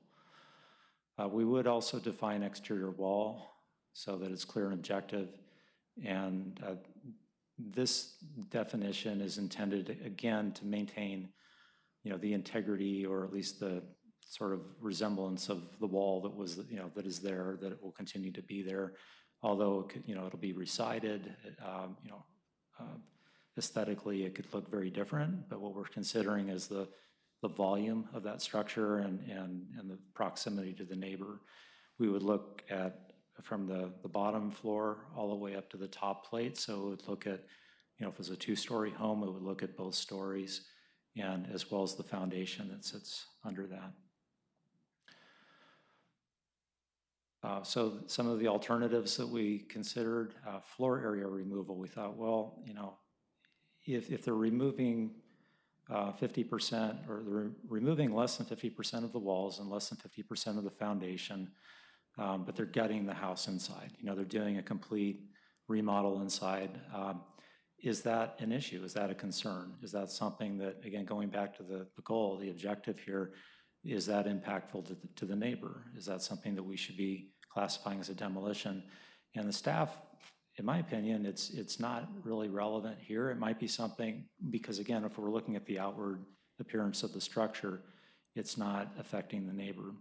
We would also define exterior wall so that it's clear and objective. And this definition is intended, again, to maintain, the integrity, or at least the sort of resemblance of the wall that was, that is there, that it will continue to be there. Although, it could, it'll be resided, aesthetically, it could look very different. But what we're considering is the volume of that structure and the proximity to the neighbor. We would look at from the bottom floor all the way up to the top plate. So it would look at, if it was a two-story home, it would look at both stories, and as well as the foundation that sits under that. So some of the alternatives that we considered, floor area removal, we thought, well, if they're removing 50%, or they're removing less than 50% of the walls and less than 50% of the foundation, but they're gutting the house inside. They're doing a complete remodel inside. Is that an issue? Is that a concern? Is that something that, again, going back to the goal, the objective here, is that impactful to the neighbor? Is that something that we should be classifying as a demolition? And the staff, in my opinion, it's not really relevant here. It might be something, because again, if we're looking at the outward appearance of the structure, it's not affecting the neighbor.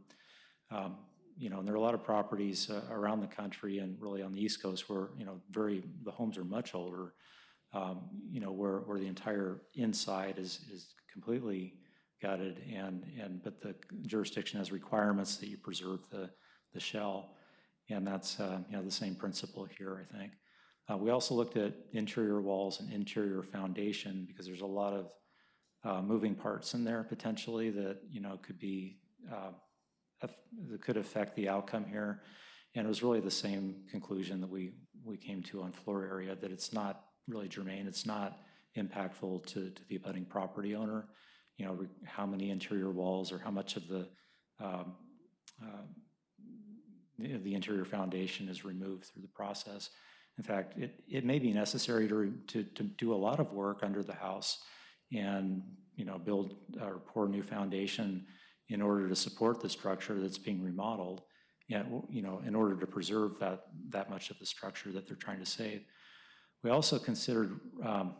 And there are a lot of properties around the country and really on the East Coast where, the homes are much older, where the entire inside is completely gutted, but the jurisdiction has requirements that you preserve the shell. And that's, the same principle here, I think. We also looked at interior walls and interior foundation, because there's a lot of moving parts in there potentially that, could be, that could affect the outcome here. And it was really the same conclusion that we came to on floor area, that it's not really germane, it's not impactful to the abutting property owner. How many interior walls or how much of the interior foundation is removed through the process. In fact, it may be necessary to do a lot of work under the house and build or pour new foundation in order to support the structure that's being remodeled, and in order to preserve that much of the structure that they're trying to save. We also considered, and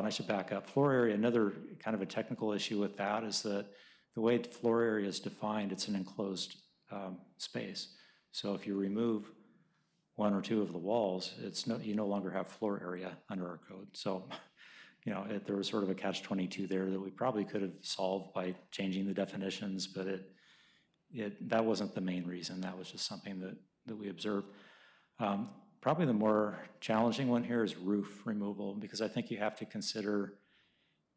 I should back up, floor area. Another kind of a technical issue with that is that the way floor area is defined, it's an enclosed space. So if you remove one or two of the walls, you no longer have floor area under our code. So, there was sort of a catch-22 there that we probably could have solved by changing the definitions, but that wasn't the main reason. That was just something that we observed. Probably the more challenging one here is roof removal, because I think you have to consider,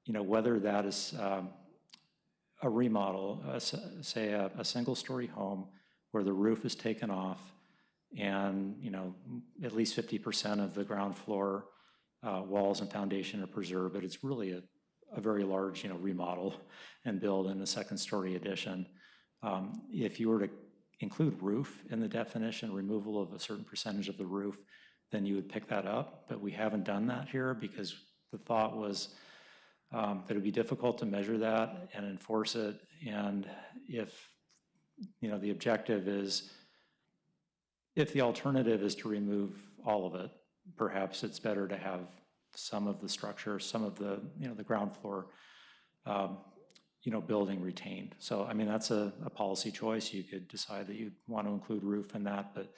whether that is a remodel, say a single-story home where the roof is taken off and, at least 50% of the ground floor walls and foundation are preserved, but it's really a very large, remodel and build in a second-story addition. If you were to include roof in the definition, removal of a certain percentage of the roof, then you would pick that up. But we haven't done that here because the thought was that it would be difficult to measure that and enforce it. And if, the objective is, if the alternative is to remove all of it, perhaps it's better to have some of the structure, some of the, the ground floor, building retained. So, I mean, that's a policy choice. You could decide that you want to include roof in that, but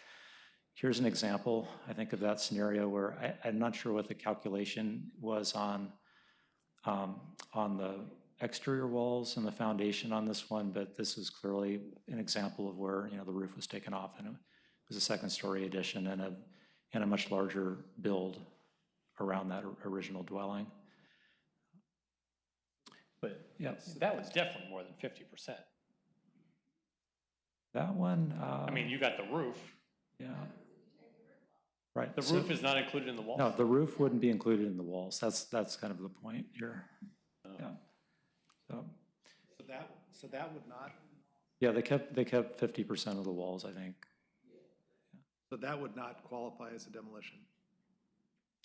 here's an example, I think, of that scenario where I'm not sure what the calculation was on the exterior walls and the foundation on this one, but this is clearly an example of where, the roof was taken off and it was a second-story addition and a much larger build around that original dwelling. But yeah, that was definitely more than 50%. That one, I mean, you got the roof. Yeah. Right. The roof is not included in the walls? No, the roof wouldn't be included in the walls. That's kind of the point here. Yeah. So that would not? Yeah, they kept 50% of the walls, I think. So that would not qualify as a demolition?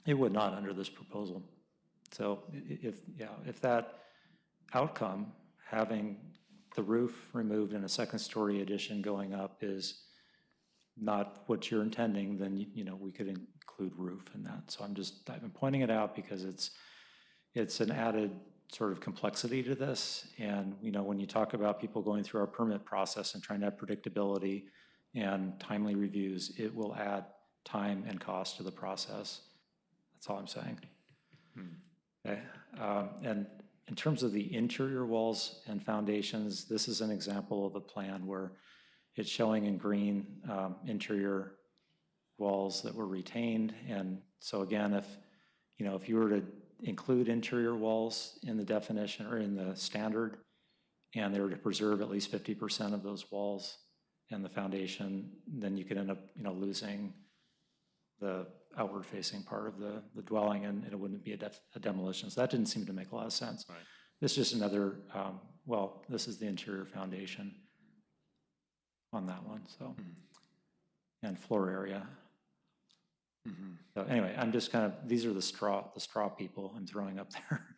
It would not under this proposal. So if that outcome, having the roof removed and a second-story addition going up is not what you're intending, then, we could include roof in that. So I've been pointing it out because it's an added sort of complexity to this. And, when you talk about people going through our permit process and trying to have predictability and timely reviews, it will add time and cost to the process. That's all I'm saying. Okay. And in terms of the interior walls and foundations, this is an example of a plan where it's showing in green interior walls that were retained. And so again, if you were to include interior walls in the definition or in the standard, and they were to preserve at least 50% of those walls and the foundation, then you could end up, losing the outward-facing part of the dwelling, and it wouldn't be a demolition. So that didn't seem to make a lot of sense. Right. This is just another, this is the interior foundation on that one, so, and floor area. So anyway, I'm just these are the straw people I'm throwing up there.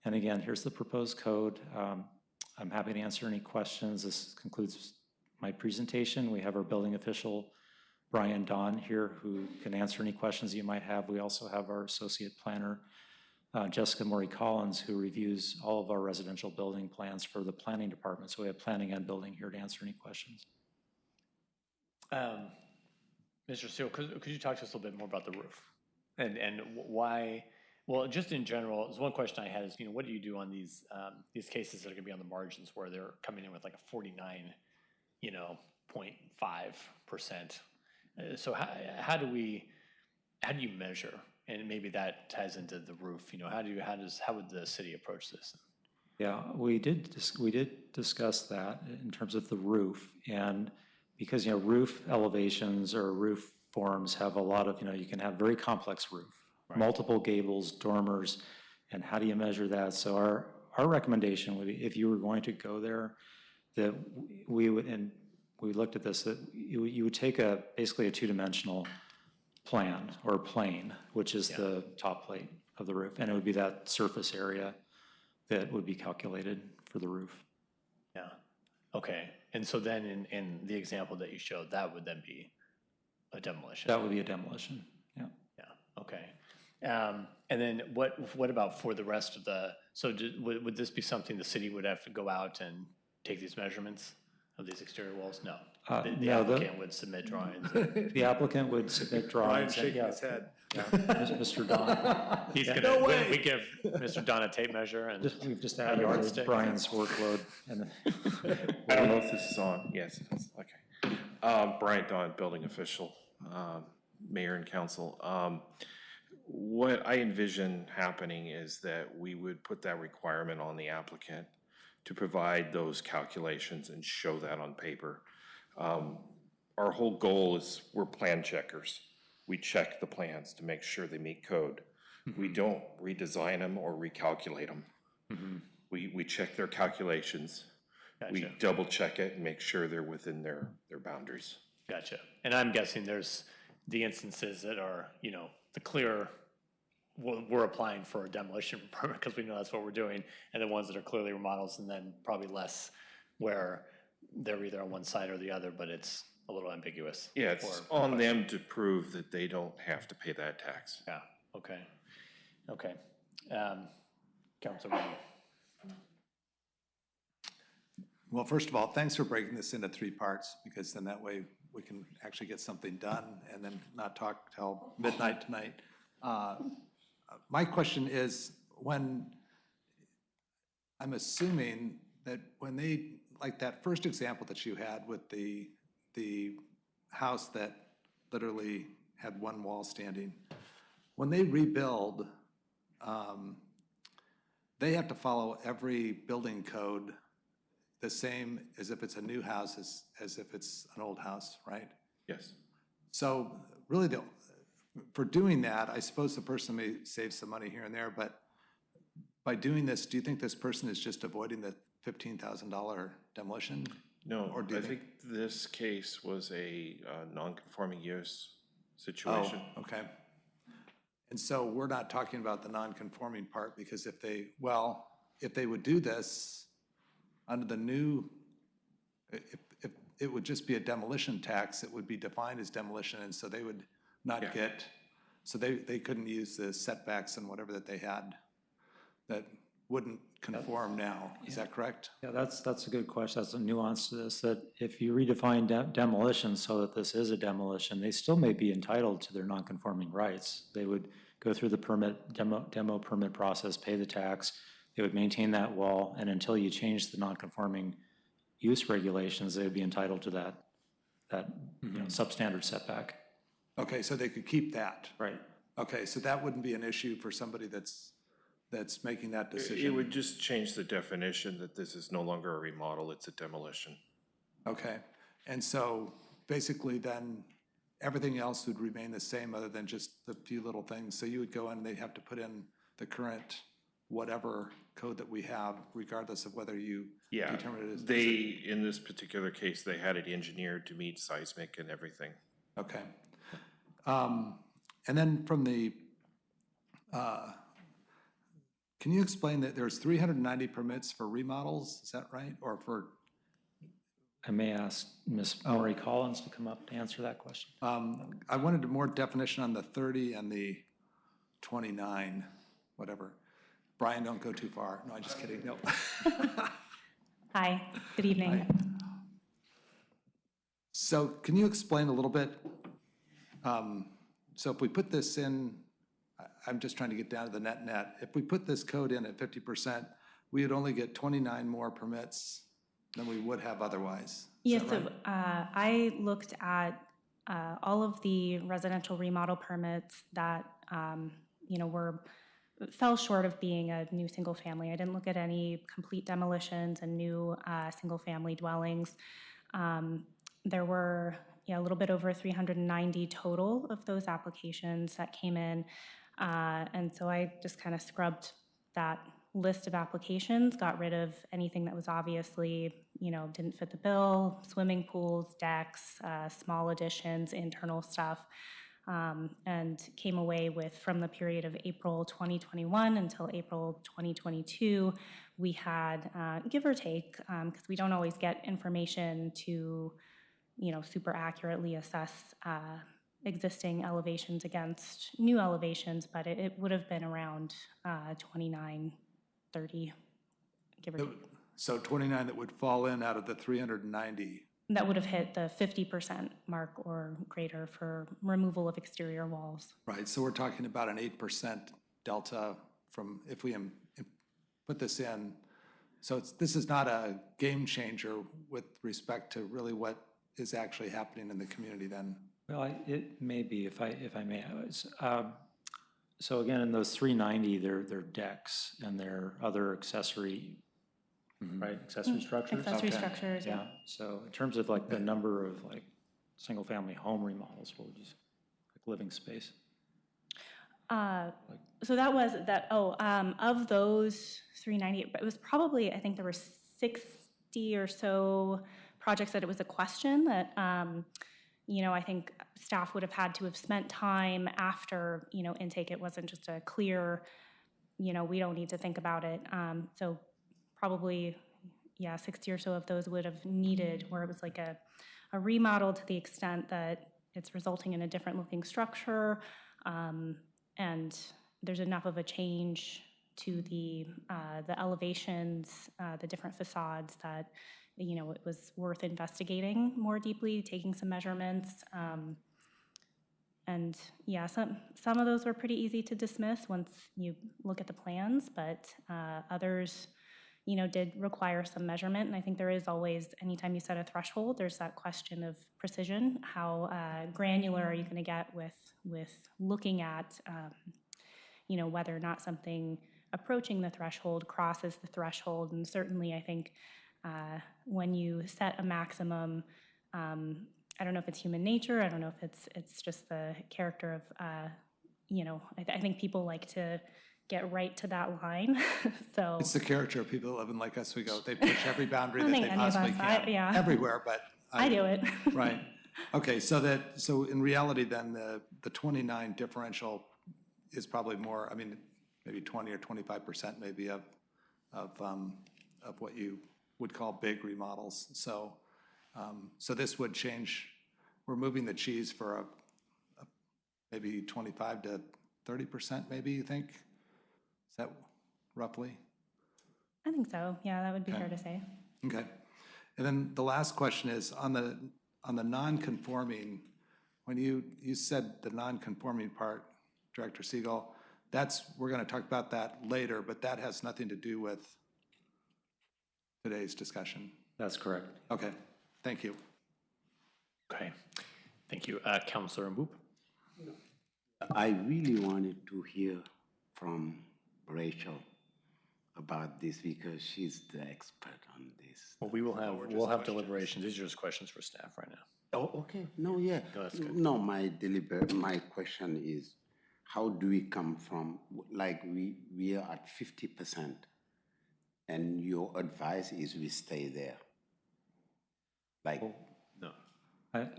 And again, here's the proposed code. I'm happy to answer any questions. This concludes my presentation. We have our building official, Brian Don, here, who can answer any questions you might have. We also have our associate planner, Jessica Maury Collins, who reviews all of our residential building plans for the planning department. So we have planning and building here to answer any questions. Mr. Steele, could you talk to us a little bit more about the roof and why? Well, just in general, one question I had is, what do you do on these cases that are going to be on the margins where they're coming in with like a 49.5%? So how do you measure? And maybe that ties into the roof. How would the city approach this? Yeah, we did discuss that in terms of the roof, and because roof elevations or roof forms have a lot of you can have very complex roof, right. Multiple gables, dormers, and how do you measure that? So our recommendation would be, if you were going to go there, that we would, and we looked at this, that you would take basically a two-dimensional plan or plane, which is the top plate of the roof, and it would be that surface area that would be calculated for the roof. Yeah. Okay. And so then in the example that you showed, that would then be a demolition? That would be a demolition, yeah. Yeah, okay. And then what about for the rest of would this be something the city would have to go out and take these measurements of these exterior walls? No. The applicant would submit drawings. The applicant would submit drawings. Brian's shaking his head. Yeah, Mr. Don. He's gonna, no way. We give Mr. Don a tape measure and we've just added Brian's workload. And I don't know if this is on. Yes, it is. Okay. Brian Don, building official, mayor and council. What I envision happening is that we would put that requirement on the applicant to provide those calculations and show that on paper. Our whole goal is we're plan checkers. We check the plans to make sure they meet code. We don't redesign them or recalculate them. We check their calculations. Gotcha. We double check it and make sure they're within their boundaries. Gotcha. And I'm guessing there's the instances that are, the clear, we're applying for a demolition permit because we know that's what we're doing, and the ones that are clearly remodels, and then probably less where they're either on one side or the other, but it's a little ambiguous. Yeah, it's on them to prove that they don't have to pay that tax. Yeah, okay. Okay. Councilor. Well, first of all, thanks for breaking this into 3 parts, because then that way we can actually get something done and then not talk till midnight tonight. My question is, I'm assuming that when they, like that first example that you had with the house that literally had one wall standing, when they rebuild, they have to follow every building code the same as if it's a new house as if it's an old house, right? Yes. So really, for doing that, I suppose the person may save some money here and there, but by doing this, do you think this person is just avoiding the $15,000 demolition? No, or I think this case was a non-conforming use situation. Oh, okay. And so we're not talking about the non-conforming part, because if they would do this, under the new, if it would just be a demolition tax, it would be defined as demolition, and so they would not get, so they couldn't use the setbacks and whatever that they had that wouldn't conform now. Is that correct? Yeah, that's a good question. That's a nuance to this, that if you redefine demolition so that this is a demolition, they still may be entitled to their non-conforming rights. They would go through the demo permit process, pay the tax, they would maintain that wall, and until you change the non-conforming use regulations, they would be entitled to that substandard setback. Okay, so they could keep that. Right. Okay, so that wouldn't be an issue for somebody that's making that decision. It would just change the definition that this is no longer a remodel, it's a demolition. Okay, and so basically then everything else would remain the same other than just the few little things. So you would go in and they'd have to put in the current whatever code that we have, regardless of whether you determine it as. In this particular case, they had it engineered to meet seismic and everything. Okay. And then from the, can you explain that there's 390 permits for remodels, is that right? Or for? I may ask Ms. Marie Collins to come up to answer that question. I wanted more definition on the 30 and the 29, whatever. Brian, don't go too far. No, I'm just kidding, no. Hi, good evening. Hi. So can you explain a little bit? So if we put this in, I'm just trying to get down to the net. If we put this code in at 50%, we would only get 29 more permits than we would have otherwise. Yes, so I looked at all of the residential remodel permits that fell short of being a new single family. I didn't look at any complete demolitions and new single family dwellings. There were a little bit over 390 total of those applications that came in. And so I just kind of scrubbed that list of applications, got rid of anything that was obviously, didn't fit the bill, swimming pools, decks, small additions, internal stuff, and came away with, from the period of April 2021 until April 2022, we had, give or take, because we don't always get information to, super accurately assess existing elevations against new elevations, but it would have been around 29, 30, give or take. So 29 that would fall in out of the 390. That would have hit the 50% mark or greater for removal of exterior walls. Right, so we're talking about an 8% delta from if we put this in. So this is not a game changer with respect to really what is actually happening in the community then. Well, it may be, if I may. So again, in those 390, they're decks and they're other accessory, right? Accessory structures? Accessory structures, yeah. So in terms of like the number of like single-family home remodels, what would you say? Like living space? So that was that, of those 390, it was probably, I think there were 60 or so projects that it was a question that, I think staff would have had to have spent time after, intake. It wasn't just a clear, we don't need to think about it. So probably, 60 or so of those would have needed, where it was like a remodel to the extent that it's resulting in a different looking structure, and there's enough of a change to the elevations, the different facades that, it was worth investigating more deeply, taking some measurements. And some of those were pretty easy to dismiss once you look at the plans, but others, did require some measurement. And I think there is always, anytime you set a threshold, there's that question of precision. How granular are you going to get with looking at, whether or not something approaching the threshold crosses the threshold. And certainly I think when you set a maximum, I don't know if it's human nature, I don't know if it's just the character of, I think people like to get right to that line, so. It's the character of people that live in Lake Oswego. They push every boundary that they possibly can, everywhere, but. I do it. Right, okay, so in reality then, the 29 differential is probably more, maybe 20 or 25% maybe of what you would call big remodels. So, so this would change, we're moving the cheese for a maybe 25 to 30% maybe, you think? Is that roughly? I think so. Yeah, that would be Okay. fair to say. Okay. And then the last question is on the non-conforming, when you said the non-conforming part, Director Siegel, we're going to talk about that later, but that has nothing to do with today's discussion. That's correct. Okay, thank you. Okay, thank you. Councilor Mboop? I really wanted to hear from Rachel about this because she's the expert on this. Well, we'll have deliberations. These are just questions for staff right now. Oh, okay. No, yeah. No, that's good. No, my question is, how do we come from, like, we are at 50%, and your advice is we stay there? Like, No.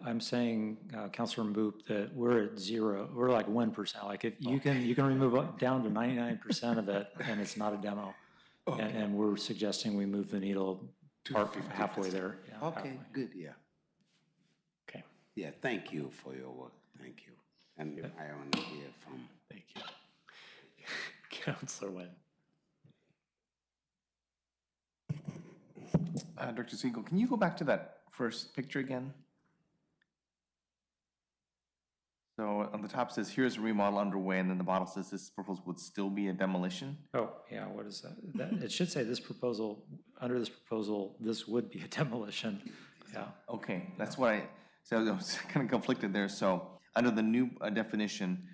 I'm saying, Councilor Mboop, that we're at zero. We're like 1%. Like if you can remove down to 99% of it, and it's not a demo. Okay. And we're suggesting we move the needle halfway there. Yeah, okay, halfway. good, yeah. Okay. Yeah, thank you for your work. Thank you. And I want to hear from. Thank you. Councilor Nguyen. Dr. Siegel, can you go back to that first picture again? So on the top says, here's a remodel underway, and then the bottom says this proposal would still be a demolition? Oh, yeah, what is that? It should say this proposal, under this proposal, this would be a demolition. Yeah. Okay, that's what so I was kind of conflicted there. So under the new definition,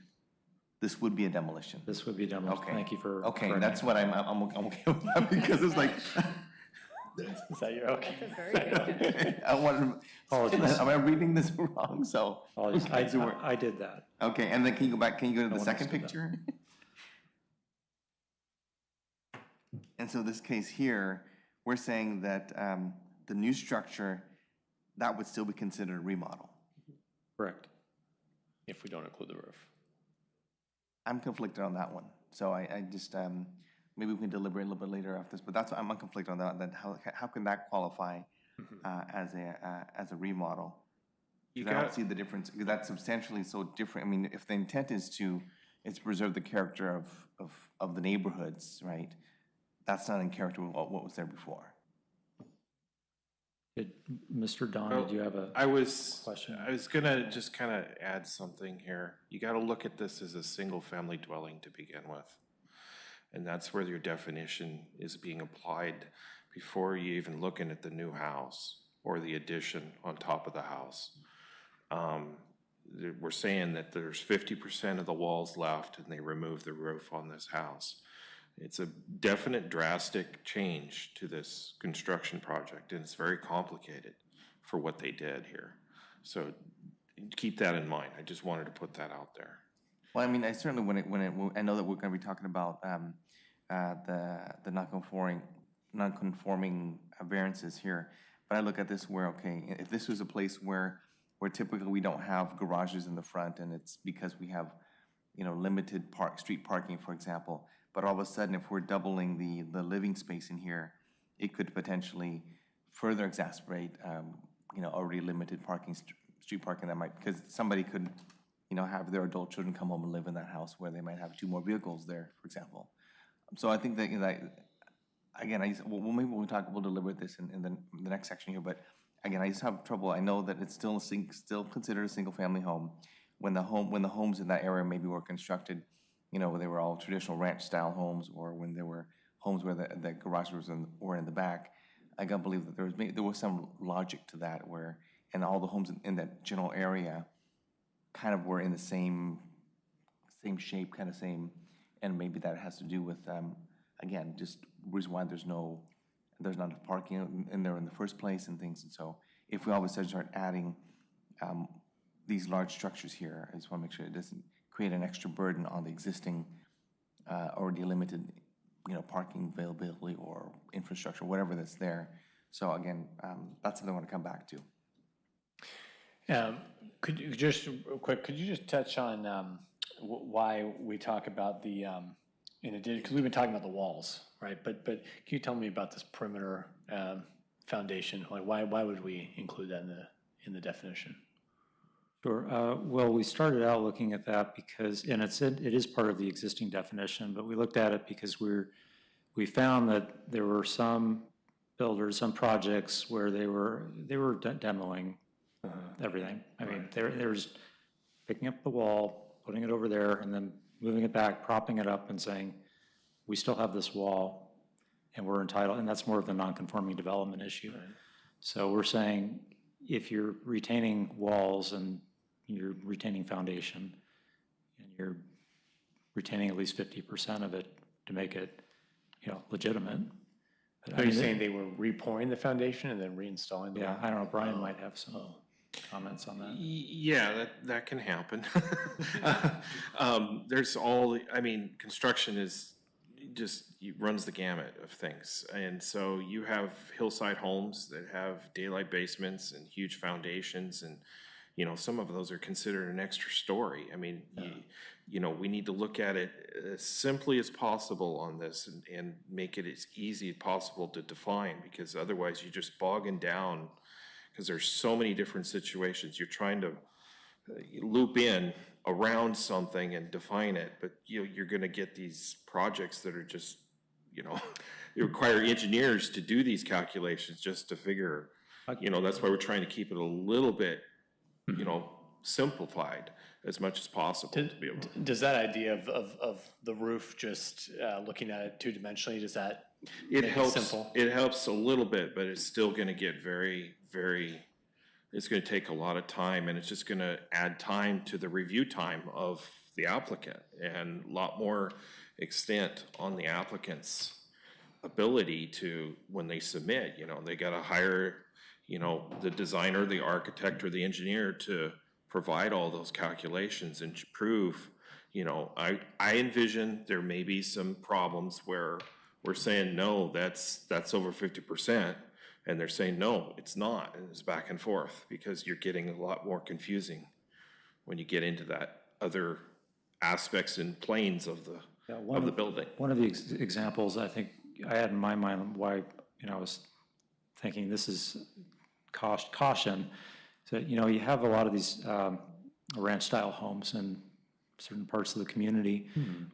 this would be a demolition? This would be a demolition. Okay. Thank you for. Okay, correcting that's me. what I'm okay with that because it's like. Is that your, okay? That's a very good. Okay, I wanted Apologies. am I reading this wrong? So. Apologies. Okay, so we're- I did that. Okay, and then can you go back, can you go to the one second else did that. picture? And so this case here, we're saying that the new structure, that would still be considered a remodel. Correct. If we don't include the roof. I'm conflicted on that one. So I just, maybe we can deliberate a little bit later after this, but that's, I'm conflicted on that how can that qualify as a remodel? You I don't got- see the difference, because that's substantially so different. I mean, if the intent is to preserve the character of the neighborhoods, right? That's not in character with what was there before. Mr. Don, Well, did you have a I was question? gonna just kind of add something here. You got to look at this as a single-family dwelling to begin with, and that's where your definition is being applied before you even looking at the new house or the addition on top of the house. We're saying that there's 50% of the walls left, and they removed the roof on this house. It's a definite drastic change to this construction project, and it's very complicated for what they did here. So keep that in mind. I just wanted to put that out there. Well, I mean, I certainly, I know that we're going to be talking about the non-conforming variances here, but I look at this where, okay, if this was a place where typically we don't have garages in the front, and it's because we have, limited street parking, for example, but all of a sudden, if we're doubling the living space in here, it could potentially further exacerbate, already limited parking, street parking that might, because somebody could, have their adult children come home and live in that house where they might have 2 more vehicles there, for example. So I think that, again, maybe we'll deliberate this in the next section here, but again, I just have trouble. I know that it's still considered a single-family home. When the homes in that area maybe were constructed, where they were all traditional ranch-style homes, or when there were homes where the garages were in the back, I gotta believe that there was some logic to that, and all the homes in that general area kind of were in the same shape, kind of same, and maybe that has to do with, again, just reason why there's not parking in there in the first place and things. And so if we all of a sudden start adding these large structures here, I just want to make sure it doesn't create an extra burden on the existing already limited, parking availability or infrastructure, whatever that's there. So again, that's something I want to come back to. Could you just, real quick, touch on why we talk about the, in addition, because we've been talking about the walls, right? But can you tell me about this perimeter foundation? Like, why would we include that in the definition? Sure. Well, we started out looking at that because, and it is part of the existing definition, but we looked at it because we found that there were some builders, some projects where they were demoing everything. I mean, there's picking up the wall, putting it over there, and then moving it back, propping it up, and saying, we still have this wall, and we're entitled, and that's more of the non-conforming development issue. Right. So we're saying, if you're retaining walls and you're retaining foundation, and you're retaining at least 50% of it to make it, legitimate. Are you saying they were repouring the foundation and then reinstalling the wall? I don't know, Brian might have some comments on that. Yeah, that can happen. Construction is runs the gamut of things. And so you have hillside homes that have daylight basements and huge foundations, and some of those are considered an extra story. I mean, we need to look at it as simply as possible on this and make it as easy as possible to define, because otherwise you're just bogging down, because there's so many different situations. You're trying to loop in around something and define it, but you're going to get these projects that are just, they require engineers to do these calculations just to figure, that's why we're trying to keep it a little bit, simplified as much as possible to be able to. Does that idea of the roof, just looking at it two-dimensionally, does that make it simple? It helps a little bit, but it's still going to get very, very, it's going to take a lot of time, and it's just going to add time to the review time of the applicant, and a lot more extent on the applicant's ability to, when they submit, they got to hire, the designer, the architect, or the engineer to provide all those calculations and prove, I envision there may be some problems where we're saying, no, that's over 50%, and they're saying, no, it's not, and it's back and forth, because you're getting a lot more confusing when you get into that other aspects and planes of the building. One of the examples I think I had in my mind why, I was thinking this is caution. So, you have a lot of these ranch-style homes in certain parts of the community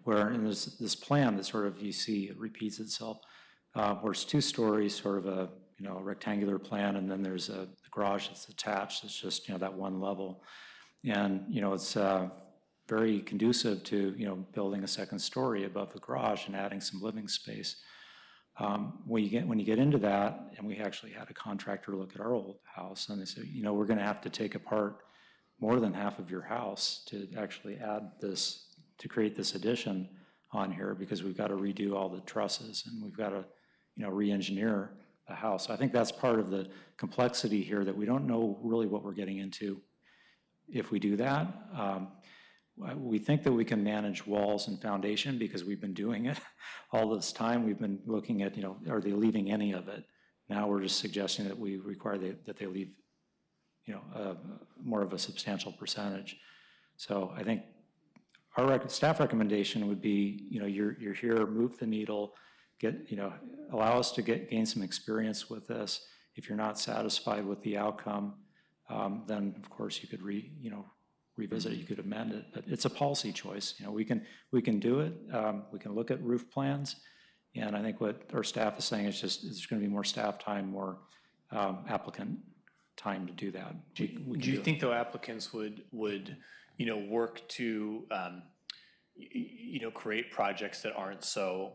where, and there's this plan that sort of, you see, it repeats itself, where it's 2 stories, sort of a, rectangular plan, and then there's a garage that's attached. It's just, that one level. And, it's very conducive to, building a second story above the garage and adding some living space. When you get into that, and we actually had a contractor look at our old house, and they said, we're going to have to take apart more than half of your house to actually add this, to create this addition on here, because we've got to redo all the trusses, and we've got to, re-engineer the house. I think that's part of the complexity here, that we don't know really what we're getting into if we do that. We think that we can manage walls and foundation because we've been doing it all this time. We've been looking at, are they leaving any of it? Now we're just suggesting that we require that they leave, more of a substantial percentage. So I think our staff recommendation would be, you're here, move the needle, allow us to gain some experience with this. If you're not satisfied with the outcome, then of course you could revisit it, you could amend it, but it's a policy choice. We can do it. We can look at roof plans, and I think what our staff is saying is just there's going to be more staff time, more applicant time to do that. Do you think though applicants would work to create projects that aren't so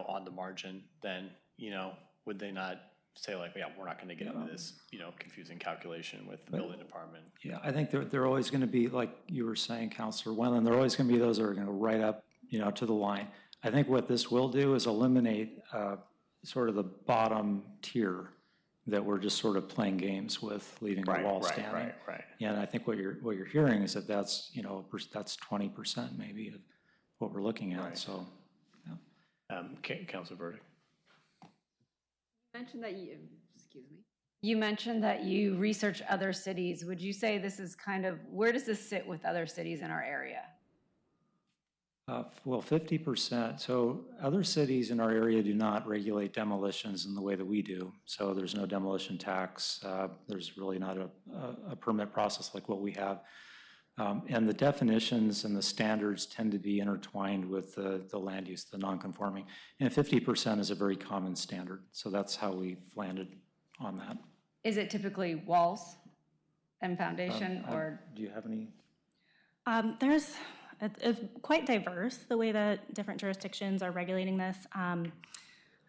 on the margin? Then would they not say like, yeah, we're not going to get into this, confusing calculation with the building department? Yeah, I think there are always going to be, like you were saying, Councilor Wendland, there are always going to be those that are going to go right up, to the line. I think what this will do is eliminate sort of the bottom tier that we're just sort of playing games with, leaving the wall standing. Right. And I think what you're hearing is that's 20% maybe of what we're looking at. Right. So, Councilor Burdick. You mentioned that you research other cities. Would you say this is kind of, where does this sit with other cities in our area? Well, 50%. So other cities in our area do not regulate demolitions in the way that we do. So there's no demolition tax. There's really not a permit process like what we have. And the definitions and the standards tend to be intertwined with the land use, the non-conforming. And 50% is a very common standard. So that's how we've landed on that. Is it typically walls and foundation or? Do you have any? It's quite diverse, the way that different jurisdictions are regulating this. I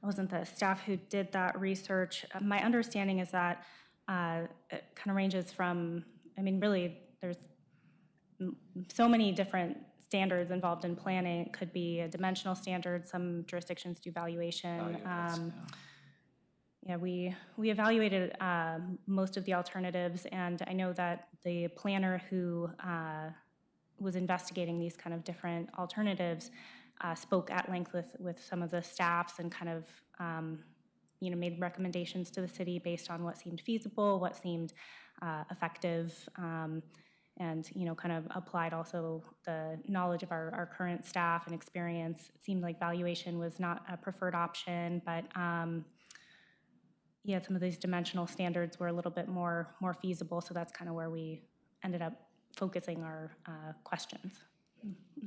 wasn't the staff who did that research. My understanding is that it kind of ranges from, I mean, really, there's so many different standards involved in planning. It could be a dimensional standard. Some jurisdictions do valuation. Yeah, we evaluated most of the alternatives, and I know that the planner who was investigating these kind of different alternatives spoke at length with some of the staffs and kind of made recommendations to the city based on what seemed feasible, what seemed effective, and kind of applied also the knowledge of our current staff and experience. It seemed like valuation was not a preferred option, but yeah, some of these dimensional standards were a little bit more feasible, so that's kind of where we ended up focusing our questions.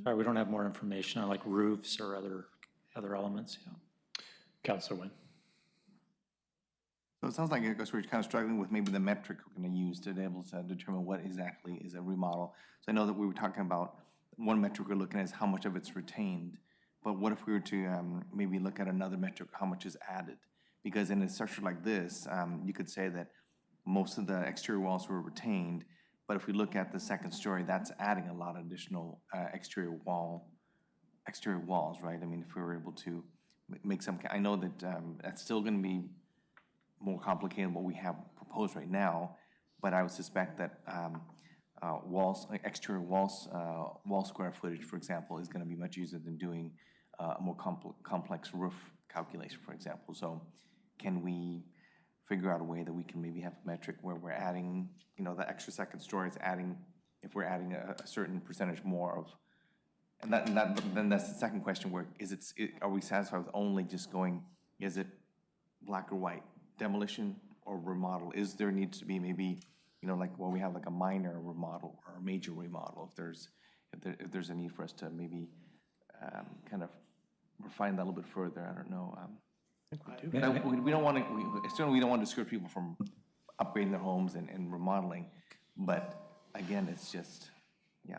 Sorry, we don't have more information on like roofs or other elements. Yeah. Councilor Nguyen. So it sounds like I guess we're kind of struggling with maybe the metric we're going to use to be able to determine what exactly is a remodel. So I know that we were talking about one metric we're looking at is how much of it's retained, but what if we were to maybe look at another metric, how much is added? Because in a structure like this, you could say that most of the exterior walls were retained, but if we look at the second story, that's adding a lot of additional exterior walls, right? I mean, if we were able to make some, I know that that's still going to be more complicated than what we have proposed right now, but I would suspect that exterior wall square footage, for example, is going to be much easier than doing a more complex roof calculation, for example. So can we figure out a way that we can maybe have a metric where we're adding, the extra second story is adding, if we're adding a certain percentage more of, then that's the second question, where are we satisfied with only just going, is it black or white, demolition or remodel? Is there needs to be maybe, like, well, we have like a minor remodel or a major remodel, if there's a need for us to maybe kind of refine that a little bit further, I don't know. We don't want to, certainly we don't want to discourage people from upgrading their homes and remodeling, but again, it's just, yeah.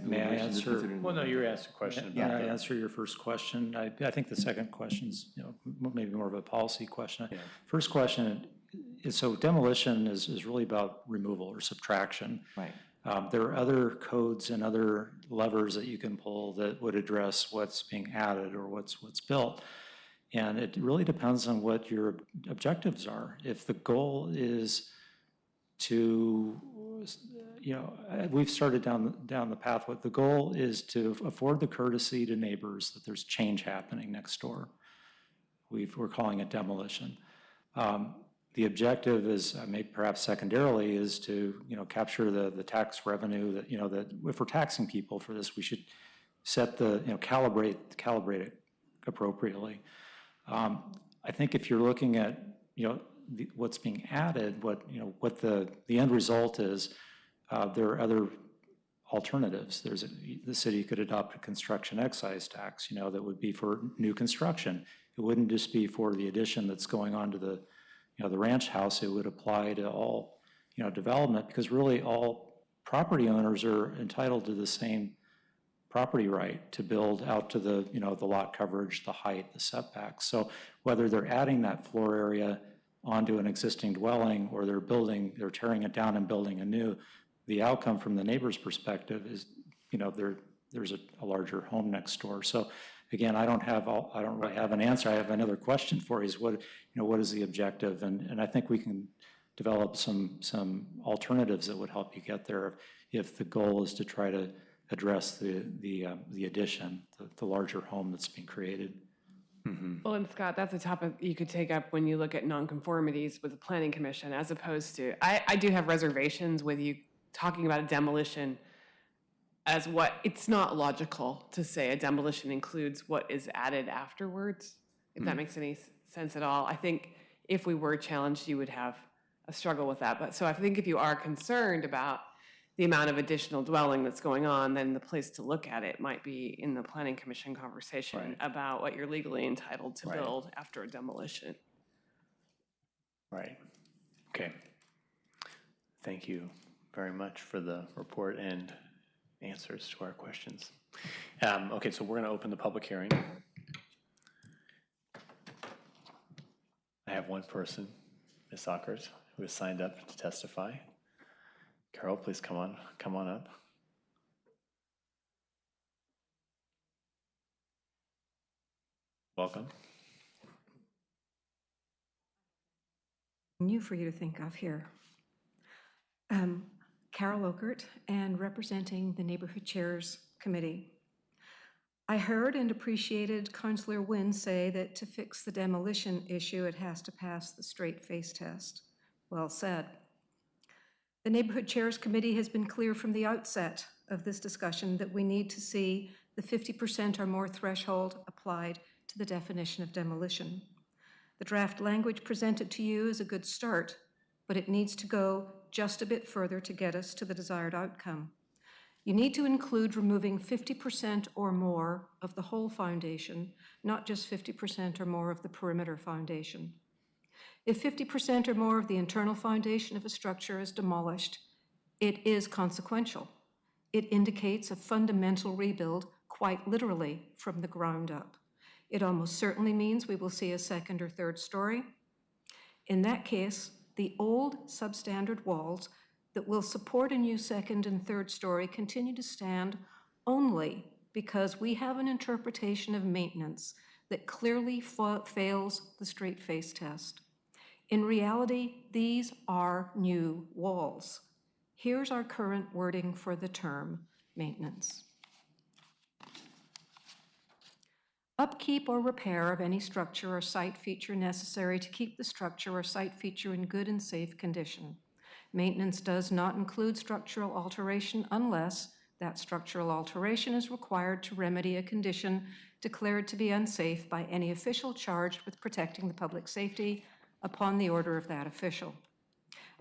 May I answer? Well, no, you were asked a question. May I answer your first question? I think the second question's maybe more of a policy question. Yeah. First question is, so demolition is really about removal or subtraction. Right. There are other codes and other levers that you can pull that would address what's being added or what's built. And it really depends on what your objectives are. If the goal is to, we've started down the path. What the goal is to afford the courtesy to neighbors that there's change happening next door. We're calling it demolition. The objective is, maybe perhaps secondarily, is to capture the tax revenue that that if we're taxing people for this, we should set the calibrate it appropriately. I think if you're looking at what's being added, what the end result is, there are other alternatives. The city could adopt a construction excise tax, that would be for new construction. It wouldn't just be for the addition that's going on to the ranch house. It would apply to all development, because really all property owners are entitled to the same property right to build out to the the lot coverage, the height, the setbacks. So whether they're adding that floor area onto an existing dwelling or they're tearing it down and building anew, the outcome from the neighbor's perspective is there's a larger home next door. So again, I don't really have an answer. I have another question for you: is what is the objective? And I think we can develop some alternatives that would help you get there if the goal is to try to address the addition, the larger home that's being created. Mm-hmm. Well, and Scott, that's a topic you could take up when you look at nonconformities with the Planning Commission, as opposed to, I do have reservations with you talking about a demolition as what, it's not logical to say a demolition includes what is added afterwards, if that makes any sense at all. I think if we were challenged, you would have a struggle with that. But so I think if you are concerned about the amount of additional dwelling that's going on, then the place to look at it might be in the planning commission conversation about what you're legally entitled to build after a demolition. Right. Okay. Thank you very much for the report and answers to our questions. Okay, so we're going to open the public hearing. I have one person, Ms. Ockert, who has signed up to testify. Carol, please come on up. Welcome. New for you to think of here. Cara Orvietto, and representing the Neighborhood Chairs Committee. I heard and appreciated Councillor Wynn say that to fix the demolition issue, it has to pass the straight face test. Well said. The Neighborhood Chairs Committee has been clear from the outset of this discussion that we need to see the 50% or more threshold applied to the definition of demolition. The draft language presented to you is a good start, but it needs to go just a bit further to get us to the desired outcome. You need to include removing 50% or more of the whole foundation, not just 50% or more of the perimeter foundation. If 50% or more of the internal foundation of a structure is demolished, it is consequential. It indicates a fundamental rebuild, quite literally, from the ground up. It almost certainly means we will see a second or third story. In that case, the old substandard walls that will support a new second and third story continue to stand only because we have an interpretation of maintenance that clearly fails the straight face test. In reality, these are new walls. Here's our current wording for the term maintenance. Upkeep or repair of any structure or site feature necessary to keep the structure or site feature in good and safe condition. Maintenance does not include structural alteration unless that structural alteration is required to remedy a condition declared to be unsafe by any official charged with protecting the public safety upon the order of that official.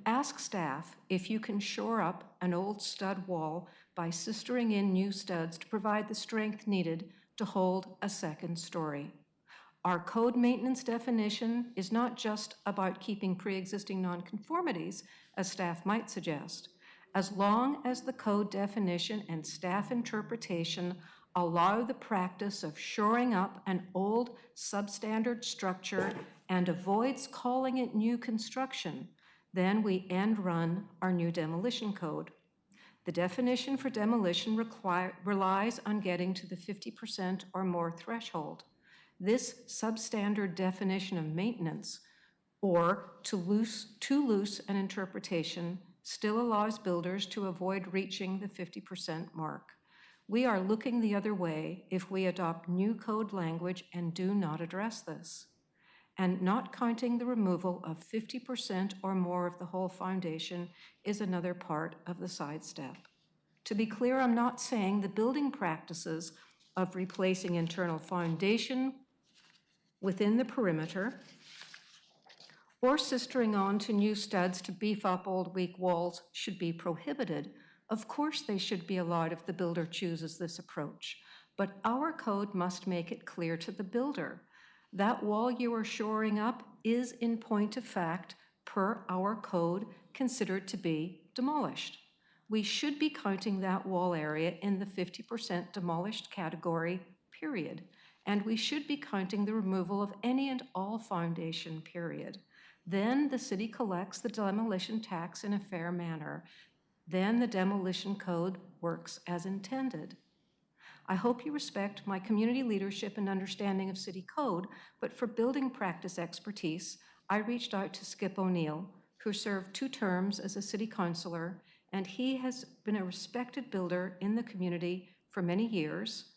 Ask staff if you can shore up an old stud wall by sistering in new studs to provide the strength needed to hold a second story. Our code maintenance definition is not just about keeping pre-existing nonconformities, as staff might suggest. As long as the code definition and staff interpretation allow the practice of shoring up an old substandard structure and avoids calling it new construction, then we end run our new demolition code. The definition for demolition relies on getting to the 50% or more threshold. This substandard definition of maintenance, or too loose an interpretation, still allows builders to avoid reaching the 50% mark. We are looking the other way if we adopt new code language and do not address this. And not counting the removal of 50% or more of the whole foundation is another part of the sidestep. To be clear, I'm not saying the building practices of replacing internal foundation within the perimeter or sistering on to new studs to beef up old weak walls should be prohibited. Of course they should be allowed if the builder chooses this approach, but our code must make it clear to the builder that wall you are shoring up is, in point of fact, per our code, considered to be demolished. We should be counting that wall area in the 50% demolished category, period. And we should be counting the removal of any and all foundation, period. Then the city collects the demolition tax in a fair manner. Then the demolition code works as intended. I hope you respect my community leadership and understanding of city code, but for building practice expertise, I reached out to Skip O'Neill, who served 2 terms as a city councilor, and he has been a respected builder in the community for many years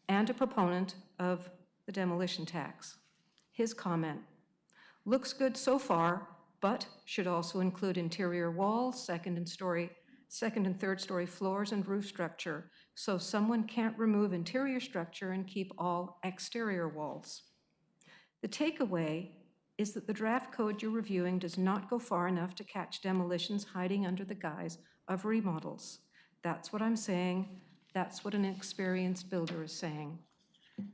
and a proponent of the demolition tax. His comment: looks good so far, but should also include interior walls, second and third story floors and roof structure. so someone can't remove interior structure and keep all exterior walls. The takeaway is that the draft code you're reviewing does not go far enough to catch demolitions hiding under the guise of remodels. That's what I'm saying. That's what an experienced builder is saying.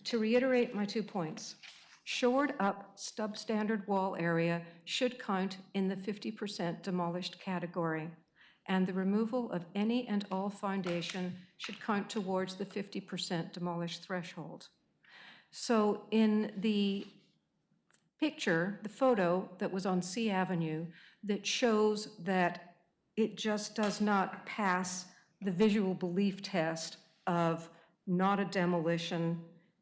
To reiterate my 2 points, shored up substandard wall area should count in the 50% demolished category, and the removal of any and all foundation should count towards the 50% demolished threshold. So in the picture, the photo that was on C Avenue that shows that it just does not pass the visual belief test of not a demolition,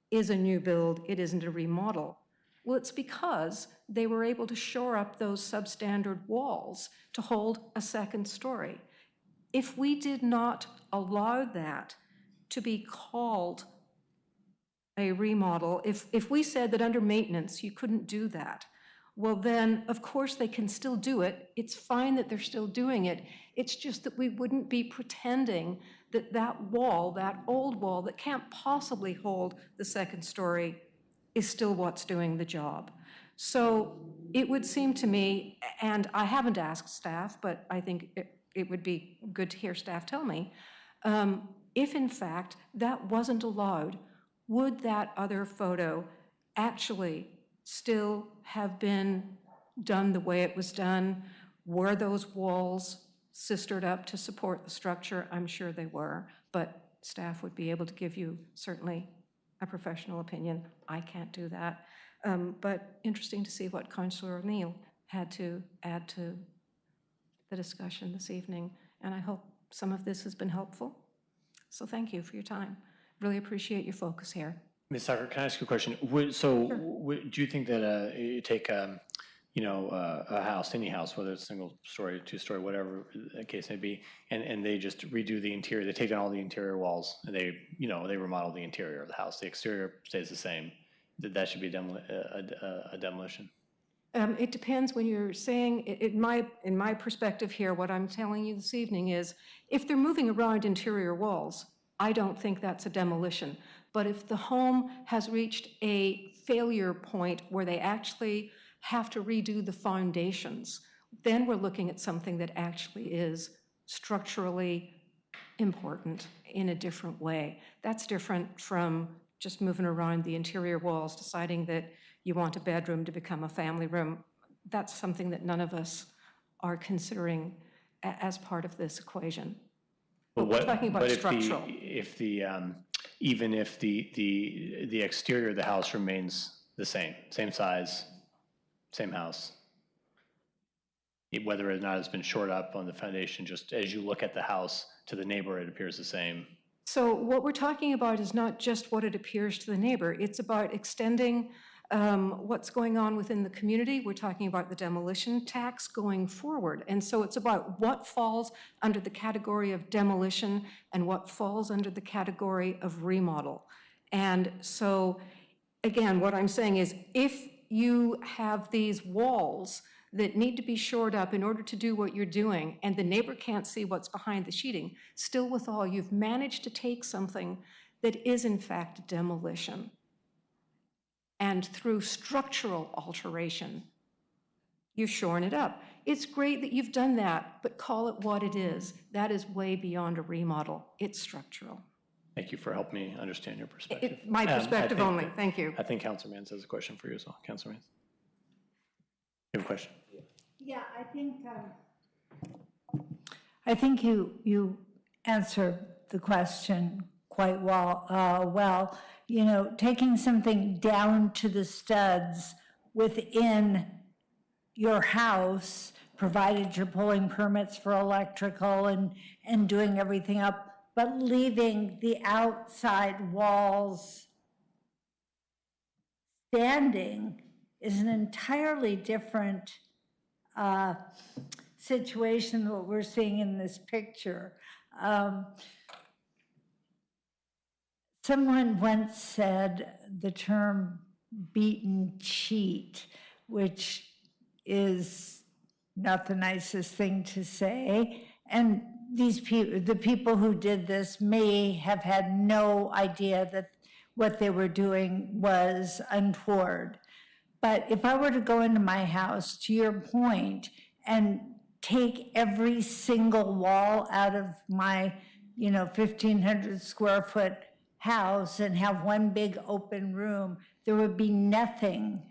is a new build, it isn't a remodel. Well, it's because they were able to shore up those substandard walls to hold a second story. If we did not allow that to be called a remodel, if we said that under maintenance you couldn't do that, well then, of course they can still do it. It's fine that they're still doing it. It's just that we wouldn't be pretending that that wall, that old wall that can't possibly hold the second story, is still what's doing the job. So it would seem to me, and I haven't asked staff, but I think it would be good to hear staff tell me, if in fact that wasn't allowed, would that other photo actually still have been done the way it was done? Were those walls sistered up to support the structure? I'm sure they were, but staff would be able to give you certainly a professional opinion. I can't do that. But interesting to see what Councillor O'Neill had to add to the discussion this evening, and I hope some of this has been helpful. So thank you for your time. Really appreciate your focus here. Ms. Tucker, can I ask you a question? Do you think that you take, a house, any house, whether it's single story, two-story, whatever the case may be, and they just redo the interior, they take down all the interior walls, and they remodel the interior of the house, the exterior stays the same, that should be a demolition? It depends. When you're saying, in my perspective here, what I'm telling you this evening is, if they're moving around interior walls, I don't think that's a demolition. But if the home has reached a failure point where they actually have to redo the foundations, then we're looking at something that actually is structurally important in a different way. That's different from just moving around the interior walls, deciding that you want a bedroom to become a family room. That's something that none of us are considering as part of this equation. But we're talking about structural. Even if the exterior of the house remains the same size, same house, whether or not it's been shored up on the foundation, just as you look at the house to the neighbor, it appears the same. So what we're talking about is not just what it appears to the neighbor. It's about extending what's going on within the community. We're talking about the demolition tax going forward. And so it's about what falls under the category of demolition and what falls under the category of remodel. And so, again, what I'm saying is, if you have these walls that need to be shored up in order to do what you're doing, and the neighbor can't see what's behind the sheeting, still with all, you've managed to take something that is in fact demolition, and through structural alteration, you've shorn it up. It's great that you've done that, but call it what it is. That is way beyond a remodel. It's structural. Thank you for helping me understand your perspective. My perspective only. Thank you. I think Councilor Mans has a question for you as well. Councilor Mans, you have a question? Yeah, I think you answered the question quite well. You know, taking something down to the studs within your house, provided you're pulling permits for electrical and doing everything up, but leaving the outside walls standing is an entirely different situation than what we're seeing in this picture. Someone once said the term beaten cheat, which is not the nicest thing to say. And the people who did this may have had no idea that what they were doing was untoward. But if I were to go into my house, to your point, and take every single wall out of my, 1,500 square foot house and have one big open room, there would be nothing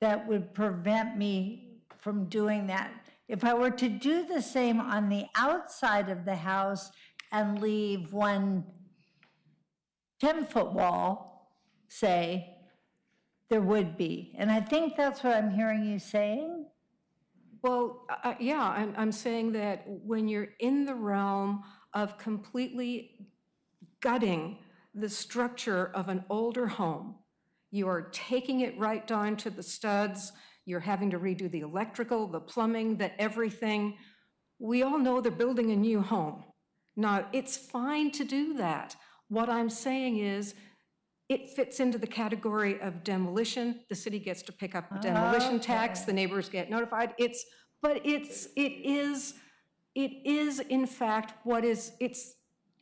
that would prevent me from doing that. If I were to do the same on the outside of the house and leave one 10-foot wall, say, there would be. And I think that's what I'm hearing you saying. Well, yeah, I'm saying that when you're in the realm of completely gutting the structure of an older home, you are taking it right down to the studs, you're having to redo the electrical, the plumbing, the everything. We all know they're building a new home. Now, it's fine to do that. What I'm saying is, it fits into the category of demolition. The city gets to pick up a demolition tax, the neighbors get notified. It is in fact what is, it's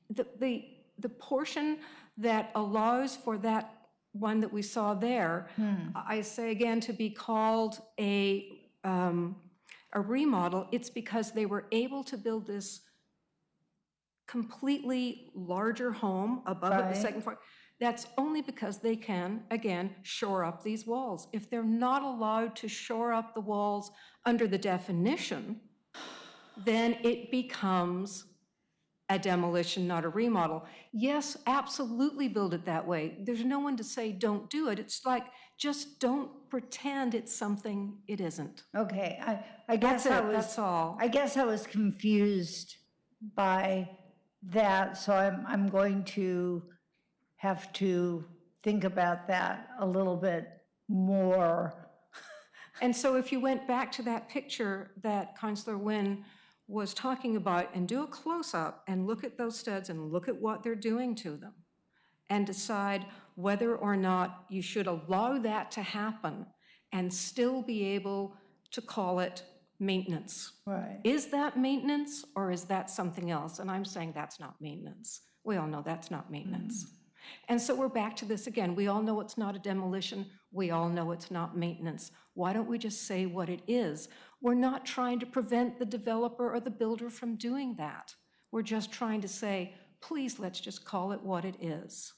the portion that allows for that one that we saw there, I say again, to be called a remodel. It's because they were able to build this completely larger home above it, the second floor. That's only because they can, again, shore up these walls. If they're not allowed to shore up the walls under the definition, then it becomes a demolition, not a remodel. Yes, absolutely build it that way. There's no one to say don't do it. It's like, just don't pretend it's something it isn't. Okay, I guess that's all. I guess I was confused by that, so I'm going to have to think about that a little bit more. And so if you went back to that picture that Councillor Wynn was talking about and do a close-up and look at those studs and look at what they're doing to them and decide whether or not you should allow that to happen and still be able to call it maintenance. Right. Is that maintenance or is that something else? And I'm saying that's not maintenance. We all know that's not maintenance. And so we're back to this again. We all know it's not a demolition. We all know it's not maintenance. Why don't we just say what it is? We're not trying to prevent the developer or the builder from doing that. We're just trying to say, please, let's just call it what it is.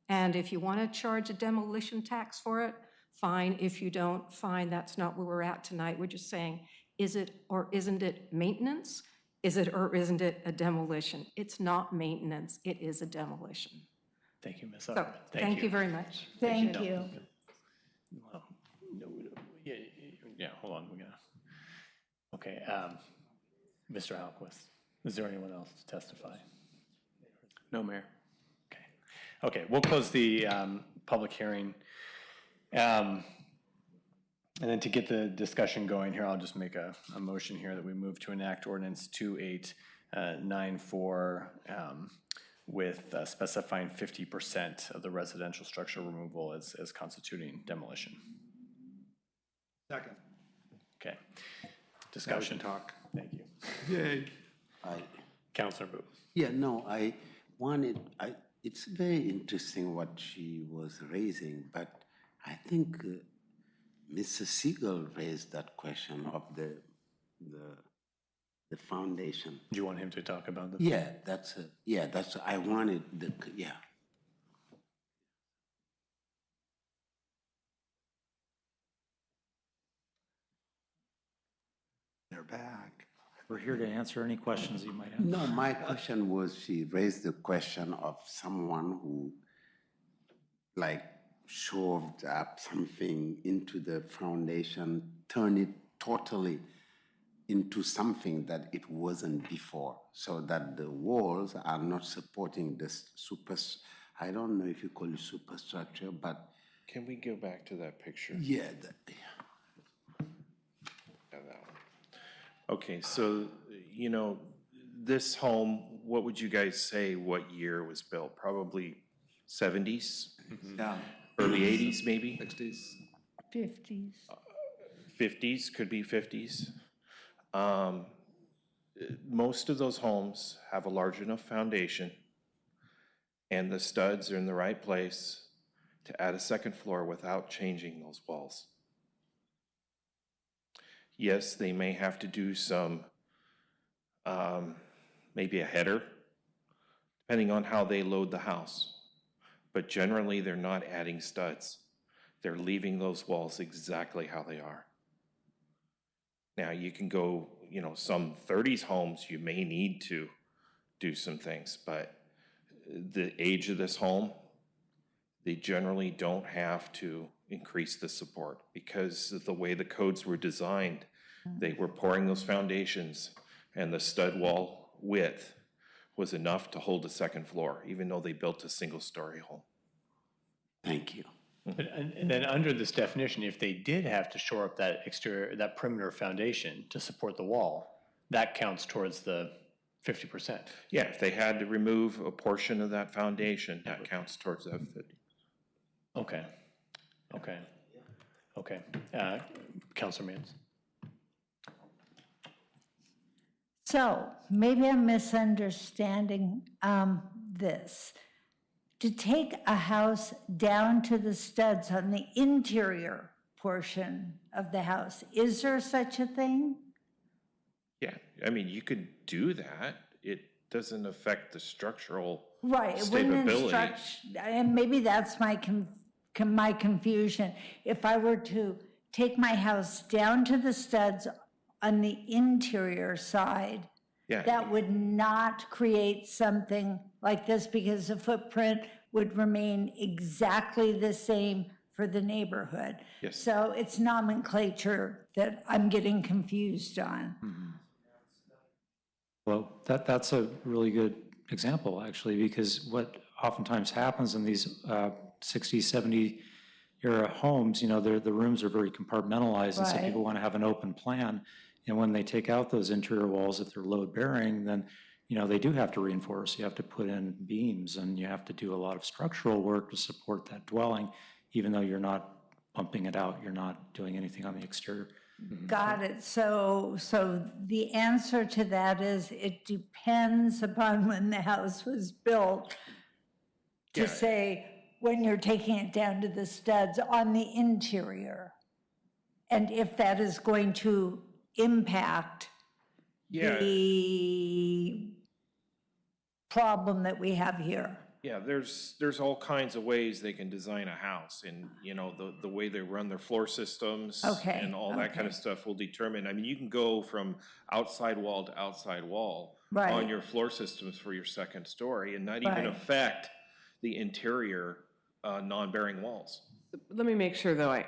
And if you want to charge a demolition tax for it, fine. If you don't, fine. That's not where we're at tonight. We're just saying, is it or isn't it maintenance? Is it or isn't it a demolition? It's not maintenance. It is a demolition. Thank you, Ms. So, Otter. thank you very much. Thank you. Well, no, yeah, hold on, we gotta. Okay, Mr. Halquist, is there anyone else to testify? No, Mayor. Okay, we'll close the public hearing. And then to get the discussion going here, I'll just make a motion here that we move to enact ordinance 2894 with specifying 50% of the residential structure removal as constituting demolition. Second. Okay. Discussion. Talk. Thank you. Yay. Councilor Boo. Yeah, no, it's very interesting what she was raising, but I think Mr. Siegel raised that question of the foundation. Do you want him to talk about this? Yeah, that's I wanted the yeah. They're back. We're here to answer any questions you might have. No, my question was, she raised the question of someone who like shoved up something into the foundation, turned it totally into something that it wasn't before, so that the walls are not supporting this I don't know if you call it superstructure, but. Can we go back to that picture? Yeah. That one. Okay, so, this home, what would you guys say what year it was built? Probably 70s? Yeah. Early 80s, maybe? 60s. 50s. 50s, could be 50s. most of those homes have a large enough foundation and the studs are in the right place to add a second floor without changing those walls. Yes, they may have to do some, maybe a header, depending on how they load the house. But generally, they're not adding studs. They're leaving those walls exactly how they are. Now, you can go, you know, some 30s homes, you may need to do some things, but the age of this home, they generally don't have to increase the support because of the way the codes were designed. They were pouring those foundations and the stud wall width was enough to hold a second floor, even though they built a single-story home. Thank you. And then under this definition, if they did have to shore up that exterior, that perimeter foundation to support the wall, that counts towards the 50%. Yeah, if they had to remove a portion of that foundation, that counts towards that 50. Okay, okay, okay. Councilor Mans? So maybe I'm misunderstanding this. To take a house down to the studs on the interior portion of the house, is there such a thing? Yeah, I mean, you could do that. It doesn't affect the structural Right, it wouldn't stability. instruct, and maybe that's my my confusion. If I were to take my house down to the studs on the interior side, Yeah. that would not create something like this because the footprint would remain exactly the same for the neighborhood. Yes. So it's nomenclature that I'm getting confused on. Well, that's a really good example, actually, because what oftentimes happens in these 60s, 70 era homes, you know, the rooms are very compartmentalized, and so Right. people want to have an open plan. And when they take out those interior walls, if they're load bearing, then, you know, they do have to reinforce. You have to put in beams and you have to do a lot of structural work to support that dwelling, even though you're not pumping it out, you're not doing anything on the exterior. Got it. So the answer to that is it depends upon when the house was built to say when you're taking it down to the studs on the interior. And if that is going to impact the problem that we have here. Yeah, there's all kinds of ways they can design a house, and you know the way they run their floor systems and all that kind of stuff will determine. I mean, you can go from outside wall to outside wall on your floor systems for your second story, and not even affect the interior non-bearing walls. Let me make sure though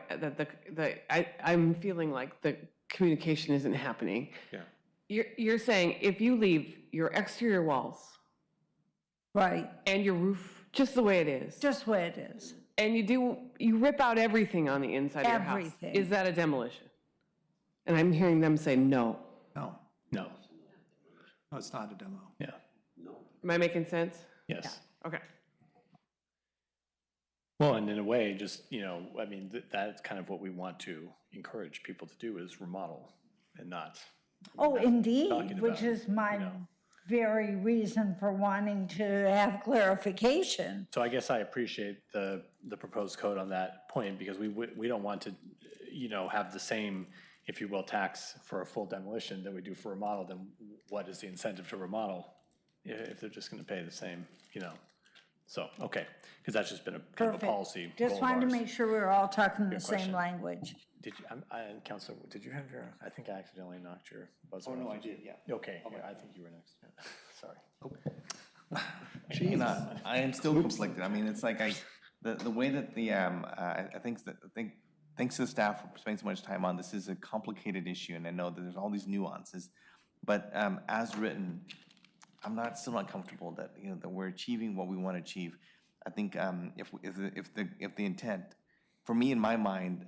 I'm feeling like the communication isn't happening. Yeah. You're saying if you leave your exterior walls Right. and your roof just the way it is. Just the way it is. And you rip out everything on the inside of your house. Everything. Is that a demolition? And I'm hearing them say no. No. No. No, it's not a demo. Yeah. Am I making sense? Yes. Okay. Well, and in a way, just, you know, I mean, that's kind of what we want to encourage people to do is remodel and not. Oh, indeed, talking which about, is my you know. very reason for wanting to have clarification. So I guess I appreciate the proposed code on that point because we don't want to, you know, have the same, if you will, tax for a full demolition that we do for a remodel. Then what is the incentive to remodel if they're just going to pay the same, you know? So, okay, because that's just been a kind of a Perfect. policy goal Just of wanted to ours. make sure we were all talking the Good same question. language. Did you, Counselor, did you have your, I think I accidentally knocked your buzzer. Oh, no, off. I did, yeah. Okay, yeah, I think you were next. Sorry. Gee, I am still conflicted. I mean, it's like the way that I think thanks to the staff for spending so much time on this is a complicated issue, and I know that there's all these nuances. But as written, I'm still not comfortable that that we're achieving what we want to achieve. I think if the intent, for me in my mind,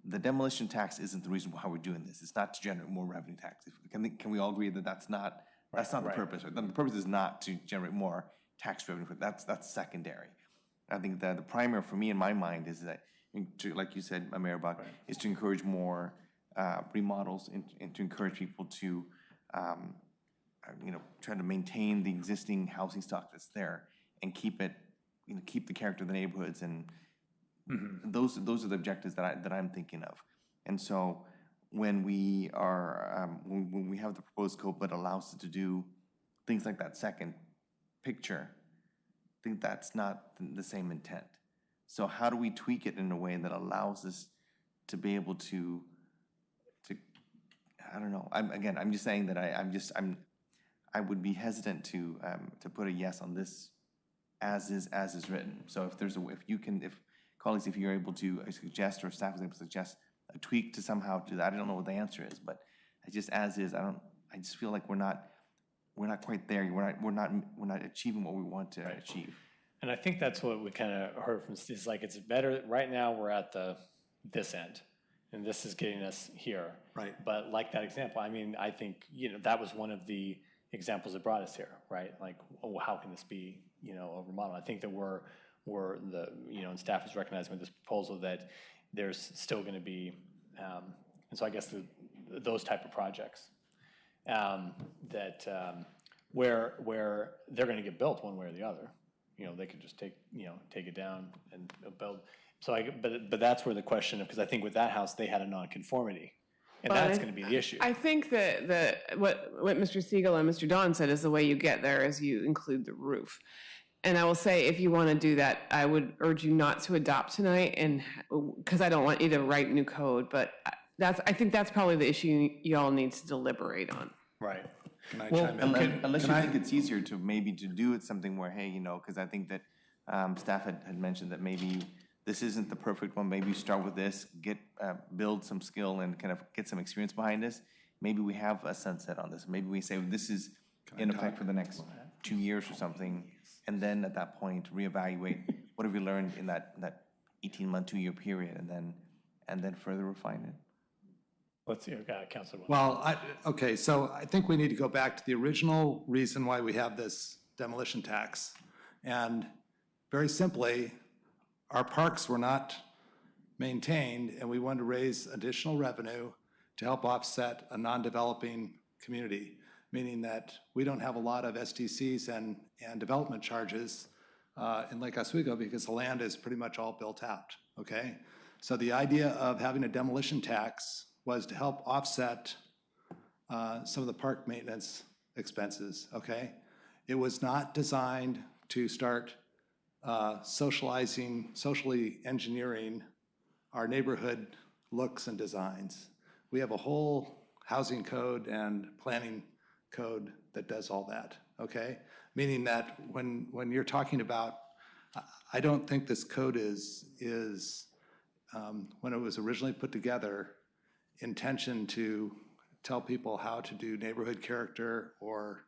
the demolition tax isn't the reason why we're doing this. It's not to generate more revenue tax. Can we all agree that that's not the purpose? Right? The purpose is not to generate more tax revenue. That's secondary. I think that the primary for me in my mind is that, like you said, Mayor Buck, is to encourage more remodels and to encourage people to try to maintain the existing housing stock that's there and keep it, keep the character of the neighborhoods, and those are the objectives that I'm thinking of. And so when we are when we have the proposed code that allows us to do things like that second picture, I think that's not the same intent. So how do we tweak it in a way that allows us to be able to I don't know. I'm just saying that I would be hesitant to put a yes on this as is written. So if colleagues, if you're able to suggest, or staff is able to suggest a tweak to somehow do that, I don't know what the answer is, but just as is, I just feel like we're not quite there. We're not achieving what we want to achieve. And I think that's what we kind of heard from Steve, is like, it's better, right now we're at this end, and this is getting us here. Right. But like that example, I mean, I think, that was one of the examples that brought us here, right? Like, how can this be, a remodel? I think that and staff is recognizing with this proposal that there's still going to be, and so I guess those type of projects where they're going to get built one way or the other. They could just take it down and build. So but that's where the question of, because I think with that house, they had a non-conformity. And that's going to be the issue. I think that what Mr. Siegel and Mr. Don said is the way you get there is you include the roof. And I will say, if you want to do that, I would urge you not to adopt tonight, and because I don't want you to write new code, but I think that's probably the issue you all need to deliberate on. Right. Can I chime in? Unless you think it's easier to maybe to do it something where, hey, because I think that staff had mentioned that maybe this isn't the perfect one. Maybe you start with this, build some skill and kind of get some experience behind this. Maybe we have a sunset on this. Maybe we say this is in effect for the next 2 years or something, and then at that point reevaluate what have we learned in that 18-month, 2-year period, and then further refine it. Let's see, Councilor. Well, okay, so I think we need to go back to the original reason why we have this demolition tax. And very simply, our parks were not maintained, and we wanted to raise additional revenue to help offset a non-developing community, meaning that we don't have a lot of STCs and development charges in Lake Oswego because the land is pretty much all built out, okay? So the idea of having a demolition tax was to help offset some of the park maintenance expenses, okay? It was not designed to start socially engineering our neighborhood looks and designs. We have a whole housing code and planning code that does all that, okay? Meaning that when you're talking about, I don't think this code is when it was originally put together, intention to tell people how to do neighborhood character or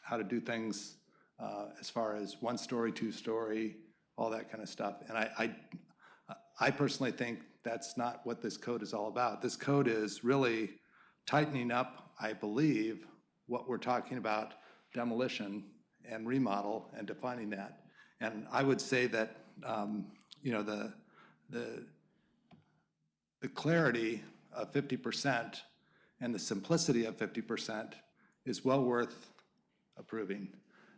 how to do things as far as 1-story, 2-story, all that kind of stuff. And I personally think that's not what this code is all about. This code is really tightening up, I believe, what we're talking about, demolition and remodel, and defining that. And I would say that the clarity of 50% and the simplicity of 50% is well worth approving,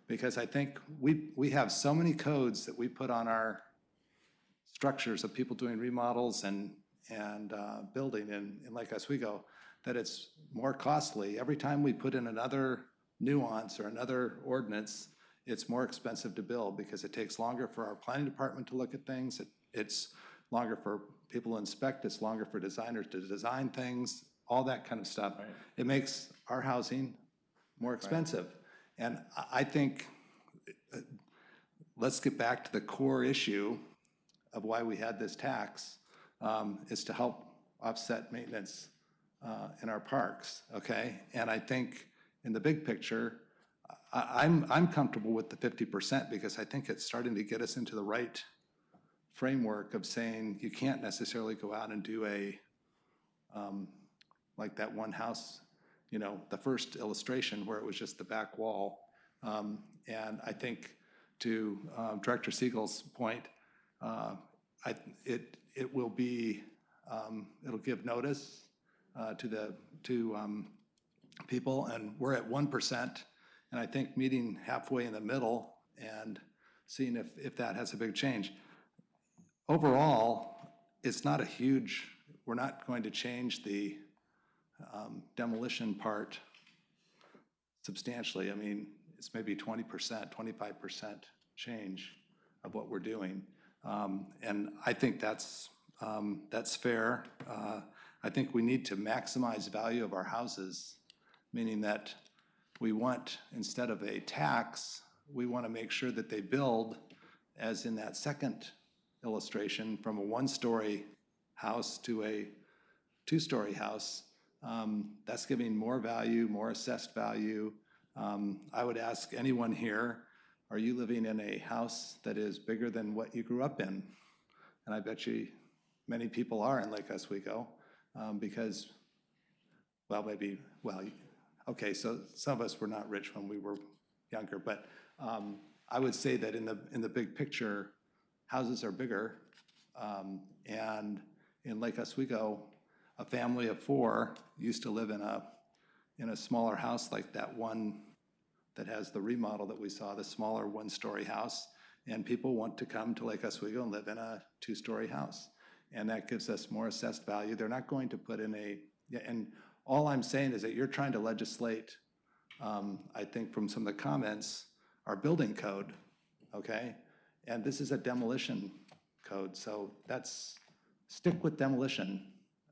because I think we have so many codes that we put on our structures of people doing remodels and building in Lake Oswego that it's more costly. Every time we put in another nuance or another ordinance, it's more expensive to build because it takes longer for our planning department to look at things. It's longer for people to inspect. It's longer for designers to design things, all that kind of stuff. Right. It makes our housing more expensive. Right. And I think let's get back to the core issue of why we had this tax, is to help offset maintenance in our parks, okay? And I think in the big picture, I'm comfortable with the 50% because I think it's starting to get us into the right framework of saying you can't necessarily go out and do like that one house, the first illustration where it was just the back wall. And I think to Director Siegel's point, it will be, it'll give notice to people, and we're at 1%. And I think meeting halfway in the middle and seeing if that has a big change. Overall, it's not a huge, we're not going to change the demolition part substantially. I mean, it's maybe 20%, 25% change of what we're doing. And I think that's fair. I think we need to maximize value of our houses, meaning that we want, instead of a tax, we want to make sure that they build, as in that second illustration, from a one-story house to a two-story house. That's giving more value, more assessed value. I would ask anyone here, are you living in a house that is bigger than what you grew up in? And I bet you many people are in Lake Oswego because, well, maybe, well, okay, so some of us were not rich when we were younger, but I would say that in the big picture, houses are bigger. And in Lake Oswego, a family of 4 used to live in a smaller house like that one that has the remodel that we saw, the smaller one-story house. And people want to come to Lake Oswego and live in a 2-story house. And that gives us more assessed value. They're not going to put in and all I'm saying is that you're trying to legislate, I think from some of the comments, our building code, okay? And this is a demolition code, so stick with demolition,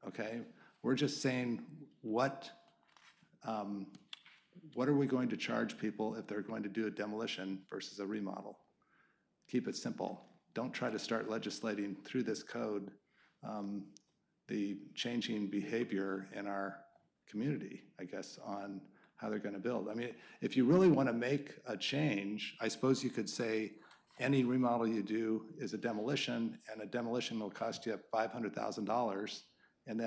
okay? We're just saying what are we going to charge people if they're going to do a demolition versus a remodel? Keep it simple. Don't try to start legislating through this code the changing behavior in our community, I guess, on how they're going to build. I mean, if you really want to make a change, I suppose you could say any remodel you do is a demolition, and a demolition will cost you $500,000, and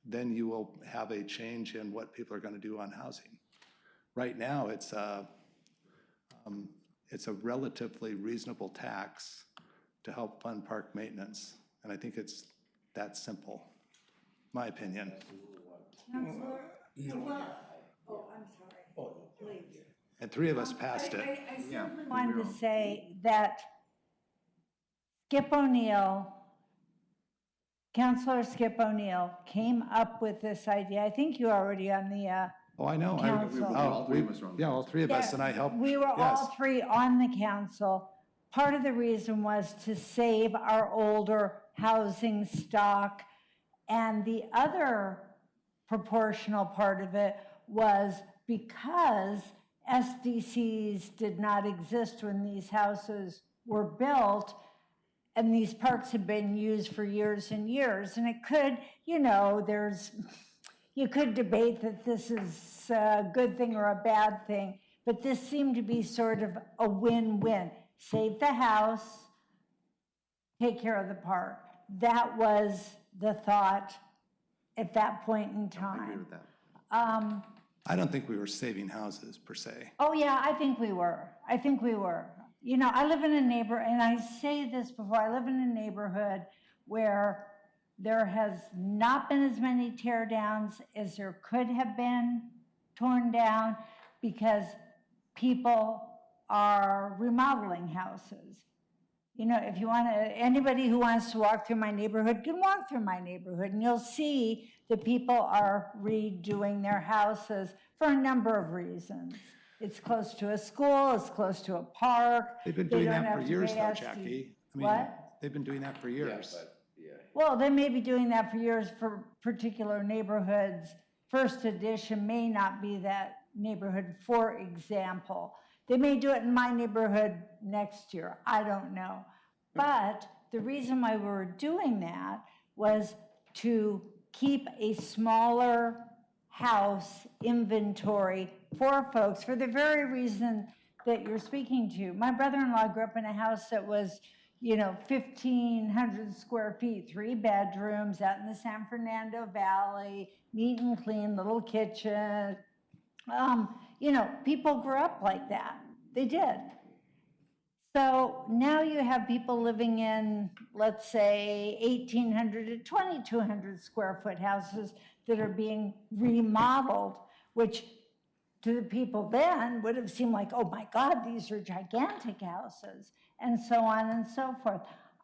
then you will have a change in what people are going to do on housing. Right now, it's a relatively reasonable tax to help fund park maintenance, and I think it's that simple, my opinion. Counselor, oh, I'm sorry, please. And 3 of us passed it. I simply wanted to say that Skip O'Neill, Councilor Skip O'Neill came up with this idea. I think you're already on the Oh, I know. council. All 3 of us, and I helped. We were all 3 on the council. Part of the reason was to save our older housing stock, and the other proportional part of it was because SDCs did not exist when these houses were built, and these parks have been used for years and years. And it could, you could debate that this is a good thing or a bad thing, but this seemed to be sort of a win-win. Save the house, take care of the park. That was the thought at that point in time. I agree with that. I don't think we were saving houses per se. Oh, yeah, I think we were. I think we were. I live in and I say this before, I live in a neighborhood where there has not been as many tear downs as there could have been torn down because people are remodeling houses. If you want to, anybody who wants to walk through my neighborhood can walk through my neighborhood, and you'll see that people are redoing their houses for a number of reasons. It's close to a school, it's close to a park. They've been doing that for years though, Jackie. What? They've been doing that for years. Well, they may be doing that for years for particular neighborhoods. First Edition may not be that neighborhood, for example. They may do it in my neighborhood next year, I don't know. But the reason why we were doing that was to keep a smaller house inventory for folks for the very reason that you're speaking to. My brother-in-law grew up in a house that was, 1,500 square feet, 3 bedrooms out in the San Fernando Valley, neat and clean, little kitchen. People grew up like that. They did. So now you have people living in, let's say, 1,800 to 2,200 square foot houses that are being remodeled, which to the people then would have seemed like, oh my God, these are gigantic houses, and so on and so forth.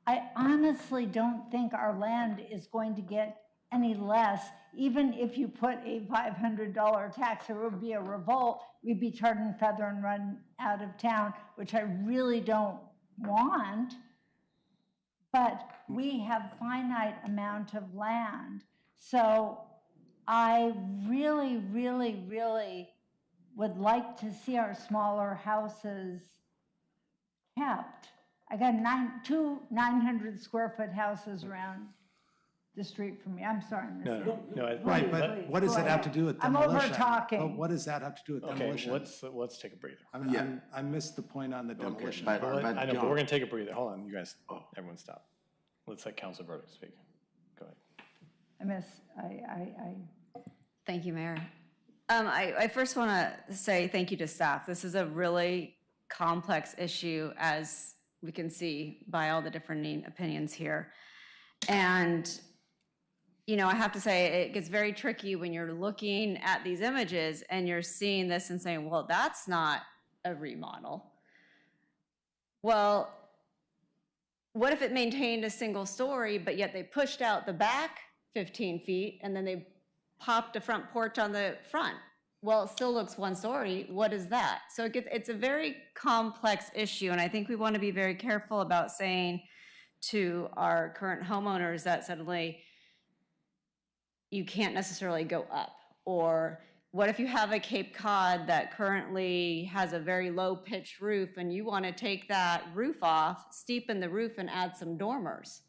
I honestly don't think our land is going to get any less, even if you put a $500 tax. There would be a revolt. We'd be tarred and feather and run out of town, which I really don't want. But we have finite amount of land. So I really, really, really would like to see our smaller houses kept. I got two 900 square foot houses around the street from me. I'm sorry, Mr. Right, but what does that have to do with demolition? I'm over talking. But what does that have to do with demolition? Okay, let's take a breather. I missed the point on the demolition. I know, but we're gonna take a breather. Hold on, you guys, everyone stop. Let's let Councilor Burdick speak. Go ahead. Thank you, Mayor. I first want to say thank you to staff. This is a really complex issue, as we can see by all the different opinions here. And, you know, I have to say it gets very tricky when you're looking at these images and you're seeing this and saying, well, that's not a remodel. Well, what if it maintained a single story, but yet they pushed out the back 15 feet and then they popped a front porch on the front? Well, it still looks one story. What is that? So it's a very complex issue, and I think we want to be very careful about saying to our current homeowners that suddenly you can't necessarily go up. Or what if you have a Cape Cod that currently has a very low pitched roof and you want to take that roof off, steepen the roof and add some dormers?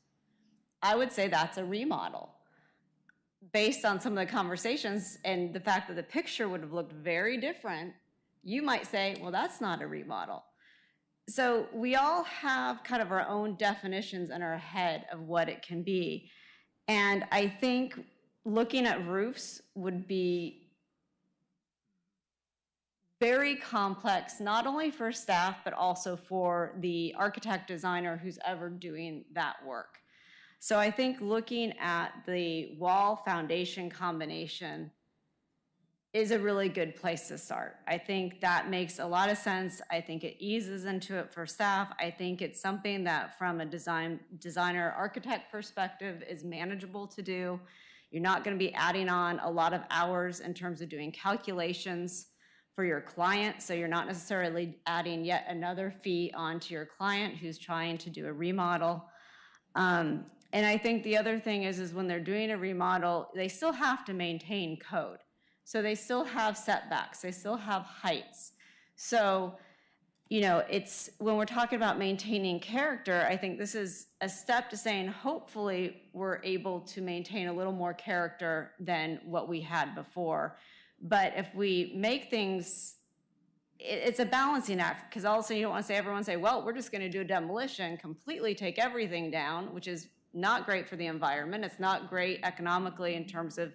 I would say that's a remodel. Based on some of the conversations and the fact that the picture would have looked very different, you might say, well, that's not a remodel. So we all have kind of our own definitions in our head of what it can be. And I think looking at roofs would be very complex, not only for staff, but also for the architect designer who's ever doing that work. So I think looking at the wall foundation combination is a really good place to start. I think that makes a lot of sense. I think it eases into it for staff. I think it's something that from a designer architect perspective is manageable to do. You're not going to be adding on a lot of hours in terms of doing calculations for your client. So you're not necessarily adding yet another fee onto your client who's trying to do a remodel. And I think the other thing is when they're doing a remodel, they still have to maintain code. So they still have setbacks, they still have heights. So, you know, it's when we're talking about maintaining character, I think this is a step to saying, hopefully we're able to maintain a little more character than what we had before. But if we make things, it's a balancing act, because also you don't want to say, everyone say, well, we're just going to do a demolition, completely take everything down, which is not great for the environment. It's not great economically in terms of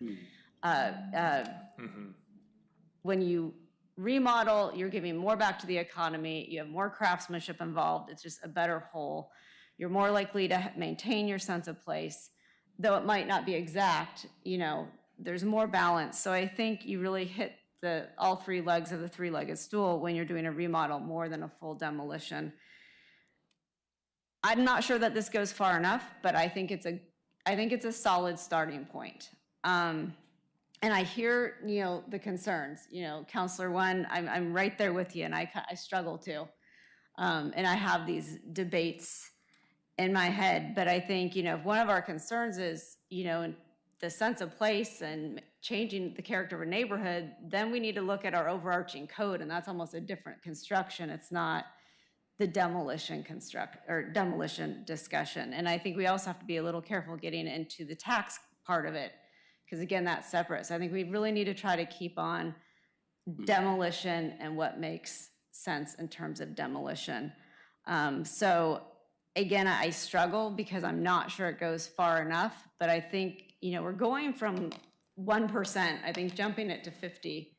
when you remodel, you're giving more back to the economy. You have more craftsmanship involved. It's just a better whole. You're more likely to maintain your sense of place, though it might not be exact. You know, there's more balance. So I think you really hit all three legs of the three-legged stool when you're doing a remodel more than a full demolition. I'm not sure that this goes far enough, but I think it's a solid starting point. And I hear, you know, the concerns. You know, Counselor One, I'm right there with you, and I struggle too. And I have these debates in my head, but I think, you know, if one of our concerns is, you know, the sense of place and changing the character of a neighborhood, then we need to look at our overarching code, and that's almost a different construction. It's not the demolition discussion. And I think we also have to be a little careful getting into the tax part of it, because again, that's separate. So I think we really need to try to keep on demolition and what makes sense in terms of demolition. So again, I struggle because I'm not sure it goes far enough, but I think, you know, we're going from 1%, I think jumping it to 50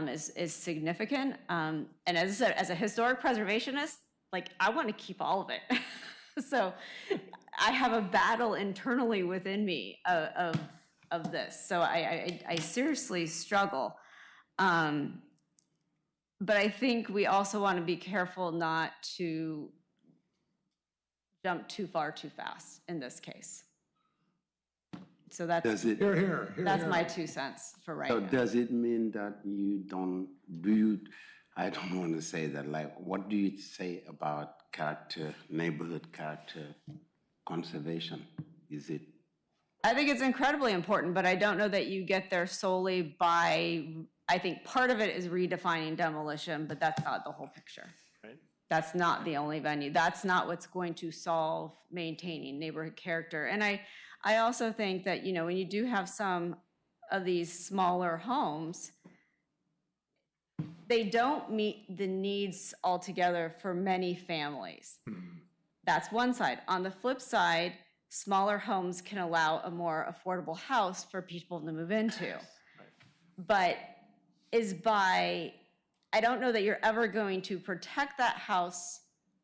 is significant. And as I said, as a historic preservationist, like, I want to keep all of it. So I have a battle internally within me of this. So I seriously struggle. But I think we also want to be careful not to jump too far too fast in this case. So that's, Does it? that's my 2 cents for right So now. does it mean that you don't, I don't want to say that, like, what do you say about character, neighborhood character conservation? Is it? I think it's incredibly important, but I don't know that you get there solely by, I think part of it is redefining demolition, but that's not the whole picture. Right. That's not the only venue. That's not what's going to solve maintaining neighborhood character. And I also think that, you know, when you do have some of these smaller homes, they don't meet the needs altogether for many families. That's one side. On the flip side, smaller homes can allow a more affordable house for people to move into. But I don't know that you're ever going to protect that house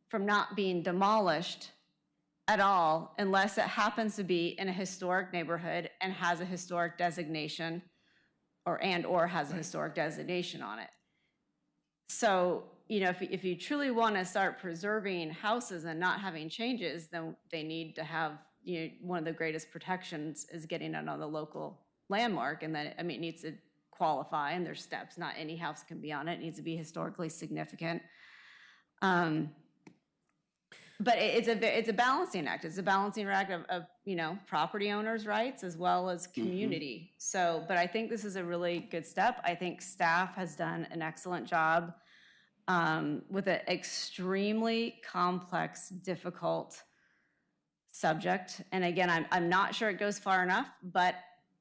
from not being demolished at all unless it happens to be in a historic neighborhood and has a historic designation or has a historic designation on it. So, you know, if you truly want to start preserving houses and not having changes, then they need to have, you know, one of the greatest protections is getting it on the local landmark. And then, I mean, it needs to qualify, and there's steps. Not any house can be on it. It needs to be historically significant. But it's a balancing act. It's a balancing act of you know, property owners' rights as well as community. So, but I think this is a really good step. I think staff has done an excellent job with an extremely complex, difficult subject. And again, I'm not sure it goes far enough, but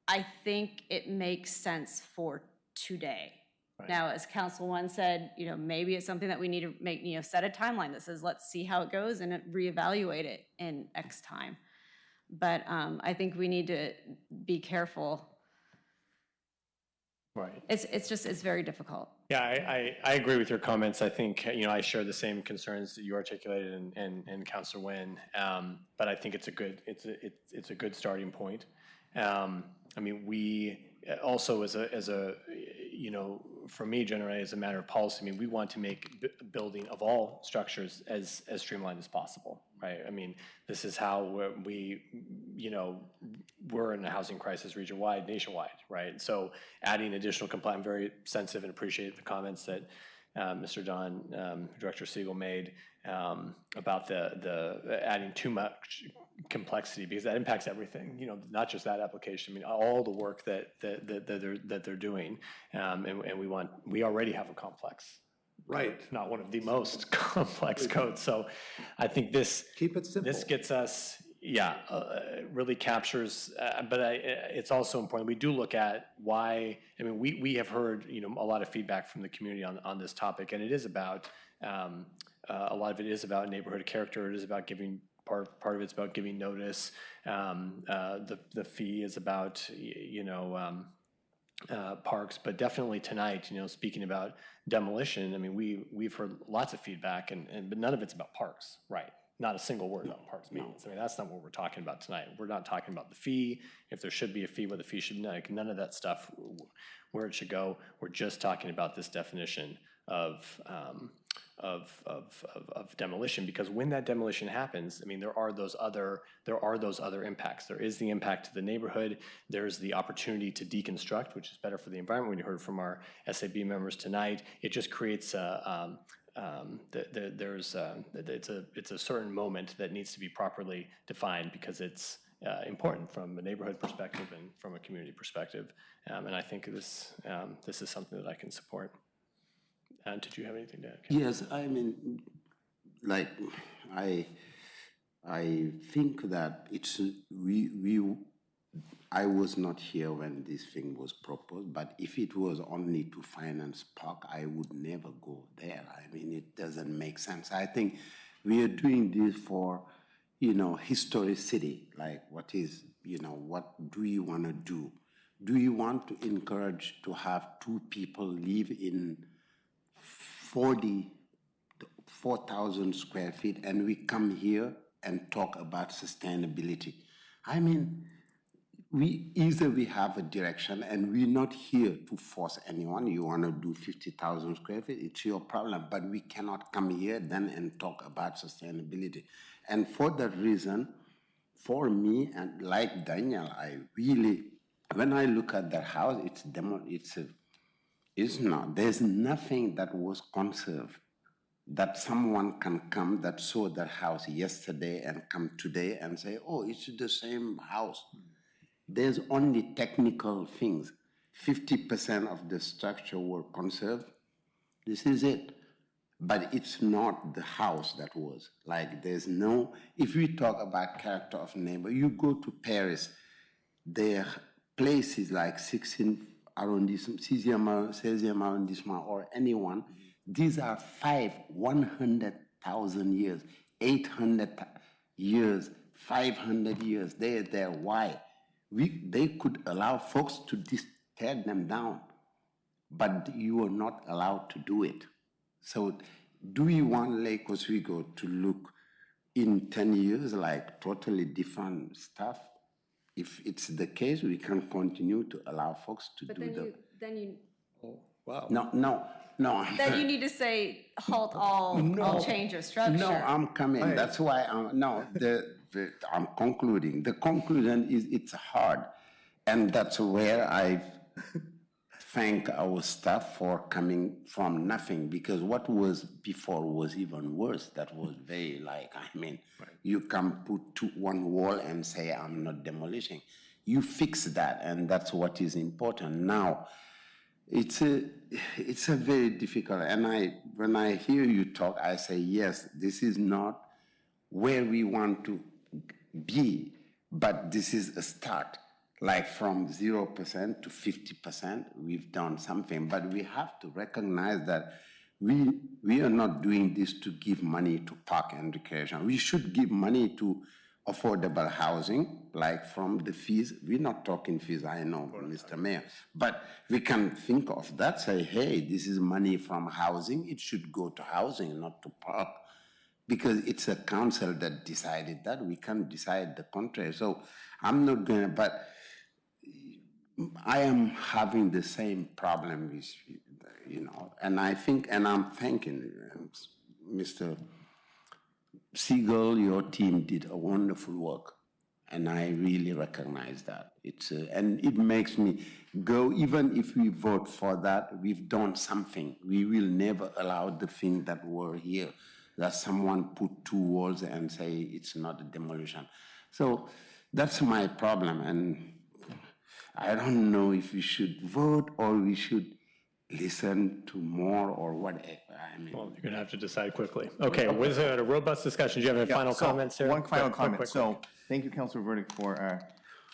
I think it makes sense for today. Right. Now, as Council One said, you know, maybe it's something that we need to make, you know, set a timeline that says, let's see how it goes and reevaluate it in X time. But I think we need to be careful. Right. It's very difficult. Yeah, I agree with your comments. I think, you know, I share the same concerns that you articulated and Councilor Nguyen. But I think it's a good starting point. I mean, we also as a you know, for me generally as a matter of policy, I mean, we want to make building of all structures as streamlined as possible, right? I mean, this is how we you know, we're in a housing crisis region-wide, nationwide, right? So adding additional compliance, I'm very sensitive and appreciate the comments that Mr. Don, Director Siegel made about the adding too much complexity, because that impacts everything, you know, not just that application. I mean, all the work that they're doing, and we already have a complex, right? Code, not one of the most complex codes. So I think this keep it simple. This gets us, yeah, really captures. But it's also important. We do look at why. I mean, we have heard, you know, a lot of feedback from the community on this topic, and it is about a lot of it is about neighborhood character. It is about giving. Part of it's about giving notice. The fee is about, you know, parks, but definitely tonight, you know, speaking about demolition, I mean, we've heard lots of feedback, but none of it's about parks, right? Not a single word about parks maintenance. I mean, that's not what we're talking about tonight. We're not talking about the fee, if there should be a fee, what the fee should be, like, none of that stuff, where it should go. We're just talking about this definition of demolition, because when that demolition happens, I mean, there are those other impacts. There is the impact to the neighborhood. There's the opportunity to deconstruct, which is better for the environment. We heard from our SAB members tonight. It just creates it's a certain moment that needs to be properly defined, because it's important from a neighborhood perspective and from a community perspective. And I think this is something that I can support. Did you have anything to add? Yes, I mean, like, I think that it's, I was not here when this thing was proposed, but if it was only to finance park, I would never go there. I mean, it doesn't make sense. I think we are doing this for, you know, historicity, like what is, you know, what do you want to do? Do you want to encourage to have two people live in 4,000 square feet and we come here and talk about sustainability? I mean, either we have a direction, and we're not here to force anyone. You want to do 50,000 square feet, it's your problem. But we cannot come here then and talk about sustainability. And for that reason, for me, and like Daniel, I really, when I look at that house, it's not, there's nothing that was conserved that someone can come that saw that house yesterday and come today and say, oh, it's the same house. There's only technical things. 50% of the structure were conserved. This is it. But it's not the house that was. Like there's no, if we talk about character of neighbor, you go to Paris, there are places like 16th arrondissement, 16th arrondissement, or anyone. These are 100,000 years, 800 years, 500 years. They're there. Why? They could allow folks to tear them down, but you are not allowed to do it. So do you want Lake Oswego to look in 10 years like totally different stuff? If it's the case, we can continue to allow folks to do the... Then you... Oh, wow. No. Then you need to say, halt all change of structure. No, I'm coming. Hey. That's why I'm concluding. The conclusion is it's hard. And that's where I thank our staff for coming from nothing, because what was before was even worse. That was very you can put one wall and say, I'm not demolishing. You fix that, and that's what is important. Now, it's a very difficult, and when I hear you talk, I say, yes, this is not where we want to be, but this is a start. Like from 0% to 50%, we've done something, but we have to recognize that we are not doing this to give money to park and recreation. We should give money to affordable housing, like from the fees. We're not talking fees, I know, Mr. Mayor, but we can think of that, say, hey, this is money from housing. It should go to housing, not to park, because it's a council that decided that. We can't decide the contrary. So I'm not going to, but I am having the same problem with, and I think, and I'm thanking Mr. Siegel, your team did a wonderful work, and I really recognize that. And it makes me go, even if we vote for that, we've done something. We will never allow the thing that were here, that someone put two walls and say it's not a demolition. So that's my problem, and I don't know if we should vote or we should listen to more or whatever. Well, you're going to have to decide quickly. Okay, with a robust discussion, do you have any final comments here? One final comment. So thank you, Councilor Verdict, for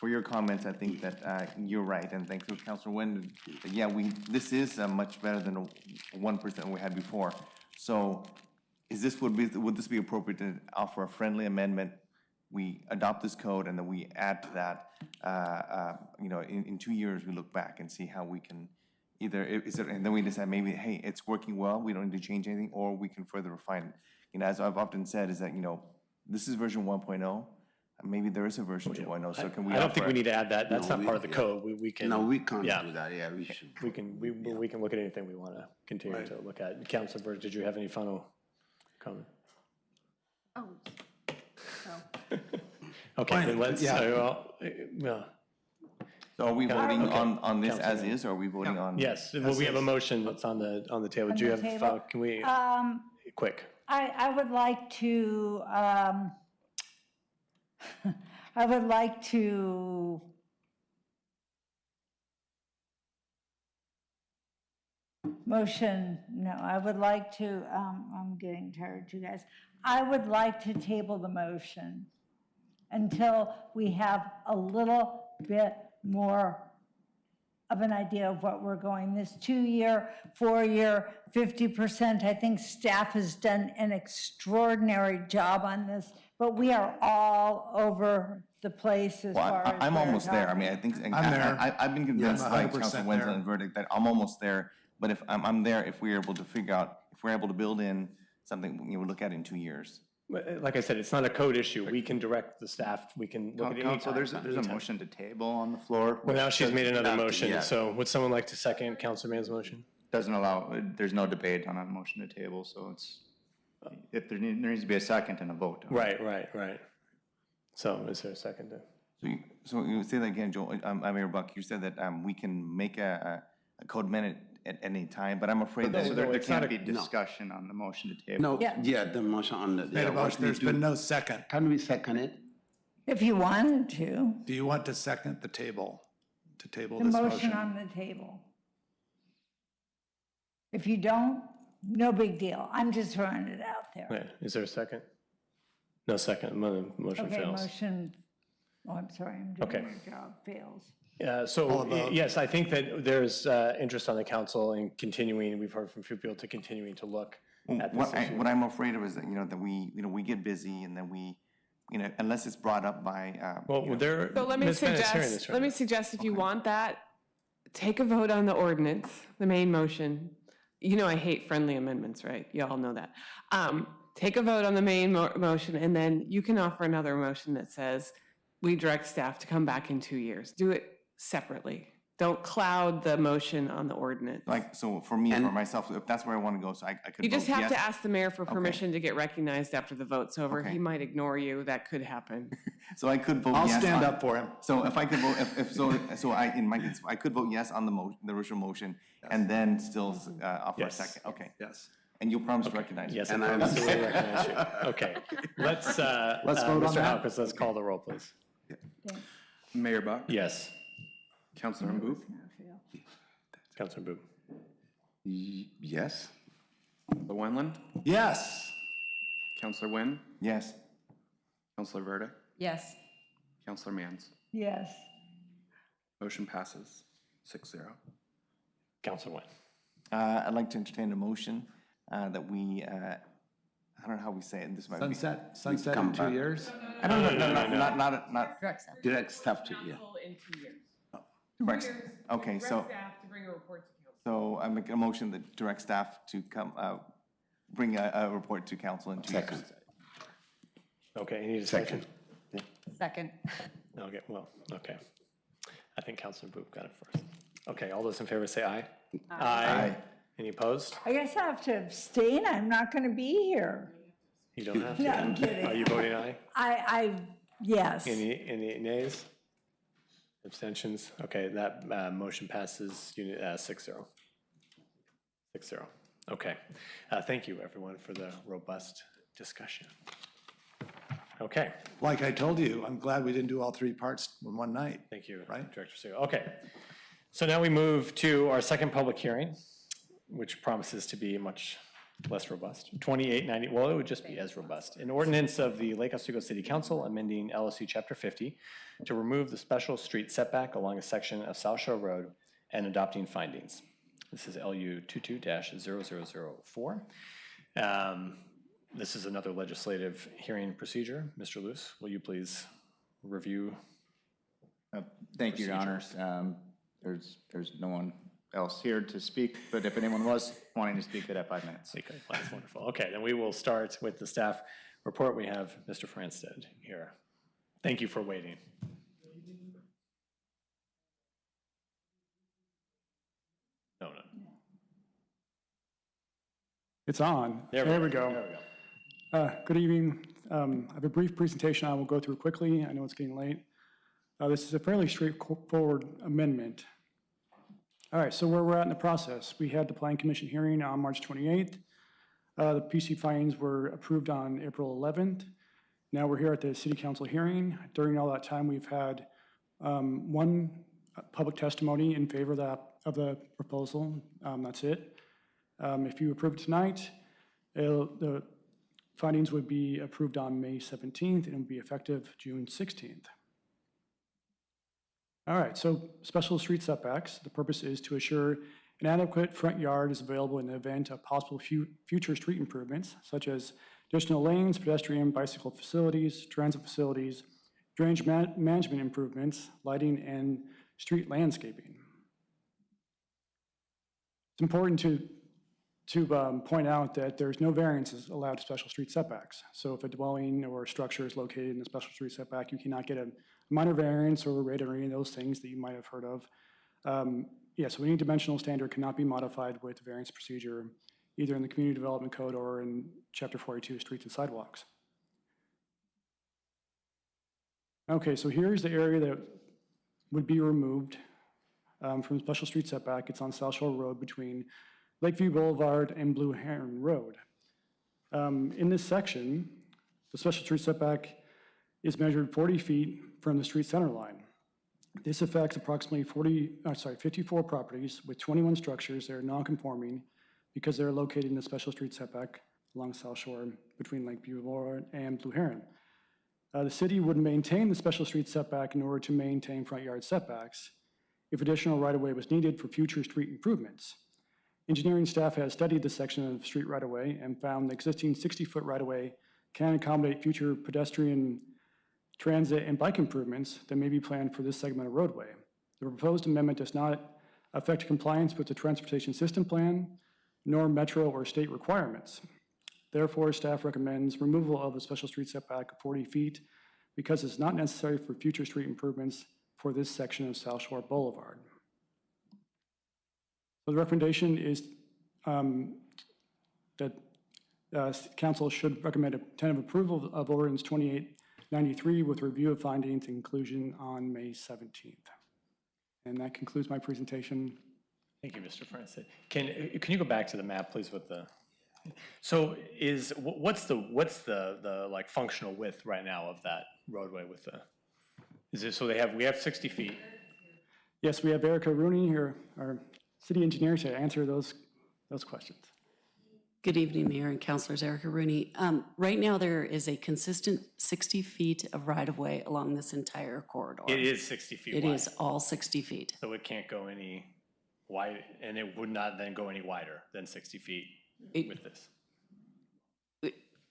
your comments. I think that you're right, and thanks to Councilor Nguyen. Yeah, this is much better than the 1% we had before. So would this be appropriate to offer a friendly amendment? We adopt this code, and then we add to that, in 2 years, we look back and see how we can and then we decide maybe, hey, it's working well, we don't need to change anything, or we can further refine it. As I've often said, is that, this is version 1.0, maybe there is a version 2.0, so can we I don't think we need to add that. That's not part of the code. We can. No, we can't do that. Yeah, we should. We can look at anything we want to continue to look at. Councilor Burke, did you have any final comment? Oh. Okay, then let's, So are we voting on this as is, or are we voting on? Yes, well, we have a motion that's on the table. Do you have, can we, quick? I would like to, I'm getting tired, you guys. I would like to table the motion until we have a little bit more of an idea of what we're going. This 2-year, 4-year, 50%, I think staff has done an extraordinary job on this, but we are all over the place as far as. I'm almost there. I mean, I think. I'm there. I've been convinced by Councilor Wenzel Verdict that I'm almost there, but if I'm there, if we're able to figure out, if we're able to build in something, we'll look at it in 2 years. Like I said, it's not a code issue. We can direct the staff, we can look at it Council, anytime. there's a motion to table on the floor. Well, now which she's made doesn't another have to- motion, yeah, so would someone like to second Councilman's motion? Doesn't allow, there's no debate on a motion to table, so it's, if there needs to be a second and a vote. Right. So is there a second? So you say that again, Joe, Mayor Buck, you said that we can make a code amendment at any time, but I'm afraid that. So there can't be discussion on the motion to table. No, Yeah. yeah, the motion on the. Made a motion, there's been no second. Can we second it? If you wanted to, Do you want to second the table, to table the this motion motion? on the table. If you don't, no big deal. I'm just throwing it out there. Wait, is there a second? No second, motion Okay, fails. motion, oh, I'm sorry, I'm doing Okay. my job, fails. Yes, I think that there's interest on the council in continuing, we've heard from a few people, to continuing to look at this issue. What I'm afraid of is that, that we get busy and then we, unless it's brought up by. Well, there. So let me Ms. Bennett's hearing suggest, this let me suggest if you want that, take a vote on the ordinance, the main motion. You know I hate friendly amendments, right? You all know that. Take a vote on the main motion, and then you can offer another motion that says, we direct staff to come back in 2 years. Do it separately. Don't cloud the motion on the ordinance. Like, so for me, for myself, if that's where I want to go, so I could. You just vote have yes. to ask the mayor for permission to get recognized after the vote's over. Okay. He might ignore you. That could happen. So I could vote I'll yes. stand on- up for him. So if I could vote, so I, in my case, I could vote yes on the original motion and then still offer a Yes. second, okay. Yes. And you'll promise to recognize me. Yes, And I I'm- absolutely recognize you. Okay, let's vote on Mr. that. Halkis, let's call the roll, please. Mayor Buck? Yes. Councilor Mbu? Councilor Boob. Yes. Councilor Wendland? Yes. Councilor Wynn? Yes. Councilor Verde? Yes. Councilor Mans? Yes. Motion passes 6-0. Councilor Wynn. I'd like to entertain a motion that we, I don't know how we say it, this might be. Sunset in 2 years? I don't know, not. Direct staff. Direct staff to, yeah. In 2 years. Correct. Okay, Direct so, staff to bring a report to council. so I make a motion that direct staff to come, bring a report to council in 2 years. Second. Okay, you need a second? Second. Okay, well, okay. I think Councilor Boob got it first. Okay, all those in favor say aye. Aye. Any opposed? I guess I have to abstain. I'm not going to be here. You don't have to. No, I'm kidding. Are you voting aye? Yes. Any nays? Abstentions? Okay, that motion passes 6-0. 6-0. Okay. Thank you, everyone, for the robust discussion. Okay. Like I told you, I'm glad we didn't do all 3 parts in one night. Thank you, Right. Director Sue. Okay. So now we move to our second public hearing, which promises to be much less robust. 2890, well, it would just be as robust. An ordinance of the Lake Oswego City Council amending LSU Chapter 50 to remove the special street setback along a section of South Shore Road and adopting findings. This is LU 22-0004. This is another legislative hearing procedure. Mr. Luce, will you please review? Thank you, Your Honors. There's no one else here to speak, but if anyone was wanting to speak, they'd have 5 minutes. Okay, that's wonderful. Okay, then we will start with the staff report. We have Mr. Franstead here. Thank you for waiting. No. It's on. There we go. Good evening. I have a brief presentation I will go through quickly. I know it's getting late. This is a fairly straightforward amendment. All right, so where we're at in the process. We had the Plan Commission hearing on March 28th. The PC findings were approved on April 11th. Now we're here at the City Council hearing. During all that time, we've had one public testimony in favor of the proposal. That's it. If you approve tonight, the findings would be approved on May 17th and it would be effective June 16th. All right, so special street setbacks. The purpose is to assure an adequate front yard is available in the event of possible future street improvements, such as additional lanes, pedestrian, bicycle facilities, transit facilities, drainage management improvements, lighting, and street landscaping. It's important point out that there's no variances allowed to special street setbacks. So if a dwelling or a structure is located in a special street setback, you cannot get a minor variance or a rate or any of those things that you might have heard of. So any dimensional standard cannot be modified with the variance procedure, either in the Community Development Code or in Chapter 42, Streets and Sidewalks. Okay, so here's the area that would be removed from the special street setback. It's on South Shore Road between Lakeview Boulevard and Blue Heron Road. In this section, the special street setback is measured 40 feet from the street center line. This affects approximately 54 properties with 21 structures that are non-conforming because they're located in the special street setback along South Shore between Lakeview Boulevard and Blue Heron. The city would maintain the special street setback in order to maintain front yard setbacks if additional right-of-way was needed for future street improvements. Engineering staff has studied this section of street right-of-way and found the existing 60-foot right-of-way can accommodate future pedestrian, transit, and bike improvements that may be planned for this segment of roadway. The proposed amendment does not affect compliance with the Transportation System Plan, nor metro or state requirements. Therefore, staff recommends removal of the special street setback of 40 feet because it's not necessary for future street improvements for this section of South Shore Boulevard. So the recommendation is that council should recommend a tentative approval of Ordinance 2893 with review of findings and conclusion on May 17th. And that concludes my presentation. Thank you, Mr. Francis. Can you go back to the map, please, with the, so what's the like functional width right now of that roadway with the, is it, so we have 60 feet? Yes, we have Erica Rooney here, our city engineer, to answer those questions. Good evening, Mayor and Councilors. Erica Rooney. Right now, there is a consistent 60 feet of right-of-way along this entire corridor. It is 60 feet wide. It is all 60 feet. So it can't go any wide, and it would not then go any wider than 60 feet with this?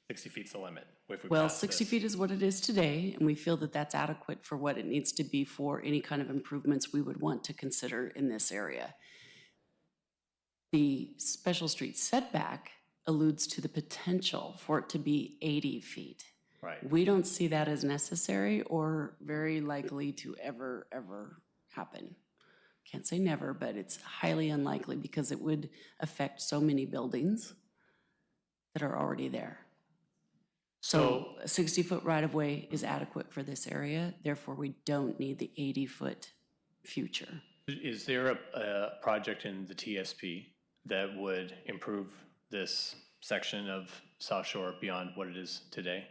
60 feet's the limit. Well, 60 feet is what it is today, and we feel that that's adequate for what it needs to be for any kind of improvements we would want to consider in this area. The special street setback alludes to the potential for it to be 80 feet. Right. We don't see that as necessary or very likely to ever happen. Can't say never, but it's highly unlikely because it would affect so many buildings that are already there. So a 60-foot right-of-way is adequate for this area. Therefore, we don't need the 80-foot future. Is there a project in the TSP that would improve this section of South Shore beyond what it is today?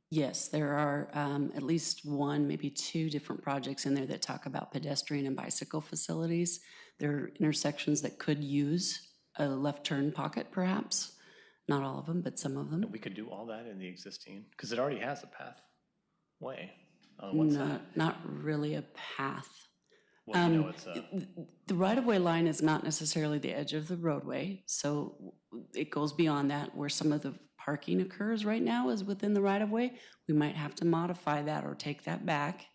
Yes, there are at least one, maybe two different projects in there that talk about pedestrian and bicycle facilities. There are intersections that could use a left turn pocket, perhaps. Not all of them, but some of them. We could do all that in the existing, because it already has a pathway on one side. Not really a path. Well, you know, it's the right-of-way line is not necessarily the edge of the roadway, so it goes beyond that. Where some of the parking occurs right now is within the right-of-way. We might have to modify that or take that back.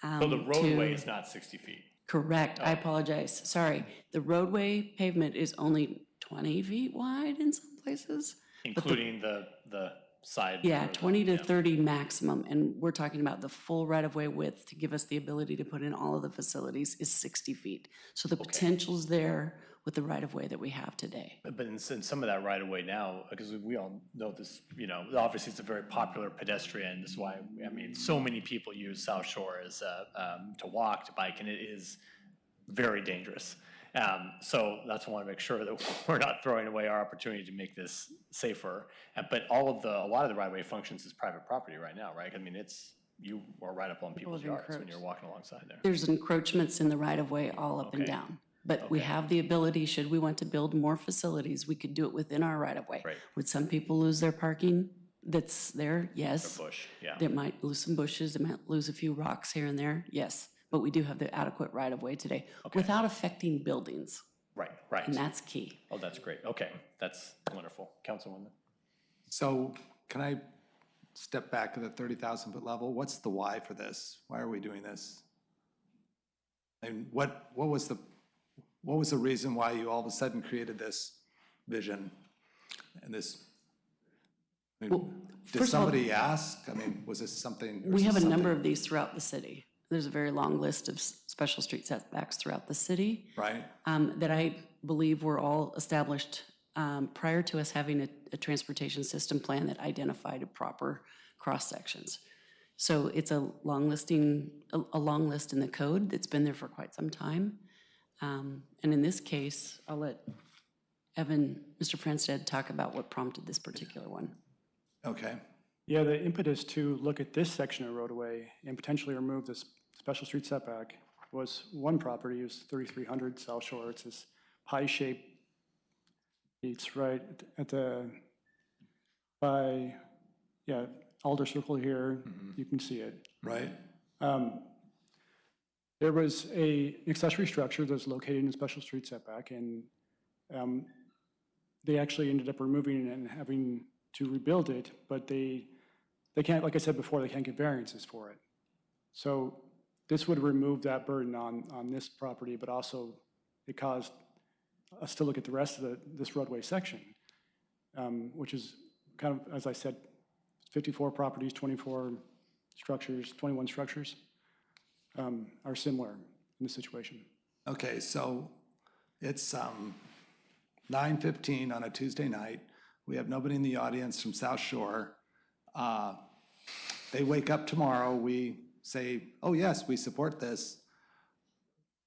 So the roadway is not 60 feet? Correct. I apologize. Sorry. The roadway pavement is only 20 feet wide in some places. Including the side? Yeah, 20 to 30 maximum, and we're talking about the full right-of-way width to give us the ability to put in all of the facilities is 60 feet. So the potential's there with the right-of-way that we have today. But in some of that right-of-way now, because we all know this, you know, obviously it's a very popular pedestrian. That's why, I mean, so many people use South Shore as to walk, to bike, and it is very dangerous. So that's why I want to make sure that we're not throwing away our opportunity to make this safer. But a lot of the right-of-way functions is private property right now, right? I mean, you are right up on people's yards when you're walking alongside there. There's encroachments in the right-of-way all up and down. But we have the ability, should we want to build more facilities, we could do it within our right-of-way. Right. Would some people lose their parking that's there? Yes. Or bush, yeah. They might lose some bushes, they might lose a few rocks here and there, yes. But we do have the adequate right-of-way today without affecting buildings. Right, right. And that's key. Oh, that's great. Okay, that's wonderful. Councilwoman? So can I step back to the 30,000-foot level? What's the why for this? Why are we doing this? And what was the reason why you all of a sudden created this vision? And this, I Well, mean, did first of all- somebody ask? I mean, was this something? or We is have a this number something- of these throughout the city. There's a very long list of special street setbacks throughout the city. Right. That I believe were all established prior to us having a transportation system plan that identified a proper cross-sections. So it's a long list in the code that's been there for quite some time. And in this case, I'll let Mr. Franstad talk about what prompted this particular one. Okay. Yeah, the impetus to look at this section of roadway and potentially remove this special street setback was one property, it was 3300 South Shore. It's this pie-shaped, it's right at Alder Circle here, you can see it. Right. There was an accessory structure that's located in a special street setback, and they actually ended up removing it and having to rebuild it, but they can't, like I said before, they can't get variances for it. So this would remove that burden on this property, but also it caused us to look at the rest of this roadway section, which is kind of, as I said, 54 properties, 21 structures are similar in this situation. Okay, so it's 9:15 on a Tuesday night. We have nobody in the audience from South Shore. They wake up tomorrow, we say, oh yes, we support this.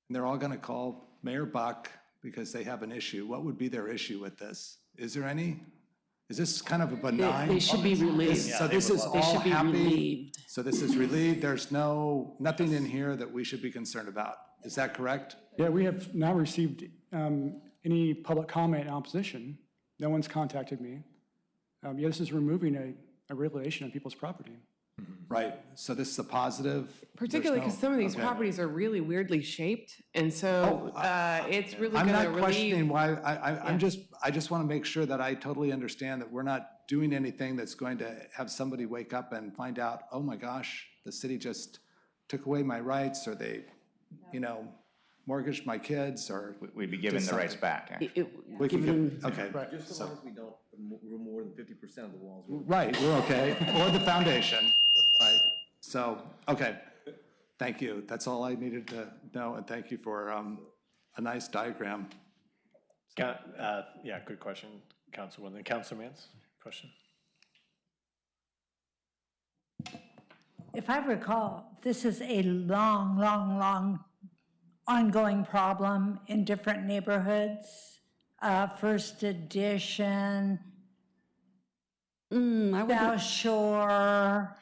And they're all gonna call Mayor Buck because they have an issue. What would be their issue with this? Is there any? Is this kind of a benign? They should be relieved. So this is They all should be happy? relieved. So this is relieved, there's nothing in here that we should be concerned about. Is that correct? Yeah, we have not received any public comment in opposition. No one's contacted me. Yeah, this is removing a regulation on people's property. Right, so this is a positive? Particularly because some of these properties are really weirdly shaped, and so it's really I'm going to not relieve. questioning why, I just want to make sure that I totally understand that we're not doing anything that's going to have somebody wake up and find out, oh my gosh, the city just took away my rights, or they, mortgaged my kids, or. We'd be given the rights back, actually. We can give, okay. Just as long as we don't remove more than 50% of the walls. Right, we're okay, or the foundation, right? So, okay, thank you. That's all I needed to know, and thank you for a nice diagram. Yeah, good question, Councilwoman. Councilman's question? If I recall, this is a long ongoing problem in different neighborhoods. First Edition, South Shore.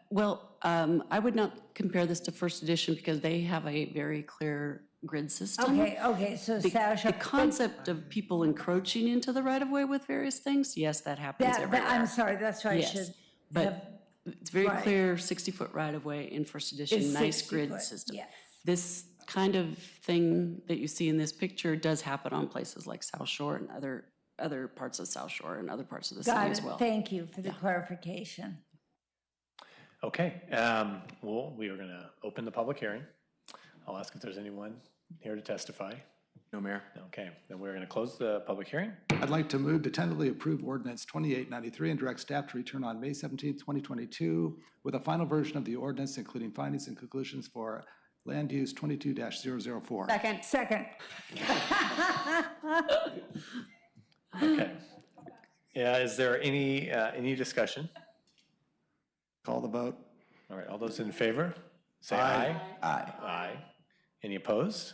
Well, I would not compare this to First Edition because they have a very clear grid system. Okay, so South Shore. The concept of people encroaching into the right-of-way with various things, yes, that happens everywhere. I'm sorry, that's why I Yes, should but have. it's very right. clear, 60-foot right-of-way in First Edition, It's nice 60 grid foot, system. yes. This kind of thing that you see in this picture does happen on places like South Shore and other parts of South Shore and other parts of the city Got as it, well. thank you for the clarification. Okay, well, we are going to open the public hearing. I'll ask if there's anyone here to testify. No, Mayor. Okay, then we're going to close the public hearing. I'd like to move to tentatively approve ordinance 2893 and direct staff to return on May 17, 2022 with a final version of the ordinance, including findings and conclusions for land use 22-004. Second. Okay. Yeah, is there any discussion? Call the vote. All right, all those in favor, say aye. Aye. Aye. Any opposed?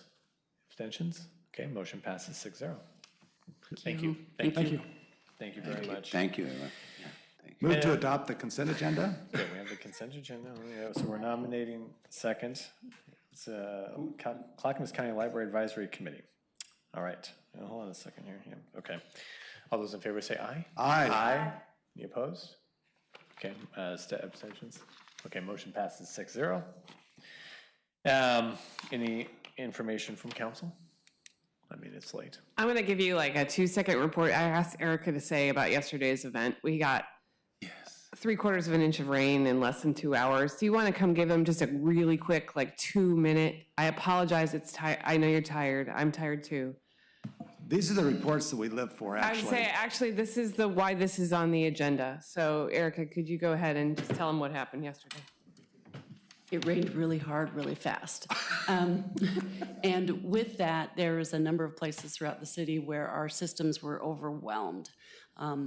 Abstentions? Okay, motion passes 6-0. Thank you. Thank you. Thank you very much. Thank you, Eva. Move to adopt the consent agenda. Okay, we have the consent agenda. So we're nominating second. It's Clackamas County Library Advisory Committee. All right, hold on a second here. Yeah. Okay. All those in favor say aye. Aye. Aye. Any opposed? Okay, abstentions? Okay, motion passes 6-0. Any information from council? I mean, it's late. I'm going to give you like a 2-second report. I asked Erica to say about yesterday's event. We got 3/4 of an inch of rain in less than 2 hours. Do you want to come give them just a really quick, like 2-minute? I apologize. It's tired. I know you're tired. I'm tired too. These are the reports that we live for, I would actually. say, actually, this is the why this is on the agenda. So Erica, could you go ahead and just tell them what happened yesterday? It rained really hard, really fast. And with that, there is a number of places throughout the city where our systems were overwhelmed.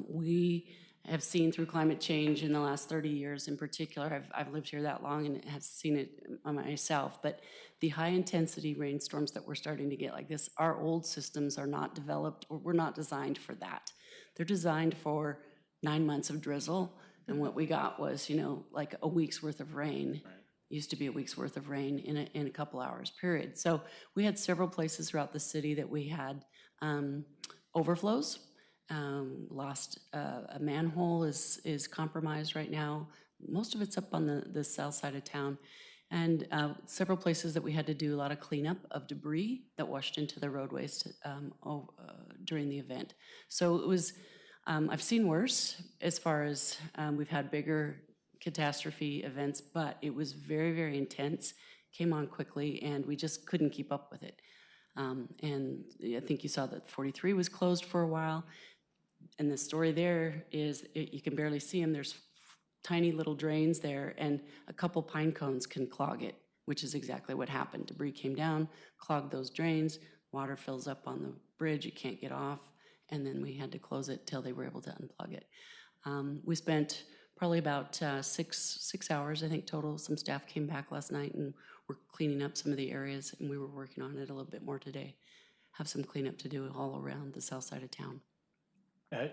We have seen through climate change in the last 30 years in particular, I've lived here that long and have seen it myself, but the high-intensity rainstorms that we're starting to get like this, our old systems are not developed or were not designed for that. They're designed for 9 months of drizzle, and what we got was, like a week's worth of rain. Used to be a week's worth of rain in a couple hours period. So we had several places throughout the city that we had overflows. Lost a manhole is compromised right now. Most of it's up on the south side of town. And several places that we had to do a lot of cleanup of debris that washed into the roadways during the event. So it was, I've seen worse as far as we've had bigger catastrophe events, but it was very, very intense, came on quickly, and we just couldn't keep up with it. And I think you saw that 43 was closed for a while. And the story there is, you can barely see them. There's tiny little drains there, and a couple pine cones can clog it, which is exactly what happened. Debris came down, clogged those drains, water fills up on the bridge, it can't get off, and then we had to close it till they were able to unplug it. We spent probably about 6 hours, I think, total. Some staff came back last night and were cleaning up some of the areas, and we were working on it a little bit more today. Have some cleanup to do all around the south side of town.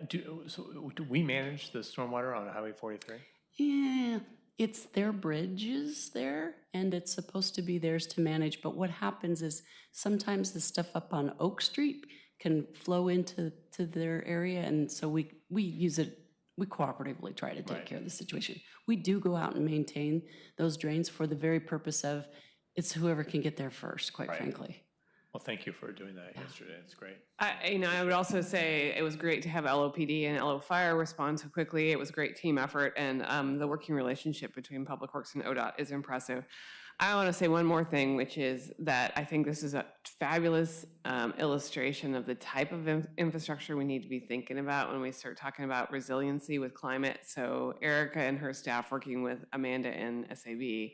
Do we manage the stormwater on Highway 43? Yeah, it's their bridges there, and it's supposed to be theirs to manage. But what happens is sometimes the stuff up on Oak Street can flow into their area, and so we use it. We cooperatively try to take care of the situation. We do go out and maintain those drains for the very purpose of it's whoever can get there first, quite frankly. Well, thank you for doing that yesterday. It's great. I would also say it was great to have LOPD and LO Fire respond so quickly. It was a great team effort, and the working relationship between Public Works and ODOT is impressive. I want to say one more thing, which is that I think this is a fabulous illustration of the type of infrastructure we need to be thinking about when we start talking about resiliency with climate. So Erica and her staff working with Amanda and SAB,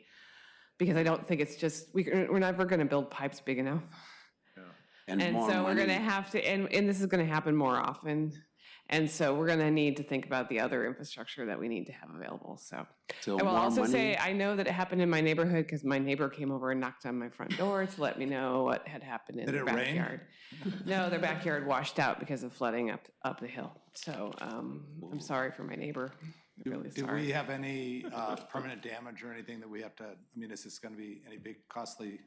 because I don't think it's just, we're never going to build pipes big enough. And so we're going to have to, and this is going to happen more often. And so we're going to need to think about the other infrastructure that we need to have available. So I will also say, I know that it happened in my neighborhood because my neighbor came over and knocked on my front door to let me know what had happened in their backyard. No, their backyard washed out because of flooding up the hill. So I'm sorry for my neighbor. Really Do sorry. we have any permanent damage or anything that we have to, I mean, is this going to be any big costly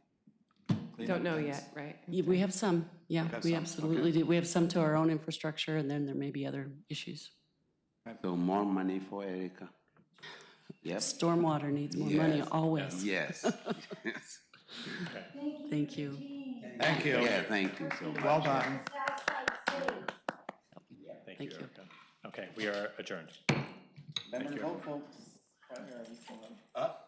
cleanup Don't know things? yet, right? Yeah, we have some, yeah, have we some, absolutely do. We have some to our own infrastructure, and then there may be other issues. So more money for Erica. Yep. Stormwater needs more money, Yes. always. Yes. Yes. Thank you. Thank you. Yeah, thank you so much. Well done. Thank you, Erica. Okay, we are adjourned. Thank you. Up.